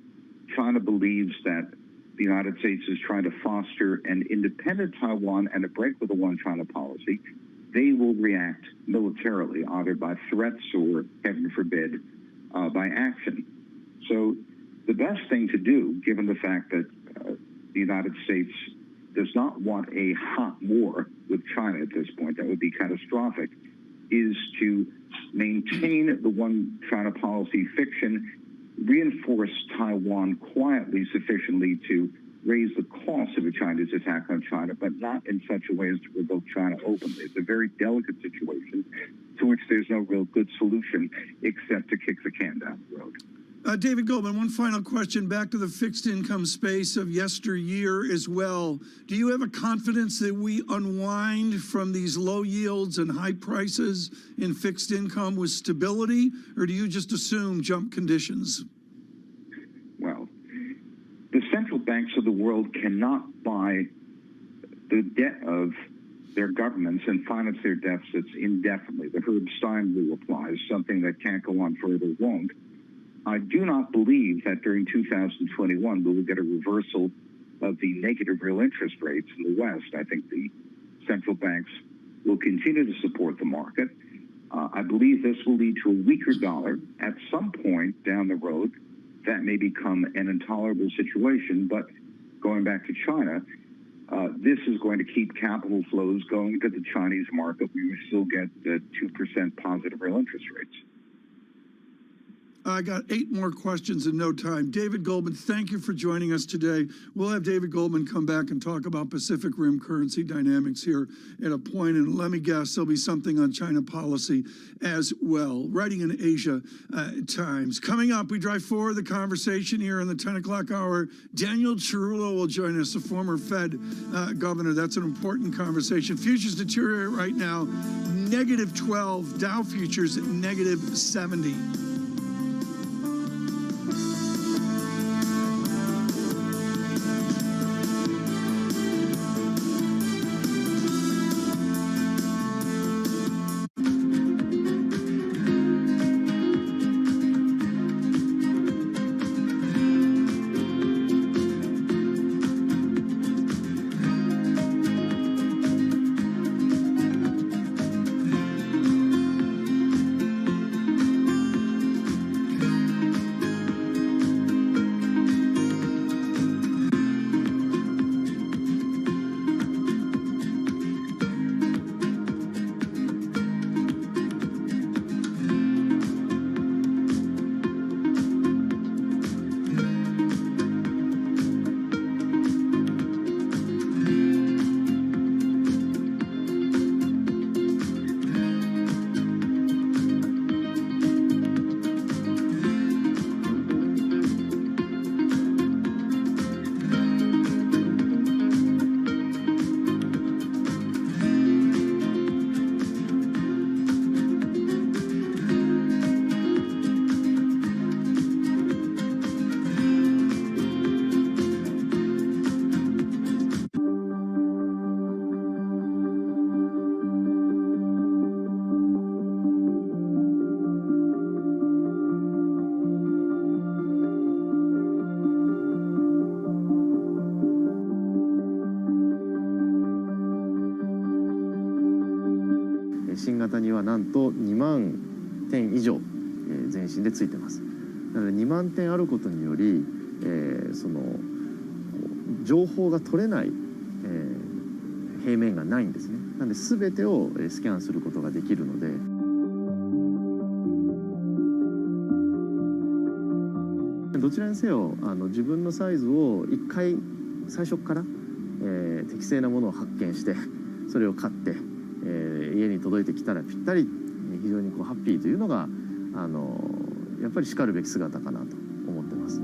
China believes that the United States is trying to foster an independent Taiwan and a break with the one China policy, they will react militarily, either by threats or, heaven forbid, by action. So the best thing to do, given the fact that the United States does not want a hot war with China at this point, that would be catastrophic, is to maintain the one China policy fiction, reinforce Taiwan quietly sufficiently to raise the cost of a Chinese attack on China, but not in such a way as to provoke China openly. It's a very delicate situation to which there's no real good solution except to kick the can down the road. David Goldman, one final question back to the fixed income space of yesteryear as well. Do you have a confidence that we unwind from these low yields and high prices in fixed income with stability, or do you just assume jump conditions? Well, the central banks of the world cannot buy the debt of their governments and finance their deficits indefinitely. The Herb-Stein rule applies, something that can't go on further won't. I do not believe that during 2021 we will get a reversal of the negative real interest rates in the West. I think the central banks will continue to support the market. I believe this will lead to a weaker dollar at some point down the road. That may become an intolerable situation, but going back to China, this is going to keep capital flows going to the Chinese market. We will still get 2% positive real interest rates. I got 8 more questions in no time. David Goldman, thank you for joining us today. We'll have David Goldman come back and talk about Pacific Rim currency dynamics here at a point, and let me guess, there'll be something on China policy as well. Writing in Asia Times. Coming up, we drive forward the conversation here in the 10 o'clock hour. Daniel Cerullo will join us, the former Fed governor. That's an important conversation. Futures deteriorate right now, -12, Dow futures at -70.新型にはなんと2万点以上前進でついてます。なので2万点あることにより、その情報が取れない、平面がないんですね。なので全てをスキャンすることができるので。どちらにせよ自分のサイズを1回最初から、適正なものを発見してそれを買って、家に届いてきたらぴったり非常にハッピーというのがやっぱりしかるべき姿かなと思ってます。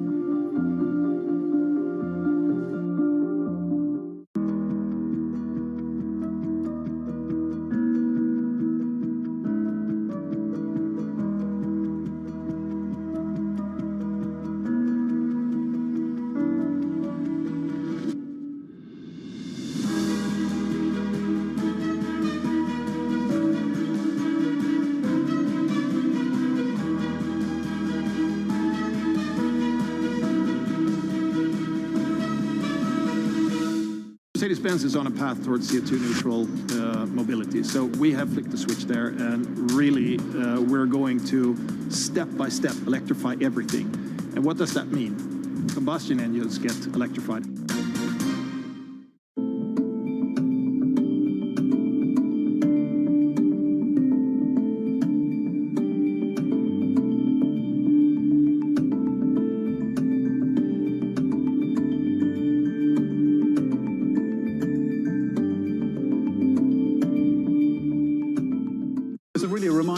Mercedes-Benz is on a path towards CO2 neutral mobility. So we have flicked the switch there, and really we're going to step by step electrify everything. And what does that mean? Combustion engines get electrified.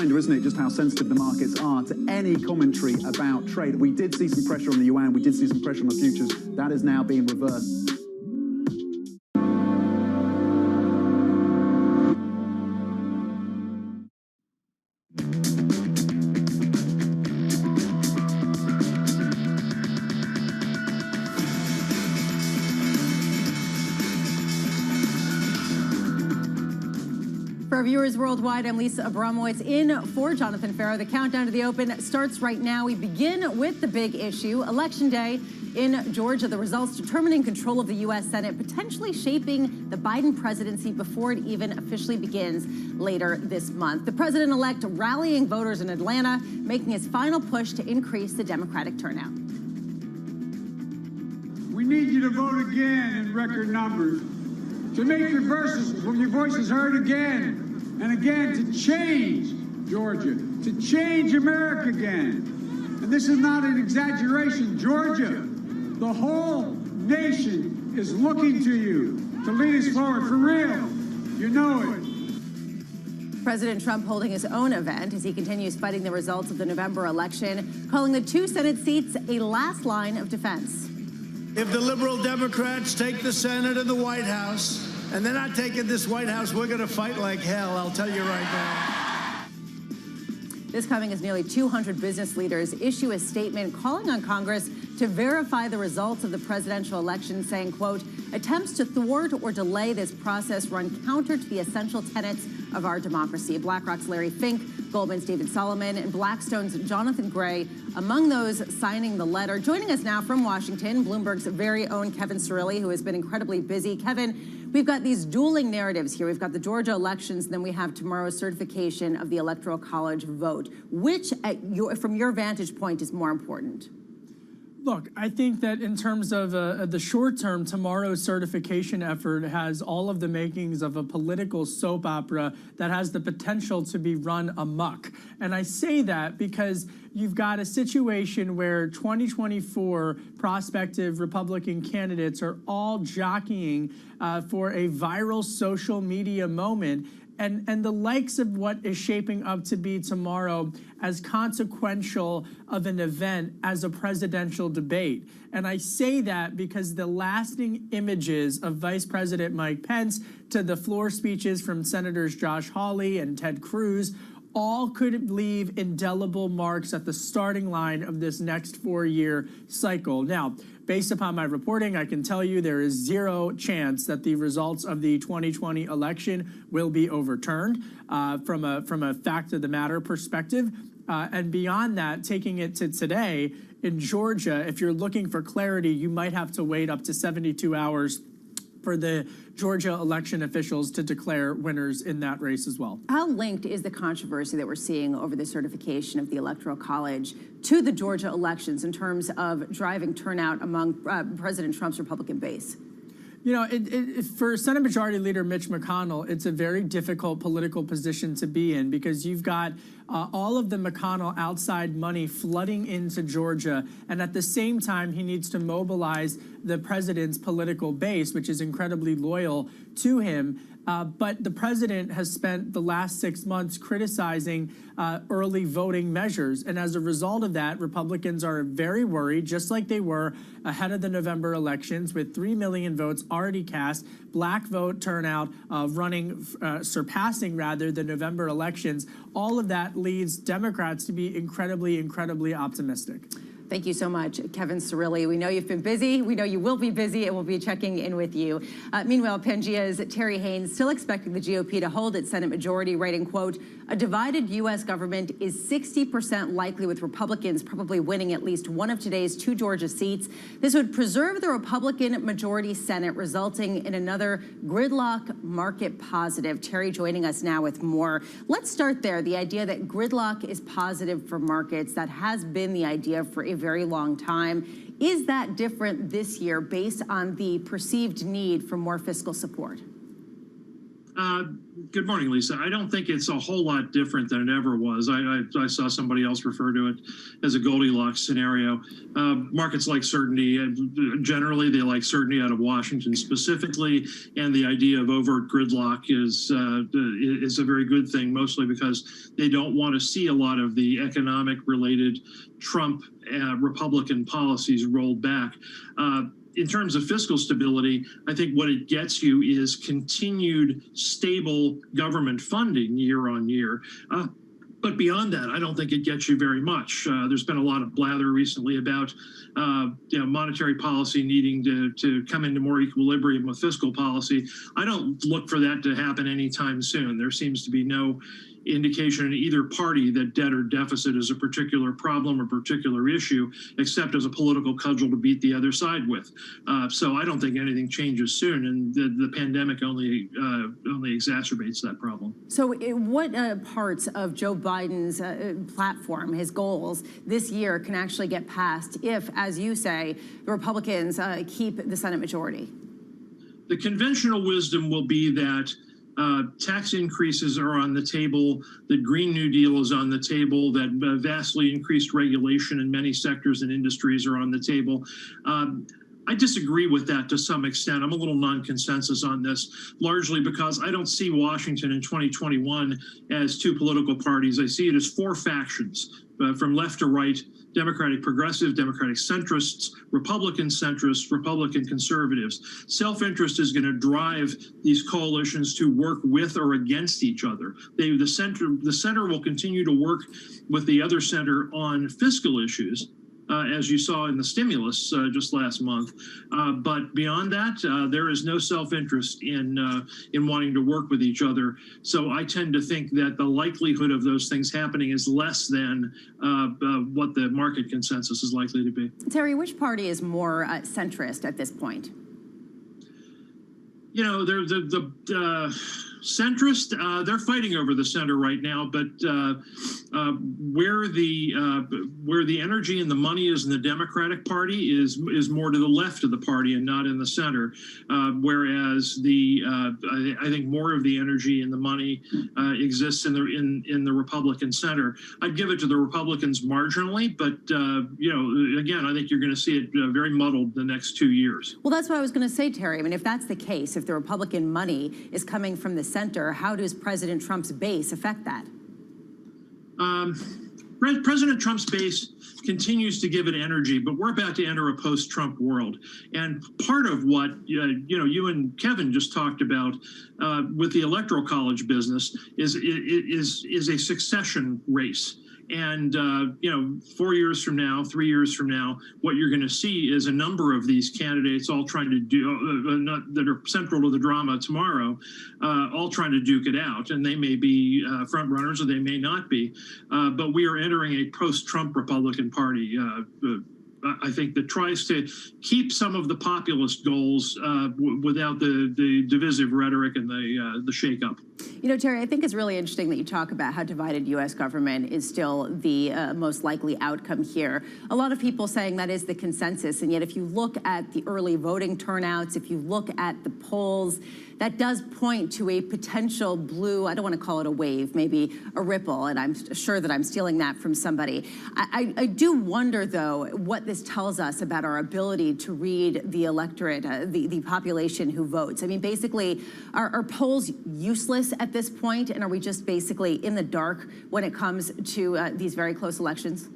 Isn't it, just how sensitive the markets are to any commentary about trade? We did see some pressure on the yuan, we did see some pressure on the futures. That is now being reversed. For our viewers worldwide, I'm Lisa Abramowitz in for Jonathan Farrow. The countdown to the Open starts right now. We begin with the big issue, Election Day in Georgia, the results determining control of the U.S. Senate, potentially shaping the Biden presidency before it even officially begins later this month. The president-elect rallying voters in Atlanta, making his final push to increase the Democratic turnout. We need you to vote again in record numbers, to make your voices heard again and again, to change Georgia, to change America again. And this is not an exaggeration. Georgia, the whole nation is looking to you to lead us forward, for real. You know it. President Trump holding his own event as he continues fighting the results of the November election, calling the 2 Senate seats a last line of defense. If the liberal Democrats take the Senate and the White House, and they're not taking this White House, we're going to fight like hell, I'll tell you right now. This coming as nearly 200 business leaders issue a statement calling on Congress to verify the results of the presidential election, saying, quote, attempts to thwart or delay this process run counter to the essential tenets of our democracy. BlackRock's Larry Fink, Goldman's David Solomon, and Blackstone's Jonathan Gray among those signing the letter. Joining us now from Washington, Bloomberg's very own Kevin Cirilli, who has been incredibly busy. Kevin, we've got these dueling narratives here. We've got the Georgia elections, and then we have tomorrow's certification of the Electoral College vote. Which, from your vantage point, is more important? Look, I think that in terms of the short term, tomorrow's certification effort has all of the makings of a political soap opera that has the potential to be run amok. And I say that because you've got a situation where 2024 prospective Republican candidates are all jockeying for a viral social media moment. And the likes of what is shaping up to be tomorrow as consequential of an event as a presidential debate. And I say that because the lasting images of Vice President Mike Pence to the floor speeches from Senators Josh Hawley and Ted Cruz all could leave indelible marks at the starting line of this next 4-year cycle. Now, based upon my reporting, I can tell you there is zero chance that the results of the 2020 election will be overturned from a fact of the matter perspective. And beyond that, taking it to today, in Georgia, if you're looking for clarity, you might have to wait up to 72 hours for the Georgia election officials to declare winners in that race as well. How linked is the controversy that we're seeing over the certification of the Electoral College to the Georgia elections in terms of driving turnout among President Trump's Republican base? You know, for Senate Majority Leader Mitch McConnell, it's a very difficult political position to be in because you've got all of the McConnell outside money flooding into Georgia, and at the same time, he needs to mobilize the president's political base, which is incredibly loyal to him. But the president has spent the last 6 months criticizing early voting measures. And as a result of that, Republicans are very worried, just like they were ahead of the November elections, with 3 million votes already cast, black vote turnout surpassing the November elections. All of that leads Democrats to be incredibly, incredibly optimistic. Thank you so much, Kevin Cirilli. We know you've been busy. We know you will be busy, and we'll be checking in with you. Meanwhile, Pangaea's Terry Haynes still expecting the GOP to hold its Senate majority, writing, quote, a divided U.S. government is 60% likely, with Republicans probably winning at least one of today's 2 Georgia seats. This would preserve the Republican majority Senate, resulting in another gridlock market positive. Terry joining us now with more. Let's start there. The idea that gridlock is positive for markets, that has been the idea for a very long time. Is that different this year based on the perceived need for more fiscal support? Good morning, Lisa. I don't think it's a whole lot different than it ever was. I saw somebody else refer to it as a Goldilocks scenario. Markets like certainty. Generally, they like certainty out of Washington specifically, and the idea of overt gridlock is a very good thing, mostly because they don't want to see a lot of the economic-related Trump Republican policies rolled back. In terms of fiscal stability, I think what it gets you is continued stable government funding year on year. But beyond that, I don't think it gets you very much. There's been a lot of blather recently about monetary policy needing to come into more equilibrium with fiscal policy. I don't look for that to happen anytime soon. There seems to be no indication in either party that debt or deficit is a particular problem or particular issue, except as a political cudgel to beat the other side with. So I don't think anything changes soon, and the pandemic only exacerbates that problem. So what parts of Joe Biden's platform, his goals this year, can actually get passed if, as you say, the Republicans keep the Senate majority? The conventional wisdom will be that tax increases are on the table, that Green New Deal is on the table, that vastly increased regulation in many sectors and industries are on the table. I disagree with that to some extent. I'm a little non-consensus on this, largely because I don't see Washington in 2021 as two political parties. I see it as four factions, from left to right: Democratic progressive, Democratic centrists, Republican conservatives. Self-interest is going to drive these coalitions to work with or against each other. The center will continue to work with the other center on fiscal issues, as you saw in the stimulus just last month. But beyond that, there is no self-interest in wanting to work with each other. So I tend to think that the likelihood of those things happening is less than what the market consensus is likely to be. Terry, which party is more centrist at this point? You know, the centrist, they're fighting over the center right now, but where the energy and the money is in the Democratic Party is more to the left of the party and not in the center. Whereas I think more of the energy and the money exists in the Republican center. I'd give it to the Republicans marginally, but you know, again, I think you're going to see it very muddled the next 2 years. Well, that's what I was going to say, Terry. I mean, if that's the case, if the Republican money is coming from the center, how does President Trump's base affect that? President Trump's base continues to give it energy, but we're about to enter a post-Trump world. And part of what you and Kevin just talked about with the Electoral College business is a succession race. And, 4 years from now, 3 years from now, what you're going to see is a number of these candidates all trying to do, that are central to the drama tomorrow, all trying to duke it out. And they may be front runners or they may not be. But we are entering a post-Trump Republican Party. I think that tries to keep some of the populist goals without the divisive rhetoric and the shakeup. You know, Terry, I think it's really interesting that you talk about how divided U.S. government is still the most likely outcome here. A lot of people saying that is the consensus, and yet if you look at the early voting turnouts, if you look at the polls, that does point to a potential blue, I don't want to call it a wave, maybe a ripple, and I'm sure that I'm stealing that from somebody. I do wonder, though, what this tells us about our ability to read the electorate, the population who votes. I mean, basically, are polls useless at this point, and are we just basically in the dark when it comes to these very close elections?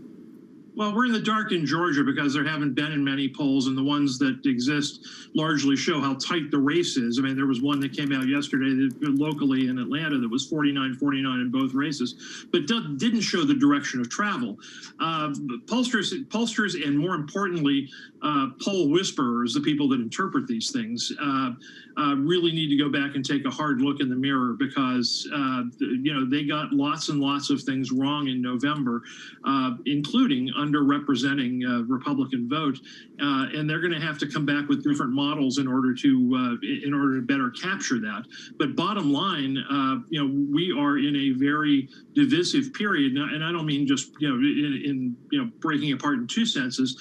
Well, we're in the dark in Georgia because there haven't been in many polls, and the ones that exist largely show how tight the race is. I mean, there was one that came out yesterday locally in Atlanta that was 49-49 in both races, but didn't show the direction of travel. Pollsters, and more importantly, poll whisperers, the people that interpret these things, really need to go back and take a hard look in the mirror because, they got lots and lots of things wrong in November, including underrepresenting Republican vote, and they're going to have to come back with different models in order to better capture that. But bottom line, we are in a very divisive period, and I don't mean just in breaking apart in two senses.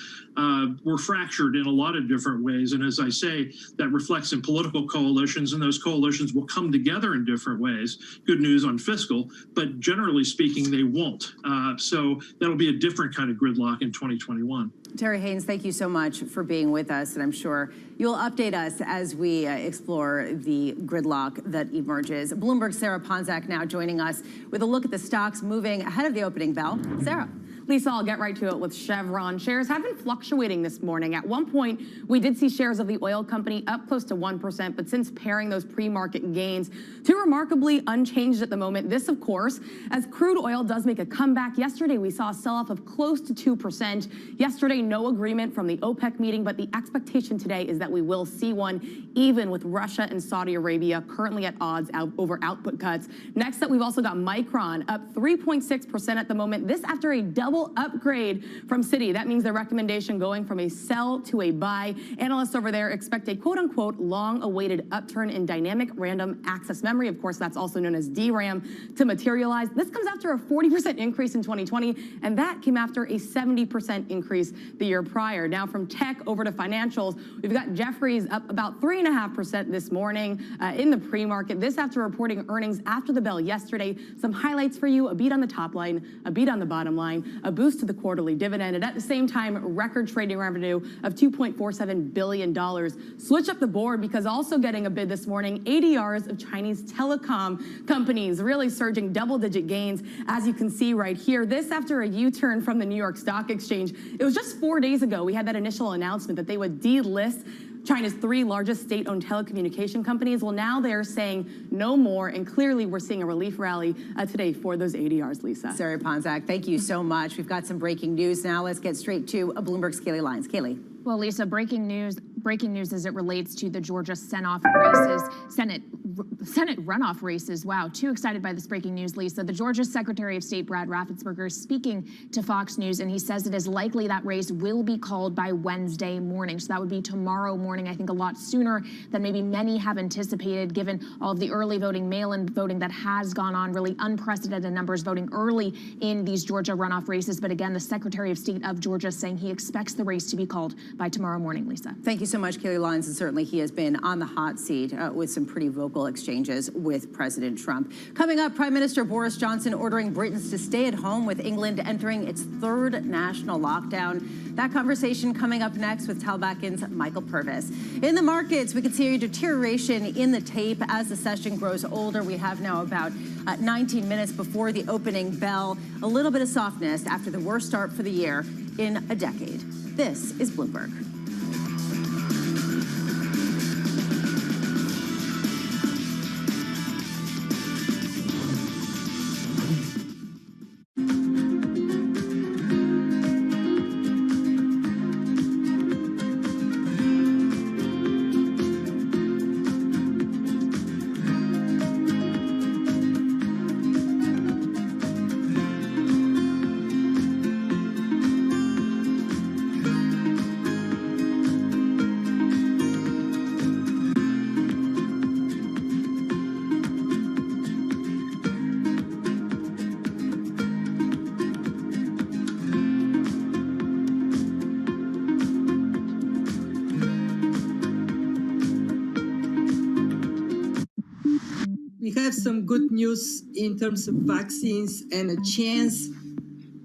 We're fractured in a lot of different ways, and as I say, that reflects in political coalitions, and those coalitions will come together in different ways. Good news on fiscal, but generally speaking, they won't. So that'll be a different kind of gridlock in 2021. Terry Haynes, thank you so much for being with us, and I'm sure you'll update us as we explore the gridlock that emerges. Bloomberg's Sarah Ponczak now joining us with a look at the stocks moving ahead of the opening bell. Sarah. Lisa, I'll get right to it with Chevron. Shares have been fluctuating this morning. At one point, we did see shares of the oil company up close to 1%, but since pairing those pre-market gains to remarkably unchanged at the moment. This, of course, as crude oil does make a comeback. Yesterday, we saw a sell-off of close to 2%. Yesterday, no agreement from the OPEC meeting, but the expectation today is that we will see one, even with Russia and Saudi Arabia currently at odds over output cuts. Next up, we've also got Micron up 3.6% at the moment. This after a double upgrade from Citi. That means the recommendation going from a sell to a buy. Analysts over there expect a quote-unquote long-awaited upturn in dynamic random access memory. Of course, that's also known as DRAM to materialize. This comes after a 40% increase in 2020, and that came after a 70% increase the year prior. Now from tech over to financials, we've got Jefferies up about 3.5% this morning in the pre-market. This after reporting earnings after the bell yesterday. Some highlights for you: a beat on the top line, a beat on the bottom line, a boost to the quarterly dividend, and at the same time, record trading revenue of $2.47 billion. Switch up the board because also getting a bid this morning, ADRs of Chinese telecom companies really surging double-digit gains, as you can see right here. This after a U-turn from the New York Stock Exchange. It was just 4 days ago we had that initial announcement that they would delist China's 3 largest state-owned telecommunication companies. Well, now they're saying no more, and clearly we're seeing a relief rally today for those ADRs, Lisa. Sarah Ponzak, thank you so much. We've got some breaking news now. Let's get straight to Bloomberg's Kaylee Lyons. Kaylee. Well, Lisa, breaking news as it relates to the Georgia Senate runoff races. Wow, too excited by this breaking news, Lisa. The Georgia Secretary of State, Brad Raffensperger, is speaking to Fox News, and he says it is likely that race will be called by Wednesday morning. So that would be tomorrow morning, I think a lot sooner than maybe many have anticipated, given all of the early voting, mail-in voting that has gone on, really unprecedented numbers voting early in these Georgia runoff races. But again, the Secretary of State of Georgia saying he expects the race to be called by tomorrow morning, Lisa. Thank you so much, Kaylee Lyons, and certainly he has been on the hot seat with some pretty vocal exchanges with President Trump. Coming up, Prime Minister Boris Johnson ordering Britons to stay at home with England entering its 3rd national lockdown. That conversation coming up next with Talbackin's Michael Purvis. In the markets, we can see a deterioration in the tape as the session grows older. We have now about 19 minutes before the opening bell. A little bit of softness after the worst start for the year in a decade. This is Bloomberg. We have some good news in terms of vaccines and a chance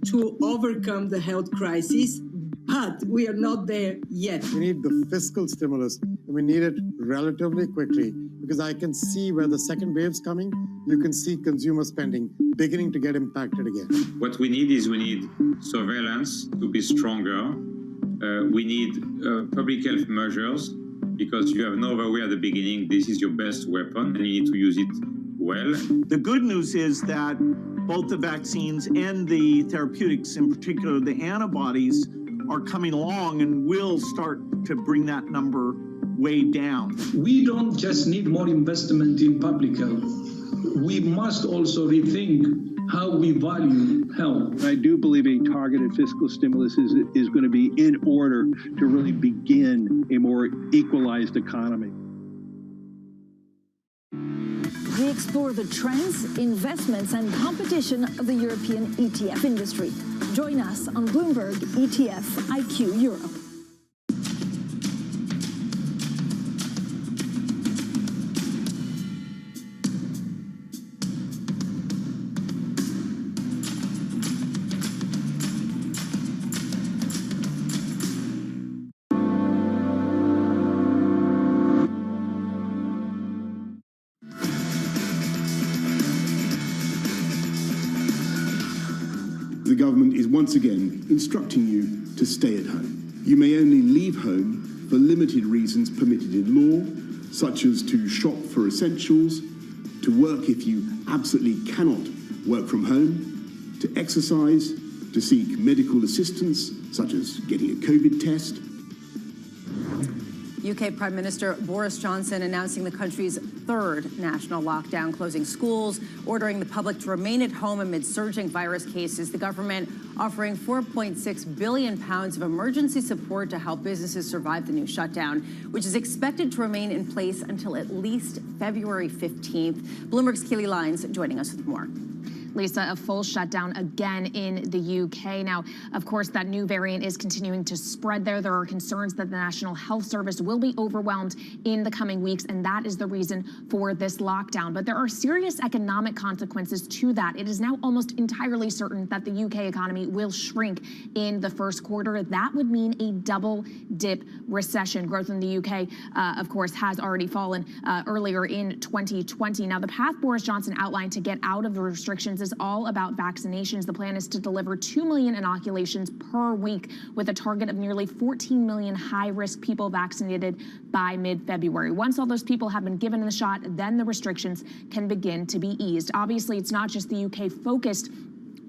to overcome the health crisis, but we are not there yet. We need the fiscal stimulus, and we need it relatively quickly, because I can see where the second wave's coming. You can see consumer spending beginning to get impacted again. What we need surveillance to be stronger. We need public health measures, because you have no other way at the beginning. This is your best weapon, and you need to use it well. The good news is that both the vaccines and the therapeutics, in particular the antibodies, are coming along and will start to bring that number way down. We don't just need more investment in public health. We must also rethink how we value health. I do believe a targeted fiscal stimulus is going to be in order to really begin a more equalized economy. We explore the trends, investments, and competition of the European ETF industry. Join us on Bloomberg ETF IQ Europe. The government is once again instructing you to stay at home. You may only leave home for limited reasons permitted in law, such as to shop for essentials, to work if you absolutely cannot work from home, to exercise, to seek medical assistance, such as getting a COVID test. UK Prime Minister Boris Johnson announcing the country's third national lockdown, closing schools, ordering the public to remain at home amid surging virus cases. The government offering £4.6 billion of emergency support to help businesses survive the new shutdown, which is expected to remain in place until at least February 15th. Bloomberg's Keely Lyons joining us with more. Lisa, a full shutdown again in the UK. Now, of course, that new variant is continuing to spread there. There are concerns that the National Health Service will be overwhelmed in the coming weeks, and that is the reason for this lockdown. But there are serious economic consequences to that. It is now almost entirely certain that the UK economy will shrink in the first quarter. That would mean a double-dip recession. Growth in the UK, of course, has already fallen earlier in 2020. Now, the path Boris Johnson outlined to get out of the restrictions is all about vaccinations. The plan is to deliver 2 million inoculations per week with a target of nearly 14 million high-risk people vaccinated by mid-February. Once all those people have been given the shot, then the restrictions can begin to be eased. Obviously, it's not just the UK focused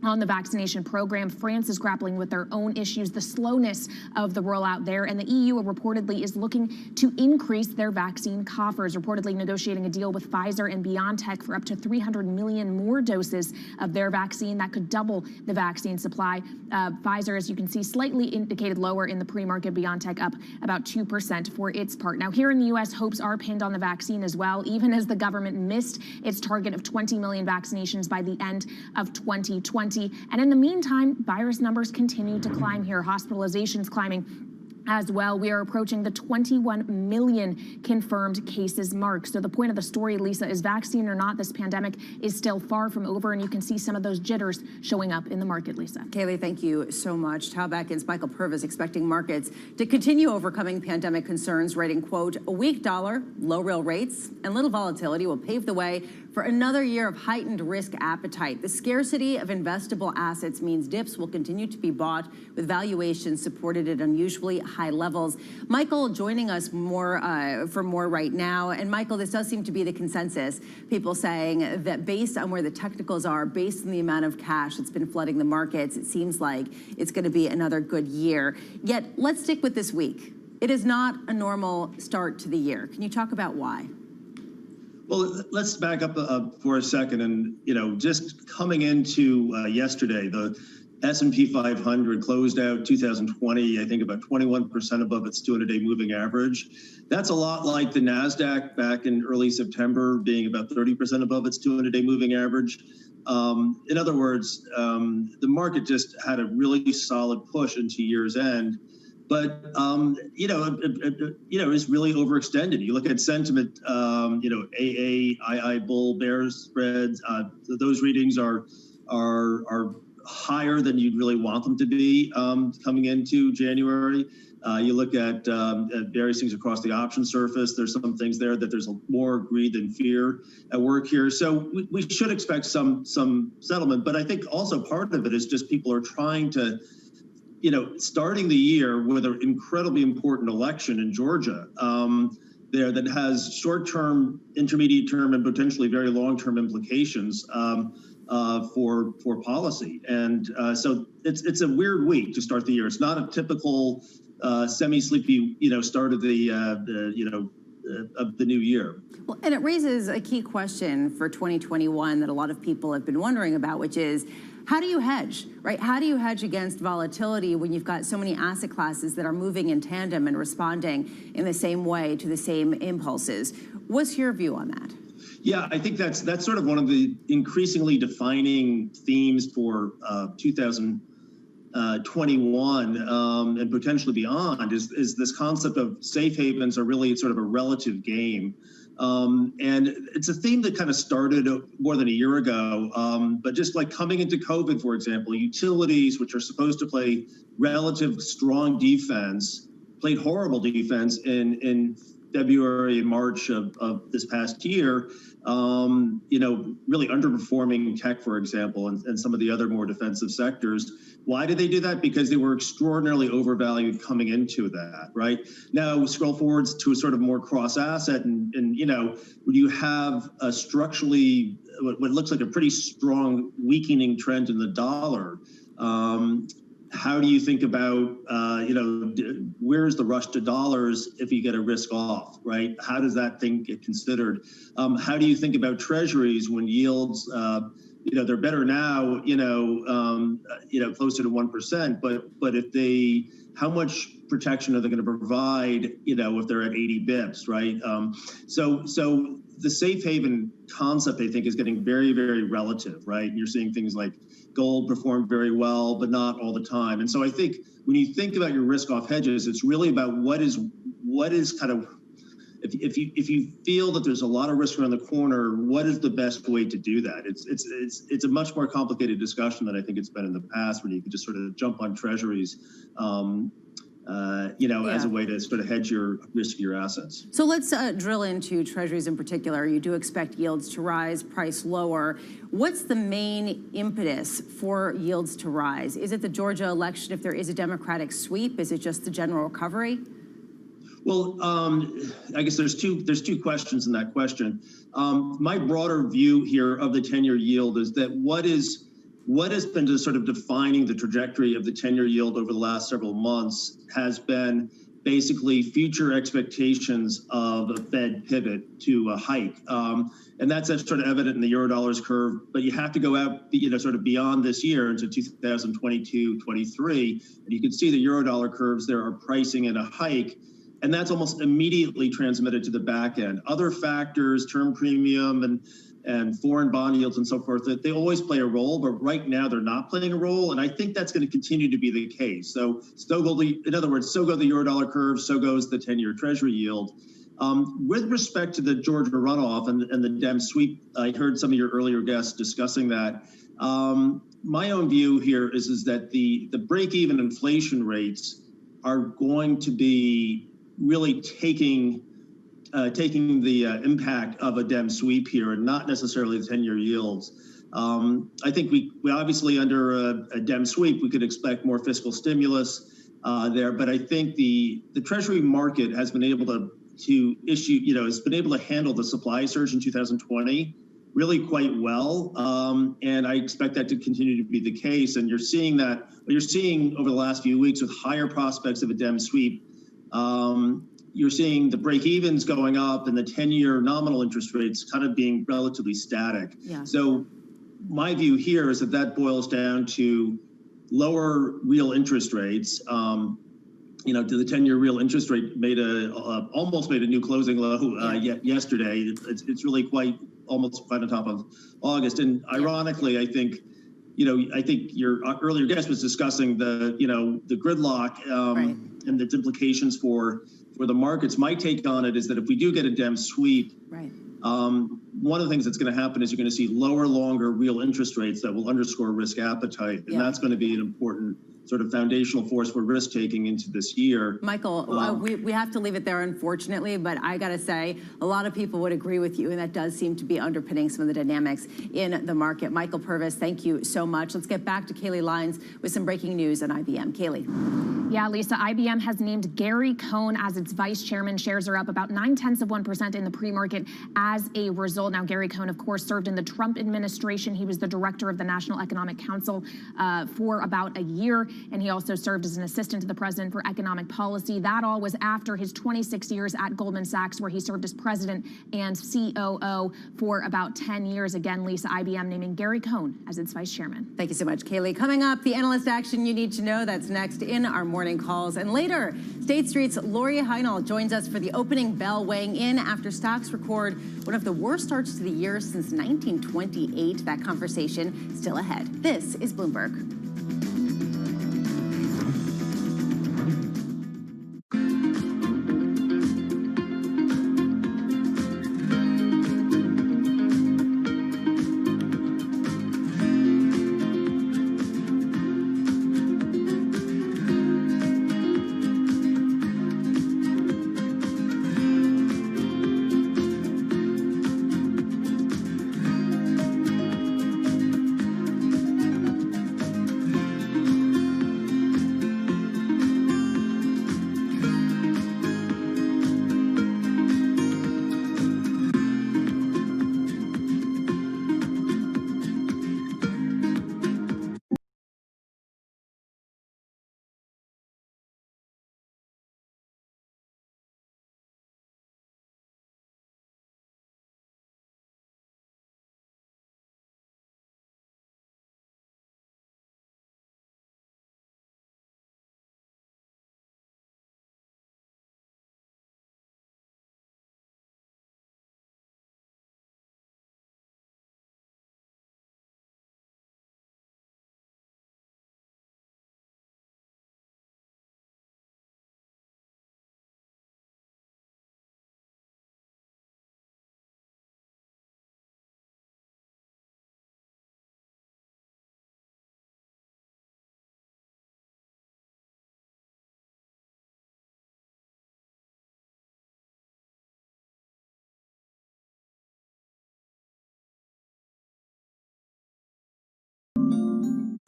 on the vaccination program. France is grappling with their own issues, the slowness of the rollout there, and the EU reportedly is looking to increase their vaccine coffers, reportedly negotiating a deal with Pfizer and BioNTech for up to 300 million more doses of their vaccine. That could double the vaccine supply. Pfizer, as you can see, slightly indicated lower in the pre-market, BioNTech up about 2% for its part. Now, here in the U.S., hopes are pinned on the vaccine as well, even as the government missed its target of 20 million vaccinations by the end of 2020. And in the meantime, virus numbers continue to climb here, hospitalizations climbing as well. We are approaching the 21 million confirmed cases mark. So the point of the story, Lisa, is vaccine or not, this pandemic is still far from over, and you can see some of those jitters showing up in the market, Lisa. Kaylee, thank you so much. Tal Beckin's Michael Purvis expecting markets to continue overcoming pandemic concerns, writing, quote, a weak dollar, low real rates, and little volatility will pave the way for another year of heightened risk appetite. The scarcity of investable assets means dips will continue to be bought with valuations supported at unusually high levels. Michael joining us for more right now. And Michael, this does seem to be the consensus. People saying that based on where the technicals are, based on the amount of cash that's been flooding the markets, it seems like it's going to be another good year. Yet, let's stick with this week. It is not a normal start to the year. Can you talk about why? Well, let's back up for a second. And, just coming into yesterday, the S&P 500 closed out 2020, I think about 21% above its 200-day moving average. That's a lot like the NASDAQ back in early September being about 30% above its 200-day moving average. In other words, the market just had a really solid push into year's end. But, it's really overextended. You look at sentiment, AA, bull, bear spreads, those readings are higher than you'd really want them to be coming into January. You look at various things across the option surface. There's some things there that there's more greed than fear at work here. So we should expect some settlement. But I think also part of it is just people are trying to, starting the year with an incredibly important election in Georgia there that has short-term, intermediate-term, and potentially very long-term implications for policy. And so it's a weird week to start the year. It's not a typical semi-sleepy, start of the of the new year. Well, and it raises a key question for 2021 that a lot of people have been wondering about, which is, how do you hedge, right? How do you hedge against volatility when you've got so many asset classes that are moving in tandem and responding in the same way to the same impulses? What's your view on that? Yeah, I think that's sort of one of the increasingly defining themes for 2021 and potentially beyond is this concept of safe havens are really sort of a relative game. And it's a theme that kind of started more than a year ago, but just like coming into COVID, for example, utilities, which are supposed to play relative strong defense, played horrible defense in February and March of this past year, really underperforming tech, for example, and some of the other more defensive sectors. Why did they do that? Because they were extraordinarily overvalued coming into that, right? Now, scroll forwards to a sort of more cross asset, and when you have a structurally, what looks like a pretty strong weakening trend in the dollar, how do you think about, where's the rush to dollars if you get a risk off, right? How does that thing get considered? How do you think about treasuries when yields, they're better now, closer to 1%, but if how much protection are they going to provide, if they're at 80 bips, right? So the safe haven concept, I think, is getting very, very relative, right? You're seeing things like gold perform very well, but not all the time. And so I think when you think about your risk off hedges, it's really about what is kind of, if you feel that there's a lot of risk around the corner, what is the best way to do that? It's a much more complicated discussion than I think it's been in the past, when you can just sort of jump on treasuries, as a way to sort of hedge your riskier assets. So let's drill into treasuries in particular. You do expect yields to rise, price lower. What's the main impetus for yields to rise? Is it the Georgia election if there is a Democratic sweep? Is it just the general recovery? Well, I guess there's two questions in that question. My broader view here of the 10-year yield is that what has been sort of defining the trajectory of the 10-year yield over the last several months has been basically future expectations of a Fed pivot to a hike. And that's sort of evident in the Eurodollars curve, but you have to go out, sort of beyond this year into 2022, 23, and you can see the Eurodollar curves there are pricing in a hike, and that's almost immediately transmitted to the back end. Other factors, term premium and foreign bond yields and so forth, that they always play a role, but right now they're not playing a role, and I think that's going to continue to be the case. So go the Eurodollar curve, so goes the 10-year Treasury yield. With respect to the Georgia runoff and the Dem sweep, I heard some of your earlier guests discussing that. My own view here is that the break-even inflation rates are going to be really taking the impact of a Dem sweep here, and not necessarily the 10-year yields. I think we obviously, under a Dem sweep, we could expect more fiscal stimulus there, but I think the Treasury market has been able to issue, has been able to handle the supply surge in 2020 really quite well, and I expect that to continue to be the case. And you're seeing that, what you're seeing over the last few weeks with higher prospects of a Dem sweep. You're seeing the break-evens going up and the 10-year nominal interest rates kind of being relatively static. Yeah. So my view here is that boils down to lower real interest rates. The 10-year real interest rate almost made a new closing low yesterday. It's really almost quite on top of August. And ironically, I think your earlier guest was discussing the gridlock and its implications for the markets. My take on it is that if we do get a Dem sweep, one of the things that's going to happen is you're going to see lower, longer real interest rates that will underscore risk appetite. And that's going to be an important sort of foundational force for risk taking into this year. Michael, we have to leave it there, unfortunately, but I got to say, a lot of people would agree with you, and that does seem to be underpinning some of the dynamics in the market. Michael Purvis, thank you so much. Let's get back to Kaylee Lyons with some breaking news on IBM. Kaylee. Yeah, Lisa, IBM has named Gary Cohn as its vice chairman. Shares are up about 0.9% in the pre-market as a result. Now, Gary Cohn, of course, served in the Trump administration. He was the director of the National Economic Council for about a year, and he also served as an assistant to the president for economic policy. That all was after his 26 years at Goldman Sachs, where he served as president and COO for about 10 years. Again, Lisa, IBM naming Gary Cohn as its vice chairman. Thank you so much, Kaylee. Coming up, the analyst action you need to know. That's next in our morning calls. And later, State Street's Lori Heinel joins us for the opening bell, weighing in after stocks record one of the worst starts to the year since 1928. That conversation still ahead. This is Bloomberg.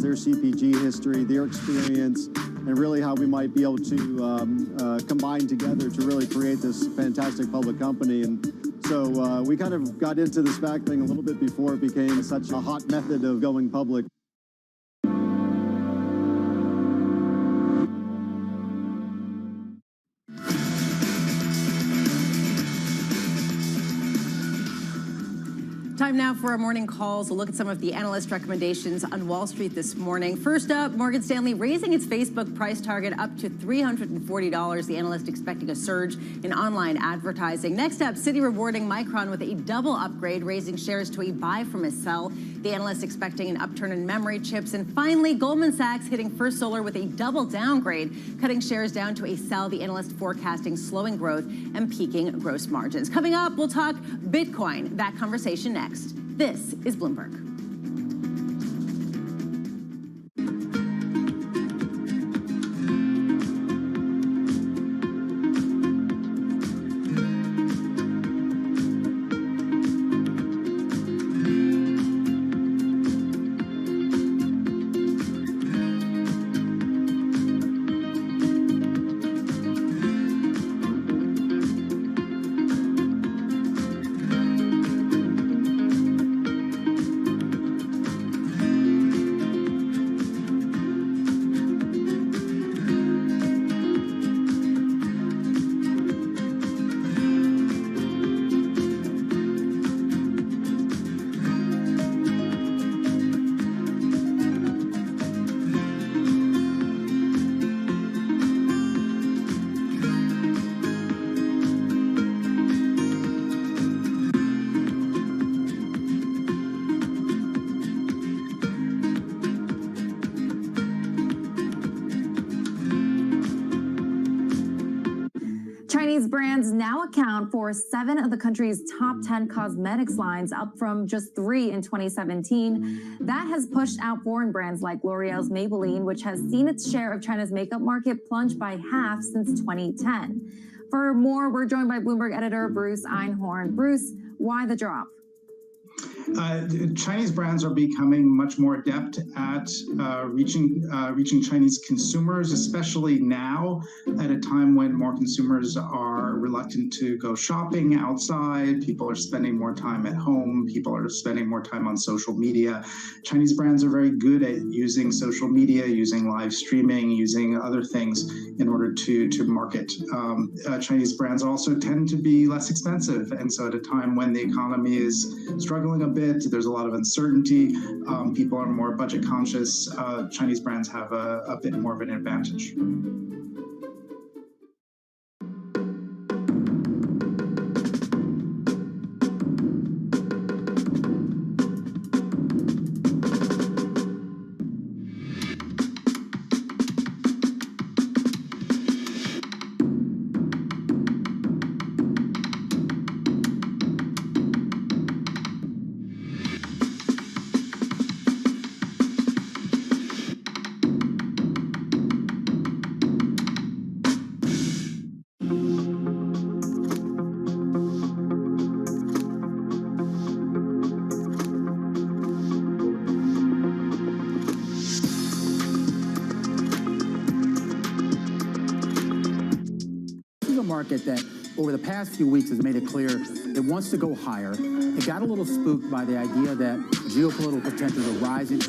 their CPG history, their experience, and really how we might be able to combine together to really create this fantastic public company. And so we kind of got into the SPAC thing a little bit before it became such a hot method of going public. Time now for our morning calls. A look at some of the analyst recommendations on Wall Street this morning. First up, Morgan Stanley raising its Facebook price target up to $340. The analyst expecting a surge in online advertising. Next up, Citi rewarding Micron with a double upgrade, raising shares to a buy from a sell. The analyst expecting an upturn in memory chips. And finally, Goldman Sachs hitting First Solar with a double downgrade, cutting shares down to a sell. The analyst forecasting slowing growth and peaking gross margins. Coming up, we'll talk Bitcoin. That conversation next. This is Bloomberg. Chinese brands now account for 7 of the country's top 10 cosmetics lines, up from just 3 in 2017. That has pushed out foreign brands like L'Oreal's Maybelline, which has seen its share of China's makeup market plunge by half since 2010. For more, we're joined by Bloomberg editor Bruce Einhorn. Bruce, why the drop? Chinese brands are becoming much more adept at reaching Chinese consumers, especially now at a time when more consumers are reluctant to go shopping outside. People are spending more time at home. People are spending more time on social media. Chinese brands are very good at using social media, using live streaming, using other things in order to market. Chinese brands also tend to be less expensive. And so at a time when the economy is struggling a bit, there's a lot of uncertainty, people are more budget conscious, Chinese brands have a bit more of an advantage. Market that over the past few weeks has made it clear it wants to go higher. It got a little spooked by the idea that geopolitical tensions are rising.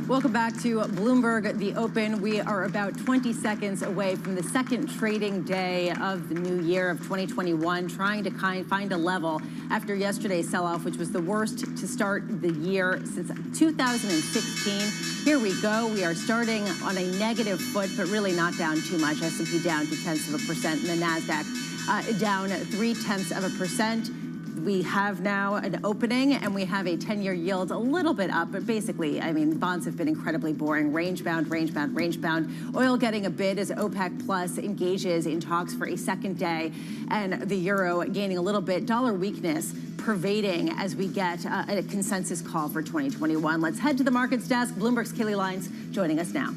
Welcome back to Bloomberg The Open. We are about 20 seconds away from the second trading day of the new year of 2021, trying to find a level after yesterday's sell-off, which was the worst to start the year since 2016. Here we go. We are starting on a negative foot, but really not down too much. S&P down 0.2%, and the NASDAQ down 0.3%. We have now an opening, and we have a 10-year yield a little bit up, but basically, I mean, bonds have been incredibly boring. Range-bound, range-bound, range-bound. Oil getting a bid as OPEC Plus engages in talks for a second day, and the euro gaining a little bit. Dollar weakness pervading as we get a consensus call for 2021. Let's head to the markets desk. Bloomberg's Kelly Lyons joining us now.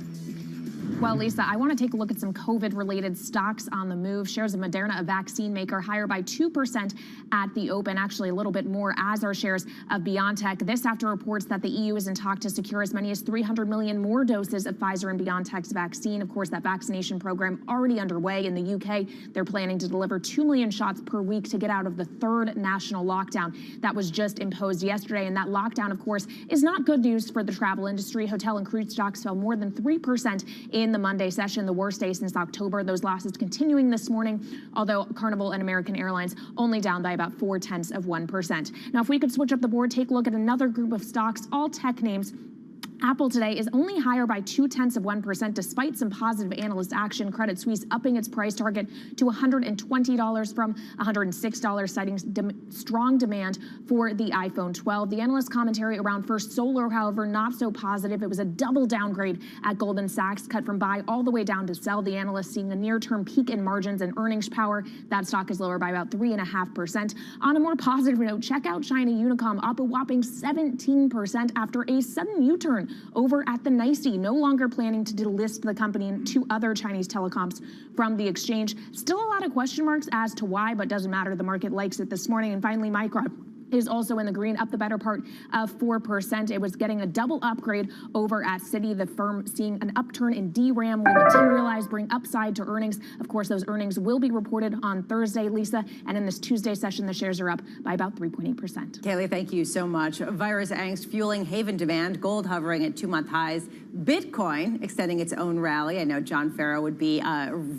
Well, Lisa, I want to take a look at some COVID-related stocks on the move. Shares of Moderna, a vaccine maker, higher by 2% at the open, actually a little bit more, as are shares of BioNTech. This after reports that the EU is in talk to secure as many as 300 million more doses of Pfizer and BioNTech's vaccine. Of course, that vaccination program already underway in the UK. They're planning to deliver 2 million shots per week to get out of the third national lockdown that was just imposed yesterday. And that lockdown, of course, is not good news for the travel industry. Hotel and cruise stocks fell more than 3% in the Monday session, the worst day since October. Those losses continuing this morning, although Carnival and American Airlines only down by about 0.4%. Now, if we could switch up the board, take a look at another group of stocks, all tech names. Apple today is only higher by 0.2% despite some positive analyst action. Credit Suisse upping its price target to $120 from $106, citing strong demand for the iPhone 12. The analyst commentary around First Solar, however, not so positive. It was a double downgrade at Goldman Sachs, cut from buy all the way down to sell. The analyst seeing a near-term peak in margins and earnings power. That stock is lower by about 3.5%. On a more positive note, check out China Unicom, up a whopping 17% after a sudden U-turn over at the NYSE, no longer planning to delist the company and two other Chinese telecoms from the exchange. Still a lot of question marks as to why, but doesn't matter. The market likes it this morning. And finally, Micron is also in the green, up the better part of 4%. It was getting a double upgrade over at Citi. The firm seeing an upturn in DRAM will materialize, bring upside to earnings. Of course, those earnings will be reported on Thursday, Lisa. And in this Tuesday session, the shares are up by about 3.8%. Kaylee, thank you so much. Virus angst fueling haven demand, gold hovering at 2-month highs, Bitcoin extending its own rally. I know John Farrow would be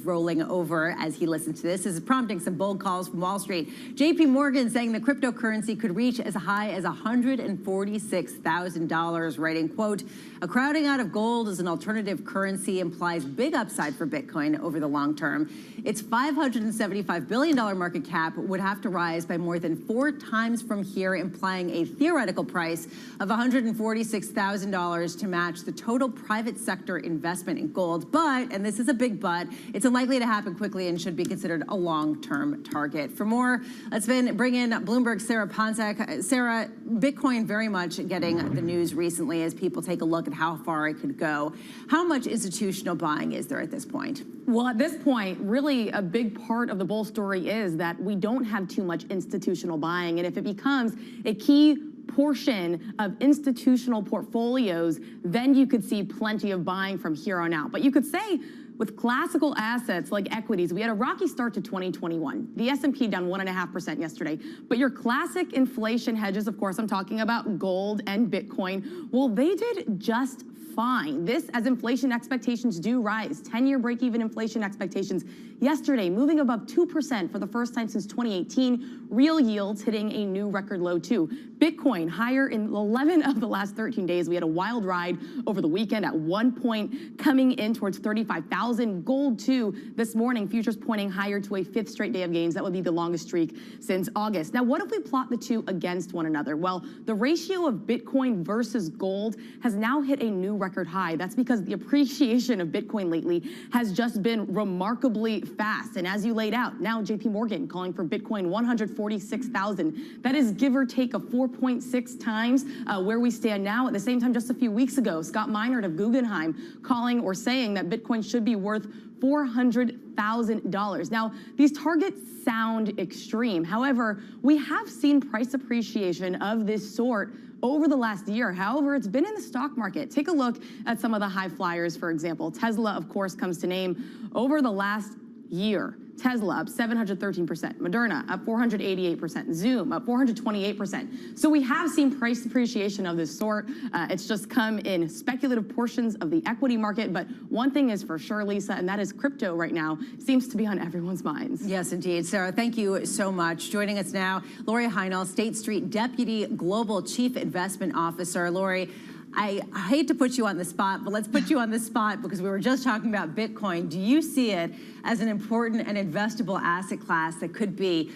rolling over as he listens to this. This is prompting some bold calls from Wall Street. JP Morgan saying the cryptocurrency could reach as high as $146,000, writing, quote, a crowding out of gold as an alternative currency implies big upside for Bitcoin over the long term. Its $575 billion market cap would have to rise by more than 4 times from here, implying a theoretical price of $146,000 to match the total private sector investment in gold. But, and this is a big but, it's unlikely to happen quickly and should be considered a long-term target. For more, let's bring in Bloomberg's Sarah Ponczak. Sarah, Bitcoin very much getting the news recently as people take a look at how far it could go. How much institutional buying is there at this point? Well, at this point, really a big part of the bull story is that we don't have too much institutional buying. And if it becomes a key portion of institutional portfolios, then you could see plenty of buying from here on out. But you could say with classical assets like equities, we had a rocky start to 2021. The S&P down 1.5% yesterday. But your classic inflation hedges, of course, I'm talking about gold and Bitcoin, well, they did just fine. This as inflation expectations do rise. 10-year break-even inflation expectations yesterday moving above 2% for the first time since 2018. Real yields hitting a new record low too. Bitcoin higher in 11 of the last 13 days. We had a wild ride over the weekend at one point coming in towards 35,000. Gold too this morning. Futures pointing higher to a 5th straight day of gains. That would be the longest streak since August. Now, what if we plot the two against one another? Well, the ratio of Bitcoin versus gold has now hit a new record high. That's because the appreciation of Bitcoin lately has just been remarkably fast. And as you laid out, now JP Morgan calling for Bitcoin 146,000. That is give or take a 4.6 times where we stand now. At the same time, just a few weeks ago, Scott Minerd of Guggenheim calling or saying that Bitcoin should be worth $400,000. Now, these targets sound extreme. However, we have seen price appreciation of this sort over the last year. However, it's been in the stock market. Take a look at some of the high flyers, for example. Tesla, of course, comes to name. Over the last year, Tesla up 713%, Moderna up 488%, Zoom up 428%. So we have seen price appreciation of this sort. It's just come in speculative portions of the equity market. But one thing is for sure, Lisa, and that is crypto right now seems to be on everyone's minds. Yes, indeed. Sarah, thank you so much. Joining us now, Lori Heinel, State Street Deputy Global Chief Investment Officer. Lori, I hate to put you on the spot, but let's put you on the spot because we were just talking about Bitcoin. Do you see it as an important and investable asset class that could be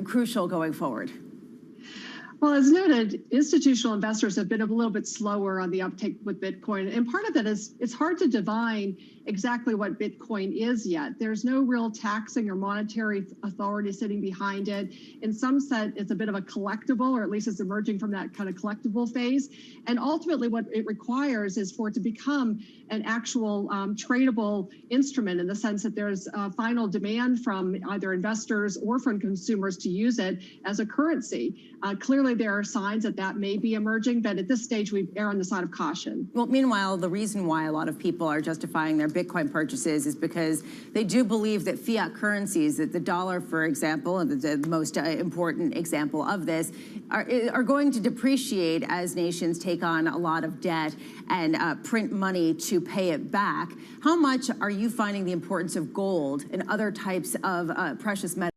crucial going forward? Well, as noted, institutional investors have been a little bit slower on the uptake with Bitcoin. And part of that is it's hard to divine exactly what Bitcoin is yet. There's no real taxing or monetary authority sitting behind it. In some sense, it's a bit of a collectible, or at least it's emerging from that kind of collectible phase. And ultimately, what it requires is for it to become an actual tradable instrument, in the sense that there's a final demand from either investors or from consumers to use it as a currency. Clearly, there are signs that that may be emerging, but at this stage, we err on the side of caution. Well, meanwhile, the reason why a lot of people are justifying their Bitcoin purchases is because they do believe that fiat currencies, that the dollar, for example, and the most important example of this, are going to depreciate as nations take on a lot of debt and print money to pay it back. How much are you finding the importance of gold and other types of precious metals